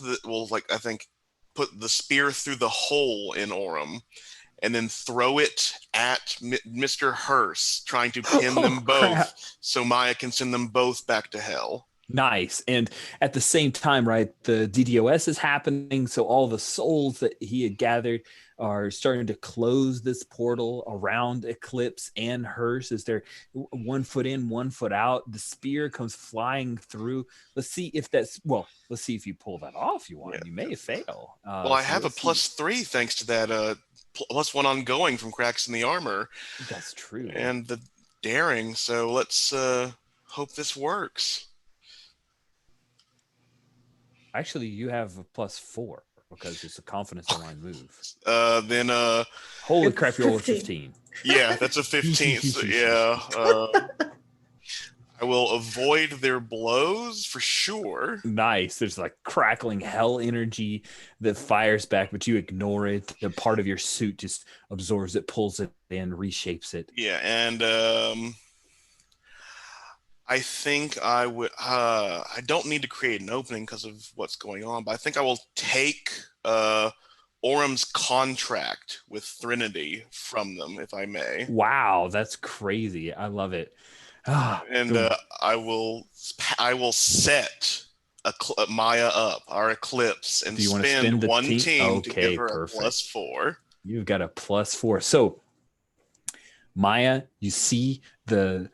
the spear through the hole in Aurum, and then throw it at Mr. Hearst, trying to pin them both, crap. so Maya can send them both back to hell. Nice. And at the same time, right, the DDoS is happening. So all the souls that he had gathered are starting to close this portal around Eclipse and Hearst. Is there 1 foot in, 1 foot out? The spear comes flying through. Let's see if you pull that off. You may fail. Well, I have a +3 thanks to that +1 ongoing from cracks in the armor. That's true. And the daring. So let's hope this works. Actually, you have a +4 because it's a confidence aligned move. Then holy It's crap, you rolled a 15. 15. Yeah, that's a 15. So, yeah. I will avoid their blows for sure. Nice. There's like crackling hell energy that fires back, but you ignore it. The part of your suit just absorbs it, pulls it in, reshapes it. Yeah, and I think I would. I don't need to create an opening because of what's going on, but I think I will take Aurum's contract with Threnody from them, if I may. Wow, that's crazy. I love it. And I will set Maya up, our Eclipse, and spend one team to give her perfect. a +4. You've got a +4. So Maya, you see the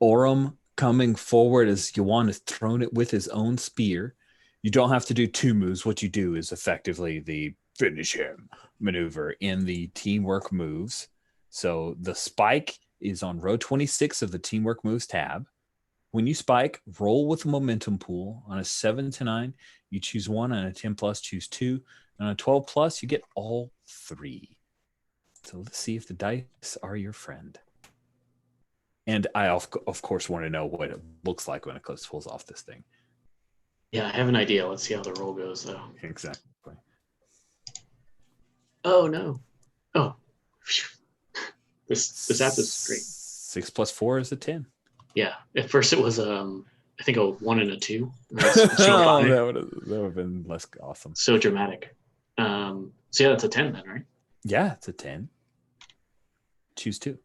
Aurum coming forward as Yuan has thrown it with his own spear. You don't have to do 2 moves. What you do is effectively the finish him maneuver in the teamwork moves. So the spike is on row 26 of the teamwork moves tab. When you spike, roll with the momentum pool. On a 7 to 9, you choose 1. On a 10 plus, choose 2. And on a 12 plus, you get all 3. So let's see if the dice are your friend. And I, of course, want to know what it looks like when Eclipse pulls off this thing. Yeah, I have an idea. Let's see how the roll goes, though. Exactly. Oh, no. Oh. This app is great. 6 plus 4 is a 10. Yeah. At first it was, I think, a 1 and a 2. Oh, that would have been less awesome. So dramatic. So yeah, that's a 10 then, right? Yeah, it's a 10. Choose 2.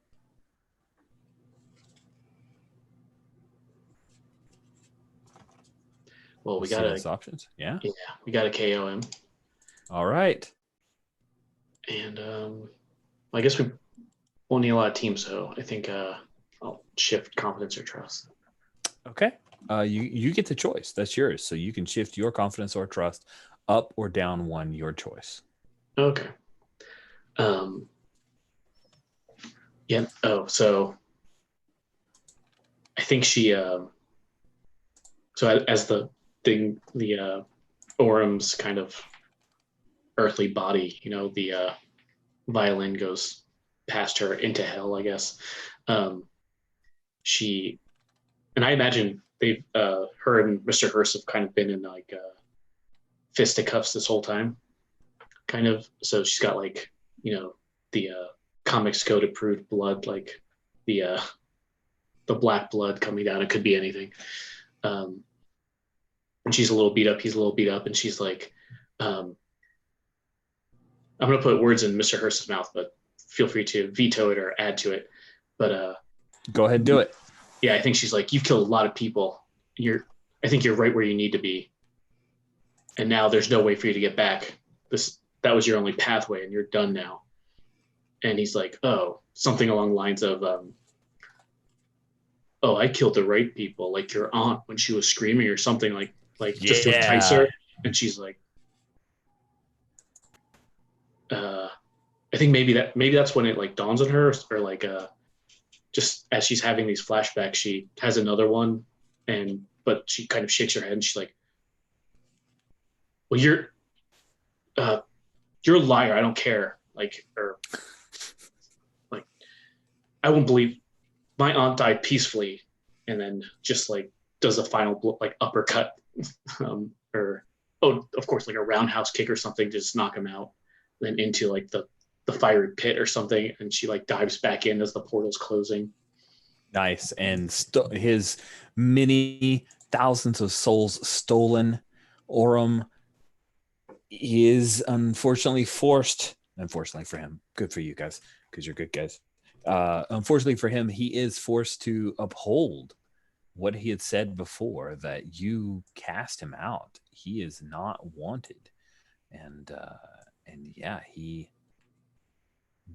Well, we See got those options. Yeah. Yeah, we got a KO him. All right. And I guess we won't need a lot of teams, so I think I'll shift confidence or trust. Okay. You get the choice. That's yours. So you can shift your confidence or trust up or down 1, your choice. Okay. Yeah. Oh, so I think she. So as the thing, the Aurum's kind of earthly body, the violin goes past her into hell, I guess. She, and I imagine they've, her and Mr. Hearst have kind of been in like fisticuffs this whole time, kind of. So she's got like the comics code approved blood, like the black blood coming down. It could be anything. And she's a little beat up. He's a little beat up, and she's like, I'm going to put words in Mr. Hurst's mouth, but feel free to veto it or add to it. But go ahead and do it. Yeah, I think she's like, you've killed a lot of people. I think you're right where you need to be. And now there's no way for you to get back. That was your only pathway, and you're done now. And he's like, oh, something along the lines of, oh, I killed the right people, like your aunt when she was screaming or something like just to entice her. And she's like, I think maybe that's when it like dawns on her, or like just as she's having these flashbacks, she has another one, but she kind of shakes her head and she's like, well, you're a liar. I don't care. I won't believe my aunt died peacefully, and then just like does a final like uppercut, of course, like a roundhouse kick or something, to just knock him out, then into like the fiery pit or something, and she like dives back in as the portal's closing. Nice. And his many thousands of souls stolen Aurum is unfortunately for him, good for you guys, because you're good guys. Unfortunately for him, he is forced to uphold what he had said before, that you cast him out. He is not wanted. And yeah, he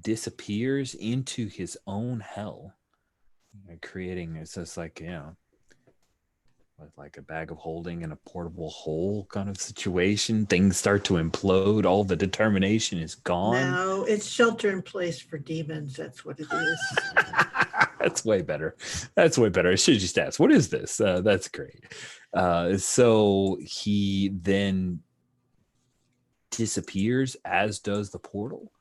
disappears into his own hell, creating, it's just like, with like a bag of holding in a portable hole kind of situation. Things start to implode. All the determination is gone. No, it's shelter in place for demons. That's what it is. That's way better. That's way better. I should just ask, what is this? That's great. So he then disappears, as does the portal.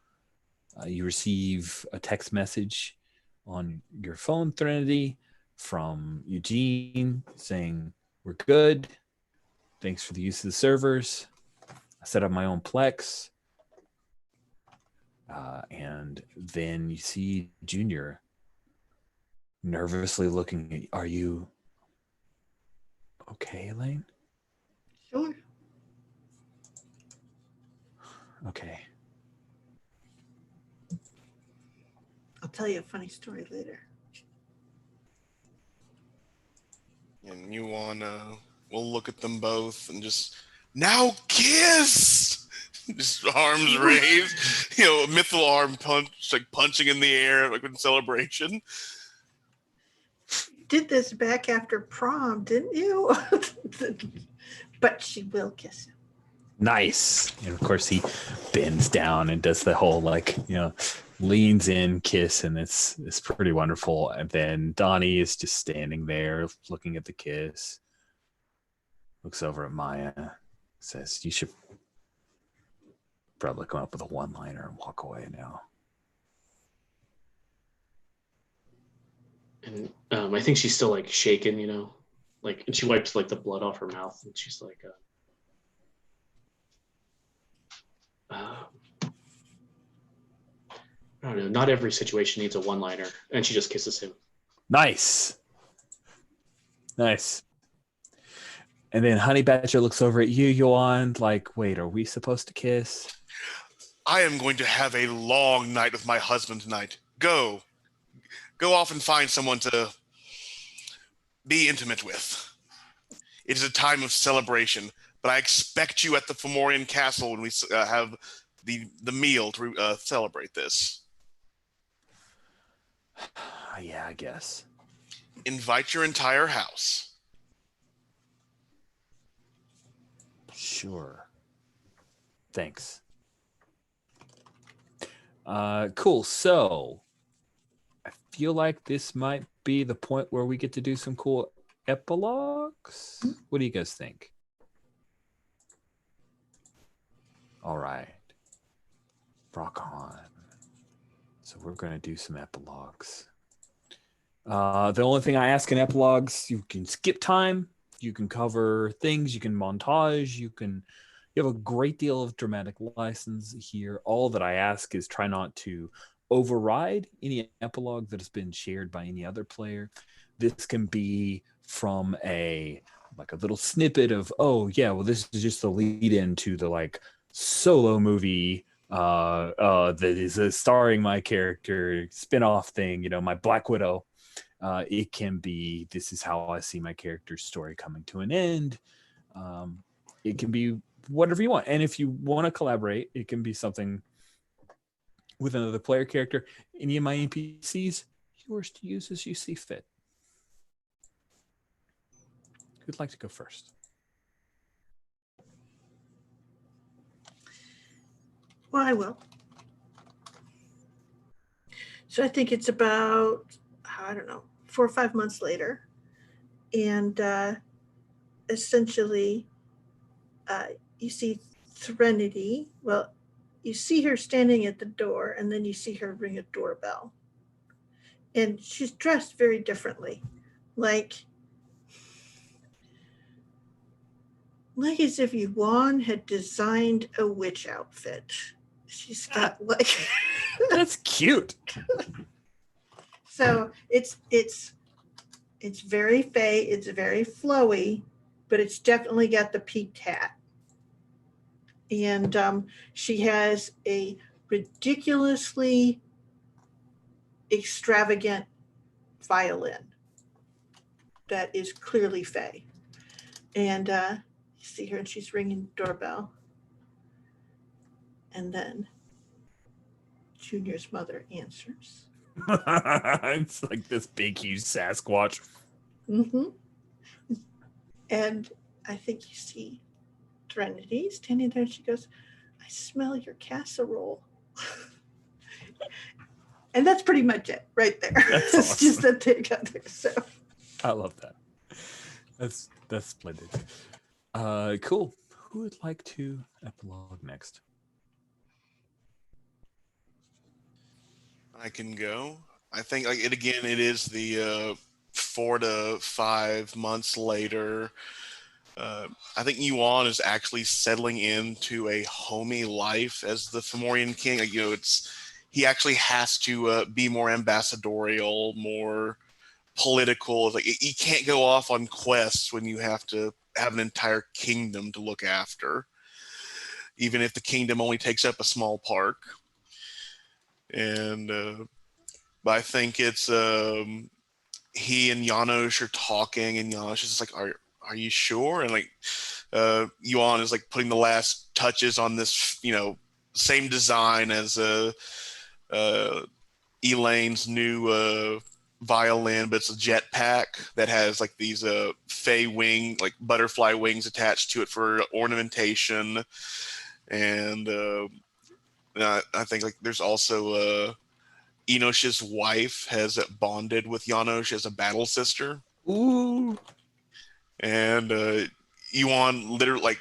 You receive a text message on your phone, Threnody, from Eugene saying, we're good. Thanks for the use of the servers. I set up my own Plex. And then you see Junior nervously looking at you. Are you okay, Elaine? Sure. Okay. I'll tell you a funny story later. And you we'll look at them both and just, now kiss! Just arms raised, a mythical arm punch, like punching in the air, like in celebration. Did this back after prom, didn't you? But she will kiss him. Nice. And of course he bends down and does the whole leans in kiss, and it's pretty wonderful. And then Donnie is just standing there looking at the kiss, looks over at Maya, says, you should probably come up with a one-liner and walk away now. And I think she's still like shaken, and she wipes like the blood off her mouth, and she's like, I don't know, not every situation needs a one-liner, and she just kisses him. Nice. And then Honey Badger looks over at you, Yuan, like, wait, are we supposed to kiss? I am going to have a long night with my husband tonight. Go off and find someone to be intimate with. It is a time of celebration, but I expect you at the Fomorian Castle when we have the meal to celebrate this. Yeah, I guess. Invite your entire house. Sure. Thanks. Cool. So I feel like this might be the point where we get to do some cool epilogues. What do you guys think? All right. Rock on. So we're going to do some epilogues. The only thing I ask in epilogues, you can skip time, you can cover things, you can montage, you can You have a great deal of dramatic license here. All that I ask is try not to override any epilogue that has been shared by any other player. This can be from a little snippet of, oh yeah, well, this is just the lead in to the like solo movie that is starring my character spin-off thing, my Black Widow. It can be, this is how I see my character's story coming to an end. It can be whatever you want. And if you want to collaborate, it can be something with another player character. Any of my NPCs, yours to use as you see fit. Who'd like to go first? Well, I will. So I think it's about, I don't know, 4 or 5 months later. And essentially, you see Threnody. Well, you see her standing at the door, and then you see her ring a doorbell. And she's dressed very differently. Like as if Yuan had designed a witch outfit. She's got like that's cute. So it's very fey, it's very flowy, but it's definitely got the peaked hat. And she has a ridiculously extravagant violin that is clearly fey. And you see her, and she's ringing the doorbell. And then Junior's mother answers. It's like this big, huge Sasquatch. Mm-hmm. And I think you see Threnody standing there, and she goes, I smell your casserole. And that's pretty much it right there. That's It's awesome. just that they got there. So I love that. That's splendid. Cool. Who would like to epilogue next? I can go. I think it is the 4 to 5 months later. I think Yuan is actually settling into a homey life as the Fomorian king. He actually has to be more ambassadorial, more political. It's like you can't go off on quests when you have to have an entire kingdom to look after, even if the kingdom only takes up a small park. And but I think it's he and Janos are talking, and Janos is just like, are you sure? And like Yuan is like putting the last touches on this, same design as Elaine's new violin, but it's a jetpack that has like these fey wing, like butterfly wings attached to it for ornamentation. And I think like there's also Enosh's wife has bonded with Janos as a battle sister. Ooh. And Yuan literally, like,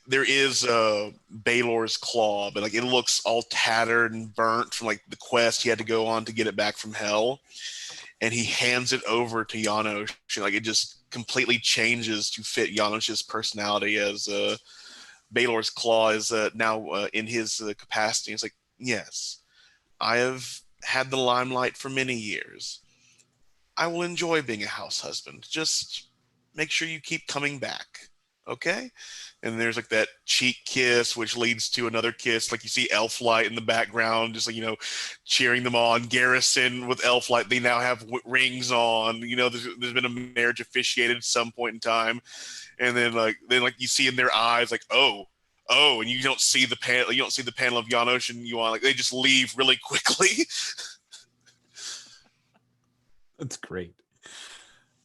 there is Baelor's claw, but like it looks all tattered and burnt from like the quest he had to go on to get it back from hell. And he hands it over to Janos. Like it just completely changes to fit Janos's personality as Baelor's claw is now in his capacity. It's like, yes, I have had the limelight for many years. I will enjoy being a house husband. Just make sure you keep coming back. Okay? And there's like that cheek kiss, which leads to another kiss. Like you see Elflight in the background, just like, cheering them on. Garrison with Elflight, they now have rings on. There's been a marriage officiated at some point in time. And then you see in their eyes, like, oh, and you don't see the panel. You don't see the panel of Janos and Yuan. Like they just leave really quickly. That's great.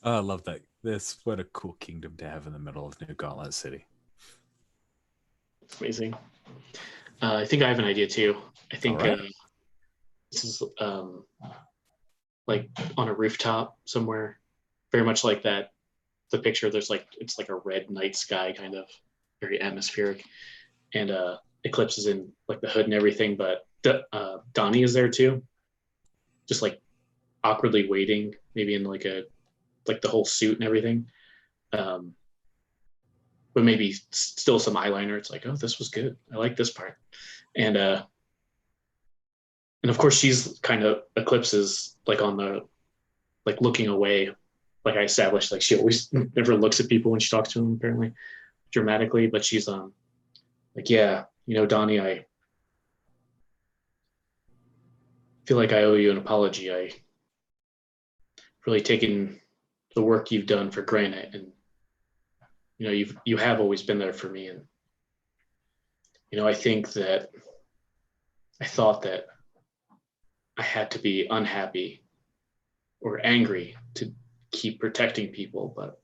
I love that. What a cool kingdom to have in the middle of New Gauntlet City. It's amazing. I think I have an idea too. I think All right. this is like on a rooftop somewhere, very much like that. The picture, it's like a red night sky, kind of very atmospheric, and Eclipse is in like the hood and everything, but Donnie is there too, just like awkwardly waiting, maybe in like the whole suit and everything. but maybe still some eyeliner. It's like, oh, this was good. I like this part. And of course she's kind of Eclipse's like on the like looking away. Like I established, like she always never looks at people when she talks to them, apparently, dramatically. But she's like, yeah, Donnie, I feel like I owe you an apology. I really taken the work you've done for granted, and you have always been there for me. And I think that I thought that I had to be unhappy or angry to keep protecting people, but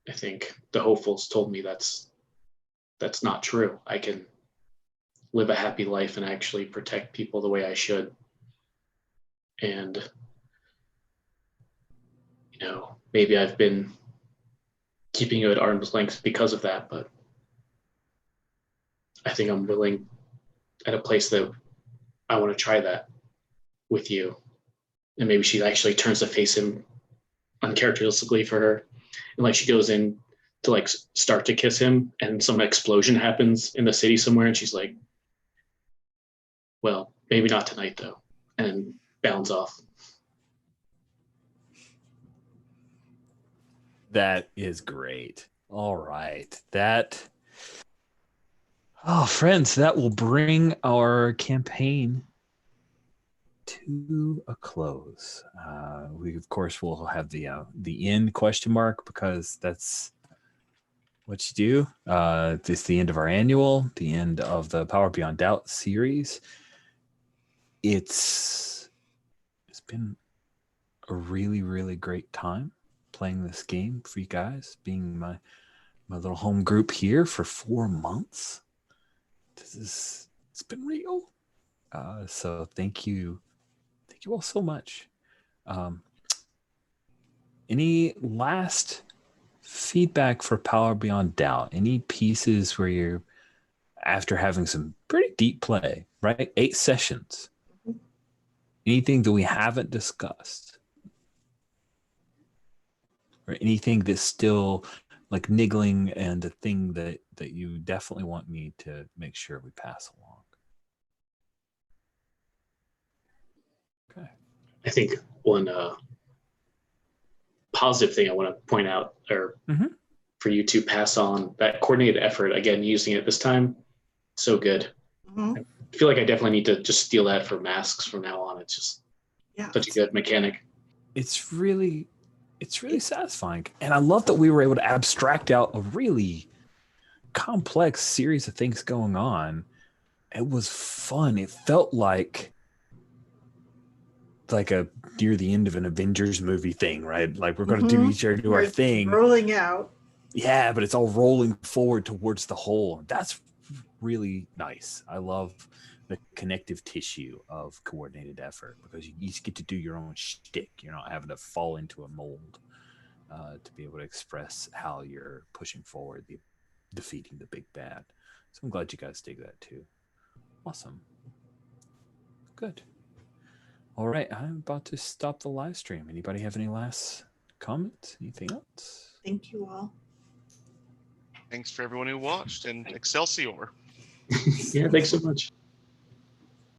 I think the hopefuls told me that's not true. I can live a happy life and actually protect people the way I should. And maybe I've been keeping you at arm's length because of that, but I think I'm willing at a place that I want to try that with you. And maybe she actually turns to face him uncharacteristically for her. And like she goes in to like start to kiss him, and some explosion happens in the city somewhere. And she's like, well, maybe not tonight though. And bounds off. That is great. All right. Friends, that will bring our campaign to a close. We of course will have the end question mark, because that's what you do. It's the end of our annual, the end of the Power Beyond Doubt series. It's been a really, really great time playing this game for you guys, being my little home group here for 4 months. It's been real. So thank you all so much. Any last feedback for Power Beyond Doubt? Any pieces where you're, after having some pretty deep play, right? 8 sessions, anything that we haven't discussed, or anything that's still like niggling and a thing that you definitely want me to make sure we pass along? Okay. I think one positive thing I want to point out, or for you to pass on, that coordinated effort, again, using it this time, so good. I feel like I definitely need to just steal that for masks from now on. It's just such a good mechanic. It's really satisfying. And I love that we were able to abstract out a really complex series of things going on. It was fun. It felt like a near the end of an Avengers movie thing, right? Like we're going to do each other, do our thing. Rolling out. Yeah, but it's all rolling forward towards the whole. That's really nice. I love the connective tissue of coordinated effort, because you each get to do your own shtick. You're not having to fall into a mold to be able to express how you're pushing forward, defeating the big bad. So I'm glad you guys dig that too. Awesome. Good. All right, I'm about to stop the live stream. Anybody have any last comments? Anything else? Thank you all. Thanks for everyone who watched, and Excelsior. Yeah, thanks so much.